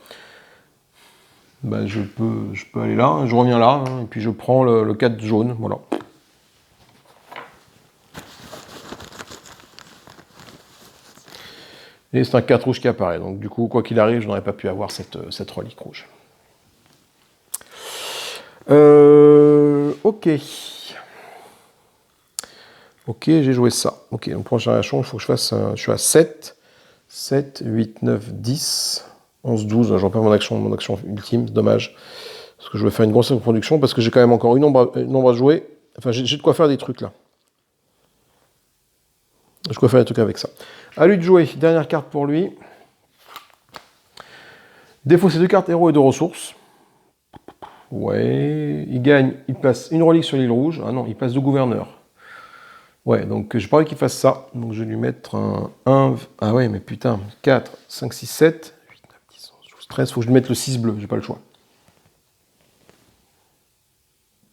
Bah, je peux aller là, hein, je reviens là, hein, et puis je prends le 4 jaune, voilà. Et c'est un 4 rouge qui apparaît. Donc du coup, quoi qu'il arrive, je n'aurais pas pu avoir cette relique rouge. Ok. Ok, j'ai joué ça. Ok, donc prochaine action, il faut que je fasse... je suis à 7. 7, 8, 9, 10, 11, 12. Je repère mon action ultime, c'est dommage. Parce que je vais faire une grosse reproduction, parce que j'ai quand même encore une ombre à jouer. Enfin, j'ai de quoi faire des trucs là. J'ai de quoi faire des trucs avec ça. À lui de jouer, dernière carte pour lui. Défausser 2 cartes héros et 2 ressources. Ouais, il gagne, il passe une relique sur l'île rouge. Ah non, il passe 2 gouverneurs. Ouais, donc j'ai pas envie qu'il fasse ça. Donc je vais lui mettre un 1. Ah ouais, mais putain, 4, 5, 6, 7, 8, 9, 10, 11, 12, 13. Faut que je lui mette le 6 bleu, j'ai pas le choix.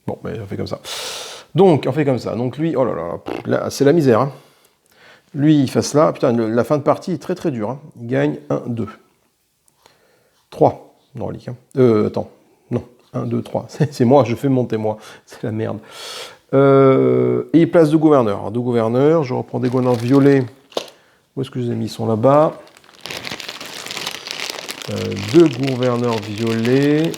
Bon, mais on fait comme ça. Donc, on fait comme ça. Donc lui, oh là là, c'est la misère. Hein. Lui, il fasse là. Putain, la fin de partie est très très dure. Hein. Il gagne 1, 2. 3. Non, relique. Hein. Attends. Non. 1, 2, 3. C'est moi, je fais monter moi. C'est la merde. Et il place 2 gouverneurs. Alors, 2 gouverneurs. Je reprends des gouverneurs violets. Où est-ce que je les ai mis? Ils sont là-bas. 2 gouverneurs violets.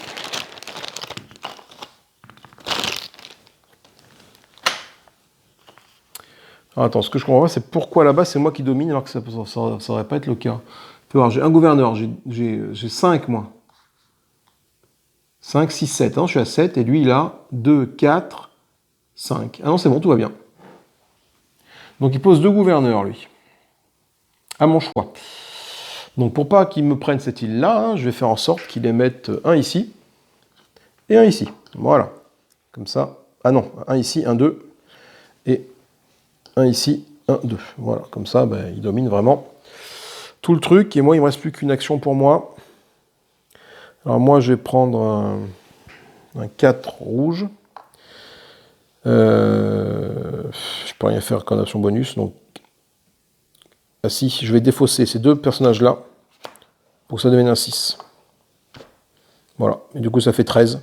Alors, attends, ce que je comprends pas, c'est pourquoi là-bas c'est moi qui domine alors que ça aurait pas être le cas. J'ai un gouverneur, j'ai 5 moi. 5, 6, 7. Je suis à 7 et lui, il a 2, 4, 5. Ah non, c'est bon, tout va bien. Donc il pose 2 gouverneurs, lui. À mon choix. Donc pour pas qu'il me prenne cette île-là, je vais faire en sorte qu'il les mette un ici et un ici. Voilà. Comme ça. Ah non, un ici, un 2. Et un ici, un 2. Voilà. Comme ça, il domine vraiment tout le truc. Et moi, il ne me reste plus qu'une action pour moi. Alors moi, je vais prendre un 4 rouge. Je peux rien faire comme option bonus. Donc, ah si, je vais défausser ces 2 personnages-là pour que ça devienne un 6. Voilà. Et du coup, ça fait 13.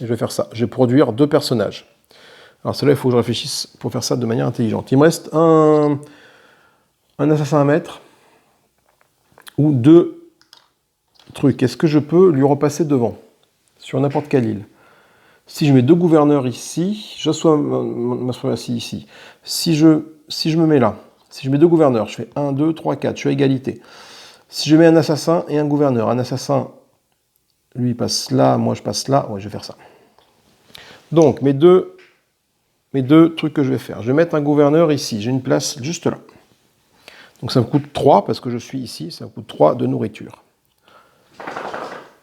Et je vais faire ça. Je vais produire 2 personnages. Alors celle-là, il faut que je réfléchisse pour faire ça de manière intelligente. Il me reste un assassin à mettre ou 2 trucs. Est-ce que je peux lui repasser devant sur n'importe quelle île? Si je mets 2 gouverneurs ici, j'assois ma suprématie ici. Si je me mets là, si je mets 2 gouverneurs, je fais 1, 2, 3, 4, je suis à égalité. Si je mets un assassin et un gouverneur, un assassin, lui il passe là, moi je passe là, ouais, je vais faire ça. Donc mes deux trucs que je vais faire, je vais mettre un gouverneur ici, j'ai une place juste là. Donc ça me coûte 3 parce que je suis ici, ça me coûte 3 de nourriture.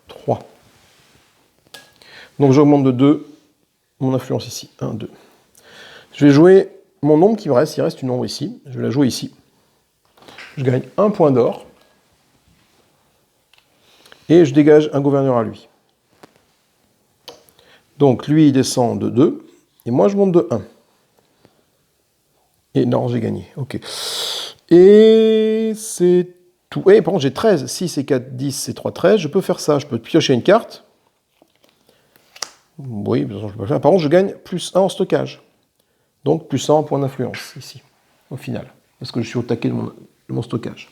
3. Donc j'augmente de 2 mon influence ici. 1, 2. Je vais jouer mon ombre qui me reste. Il reste une ombre ici. Je vais la jouer ici. Je gagne 1 point d'or. Et je dégage un gouverneur à lui. Donc lui, il descend de 2. Et moi, je monte de 1. Et non, j'ai gagné. Ok. Et c'est tout. Et par contre, j'ai 13. 6 et 4, 10, c'est 3, 13. Je peux faire ça. Je peux piocher une carte. Oui, de toute façon, je peux le faire. Par contre, je gagne plus 1 en stockage. Donc, plus 1 en point d'influence, ici, au final. Parce que je suis au taquet de mon stockage.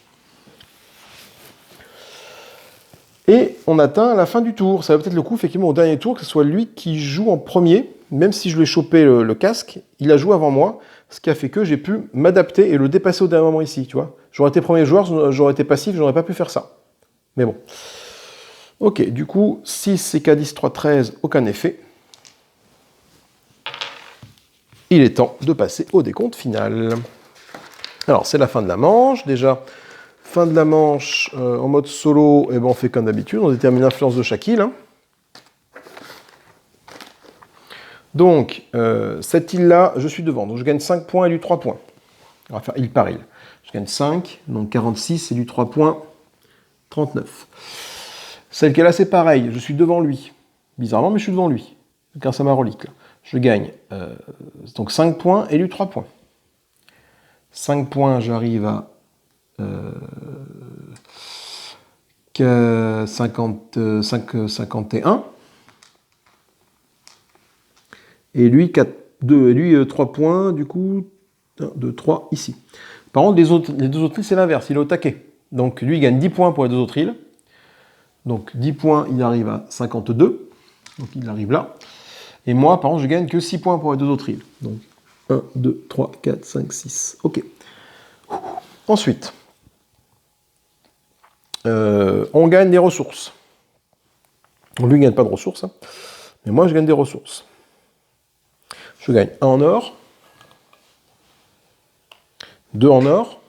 Et on atteint la fin du tour. Ça va peut-être le coup, effectivement, au dernier tour, que ce soit lui qui joue en premier. Même si je lui ai chopé le casque, il a joué avant moi. Ce qui a fait que j'ai pu m'adapter et le dépasser au dernier moment ici, tu vois. J'aurais été premier joueur, j'aurais été passif, je n'aurais pas pu faire ça. Mais bon. Ok, du coup, 6 et K10, 3, 13, aucun effet. Il est temps de passer au décompte final. Alors, c'est la fin de la manche. Déjà, fin de la manche, en mode solo, on fait comme d'habitude, on détermine l'influence de chaque île. Donc, cette île-là, je suis devant. Donc, je gagne 5 points et lui 3 points. On va faire île par île. Je gagne 5, donc 46 et lui 3 points, 39. Celle qu'elle a, c'est pareil. Je suis devant lui. Bizarrement, mais je suis devant lui. Grâce à ma relique. Là. Je gagne donc 5 points et lui 3 points. 5 points, j'arrive à 51. Et lui, 3 points, du coup, 1, 2, 3, ici. Par contre, les deux autres îles, c'est l'inverse, il est au taquet. Donc lui, il gagne 10 points pour les deux autres îles. Donc 10 points, il arrive à 52. Donc il arrive là. Et moi, par contre, je gagne que 6 points pour les deux autres îles. Donc 1, 2, 3, 4, 5, 6. Ok. Ensuite, on gagne des ressources. Lui, il ne gagne pas de ressources. Hein. Mais moi, je gagne des ressources. Je gagne 1 en or. 2 en or.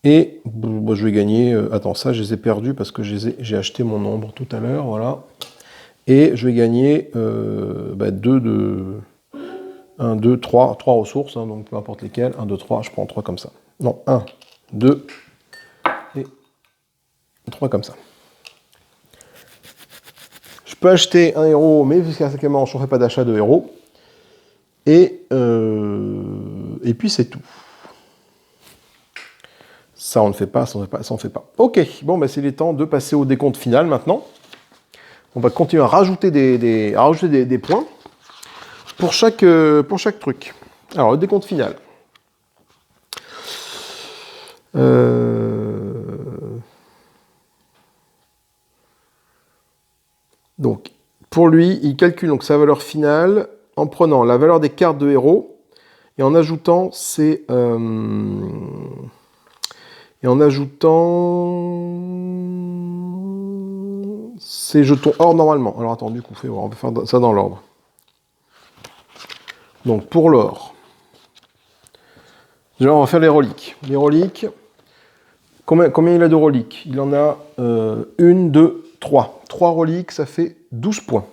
Et je vais gagner... attends, ça, je les ai perdus parce que j'ai acheté mon ombre tout à l'heure. Voilà. Et je vais gagner 1, 2, 3 ressources, hein, donc peu importe lesquelles. 1, 2, 3, je prends 3 comme ça. Non, 1, 2 et 3 comme ça. Je peux acheter un héros, mais jusqu'à 5e manche, on ne fait pas d'achat de héros. Et puis c'est tout. Ça, on ne fait pas, ça, on ne fait pas. Ok, bon, c'est le temps de passer au décompte final maintenant. On va continuer à rajouter des points pour chaque truc. Alors, le décompte final. Donc, pour lui, il calcule donc sa valeur finale en prenant la valeur des cartes de héros et en ajoutant ses ces jetons or normalement. Alors attends, du coup, on va faire ça dans l'ordre. Donc pour l'or, déjà on va faire les reliques. Les reliques, combien il a de reliques? Il en a 1, 2, 3. 3 reliques, ça fait 12 points.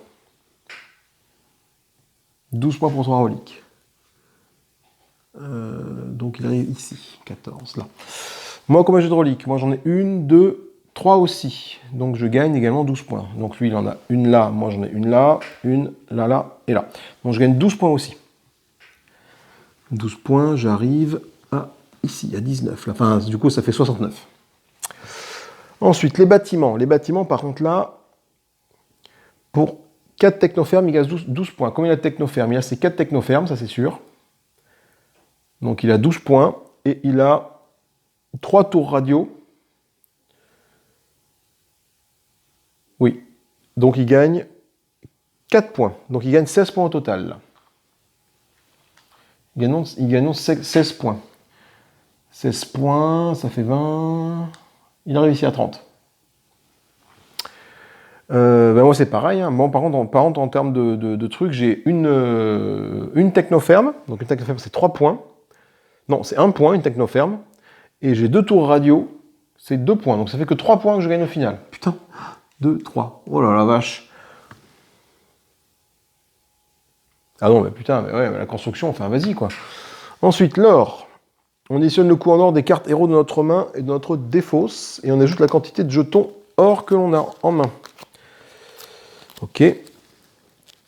12 points pour 3 reliques. Donc il arrive ici, 14 là. Moi, combien j'ai de reliques? Moi j'en ai 1, 2, 3 aussi. Donc je gagne également 12 points. Donc lui il en a une là, moi j'en ai une là, une là, là et là. Donc je gagne 12 points aussi. 12 points, j'arrive à ici, à 19. Là. Enfin, du coup ça fait 69. Ensuite, les bâtiments. Les bâtiments, par contre là, pour 4 technofermes, il gagne 12 points. Combien il a de technofermes? Il a ses 4 technofermes, ça c'est sûr. Donc il a 12 points et il a 3 tours radio. Oui. Donc il gagne 4 points. Donc il gagne 16 points au total. Là. Il gagne 16 points. 16 points, ça fait 20. Il arrive ici à 30. Ben moi c'est pareil. Hein. Bon, par contre, en termes de trucs, j'ai une technoferme. Donc une technoferme c'est 3 points. Non, c'est 1 point, une technoferme. Et j'ai 2 tours radio, c'est 2 points. Donc ça fait que 3 points que je gagne au final. Putain, 2, 3. Oh là la vache. Ah non, mais putain, mais ouais, la construction, enfin vas-y quoi. Ensuite, l'or. On additionne le coût en or des cartes héros de notre main et de notre défausse. Et on ajoute la quantité de jetons or que l'on a en main. Ok.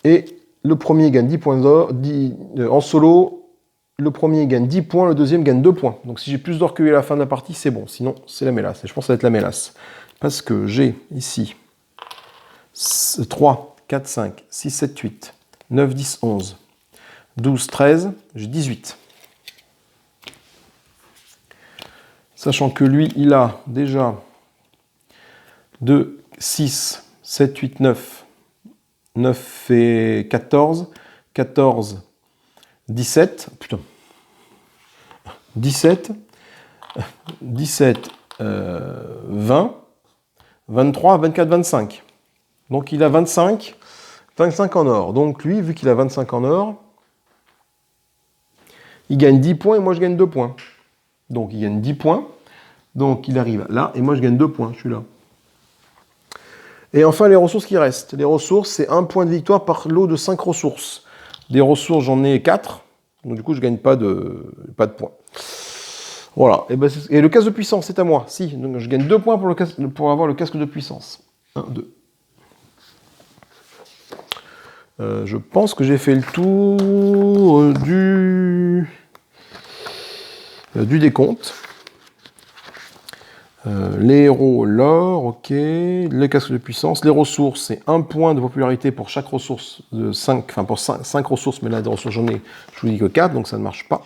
Et le premier gagne 10 points d'or. En solo, le premier gagne 10 points, le deuxième gagne 2 points. Donc si j'ai plus d'or que lui à la fin de la partie, c'est bon. Sinon, c'est la mélasse. Et je pense que ça va être la mélasse. Parce que j'ai ici 3, 4, 5, 6, 7, 8, 9, 10, 11, 12, 13, j'ai 18. Sachant que lui, il a déjà 2, 6, 7, 8, 9. 9 et 14. 14, 17. Putain. 17. 17, 20. 23, 24, 25. Donc il a 25 en or. Donc lui, vu qu'il a 25 en or, il gagne 10 points et moi je gagne 2 points. Donc il gagne 10 points. Donc il arrive là et moi je gagne 2 points. Je suis là. Et enfin les ressources qui restent. Les ressources, c'est 1 point de victoire par lot de 5 ressources. Des ressources, j'en ai 4. Donc du coup, je ne gagne pas de points. Voilà. Et le casque de puissance, c'est à moi. Si, donc je gagne 2 points pour avoir le casque de puissance. 1, 2. Je pense que j'ai fait le tour du décompte. Les héros, l'or, ok. Le casque de puissance. Les ressources, c'est 1 point de popularité pour chaque ressource de 5. Enfin, pour 5 ressources, mais là, des ressources, j'en ai, je vous dis que 4, donc ça ne marche pas.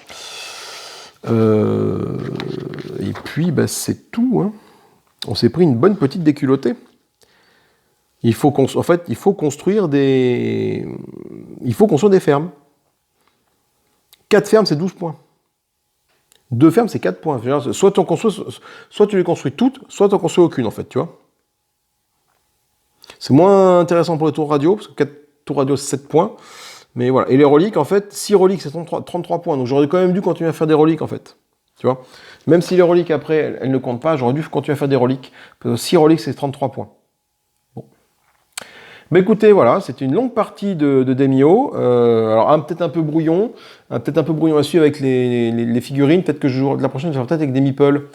Et puis, bah, c'est tout. Hein. On s'est pris une bonne petite déculottée. En fait, il faut construire des fermes. 4 fermes, c'est 12 points. 2 fermes, c'est 4 points. Soit tu les construis toutes, soit tu n'en construis aucune, en fait, tu vois. C'est moins intéressant pour les tours radio, parce que 4 tours radio, c'est 7 points. Mais voilà. Et les reliques, en fait, 6 reliques, c'est 33 points. Donc j'aurais quand même dû continuer à faire des reliques, en fait. Tu vois. Même si les reliques, après, elles ne comptent pas, j'aurais dû continuer à faire des reliques. Parce que 6 reliques, c'est 33 points. Bon. Mais écoutez, voilà, c'est une longue partie de Demio. Alors, peut-être un peu brouillon. Peut-être un peu brouillon à suivre avec les figurines. Peut-être que la prochaine, je vais peut-être avec des meeples.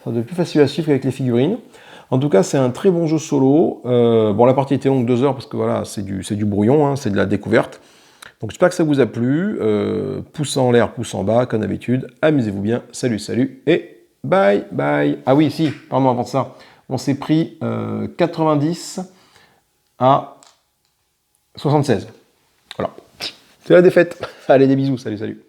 Ça va être plus facile à suivre qu'avec les figurines. En tout cas, c'est un très bon jeu solo. Bon, la partie était longue 2 heures parce que voilà, c'est du brouillon, hein, c'est de la découverte. Donc j'espère que ça vous a plu. Pouce en l'air, pouce en bas, comme d'habitude. Amusez-vous bien. Salut, salut et bye bye. Ah oui, si, pardon, avant ça, on s'est pris 90 à 76. Voilà. C'est la défaite. Allez, des bisous. Salut, salut.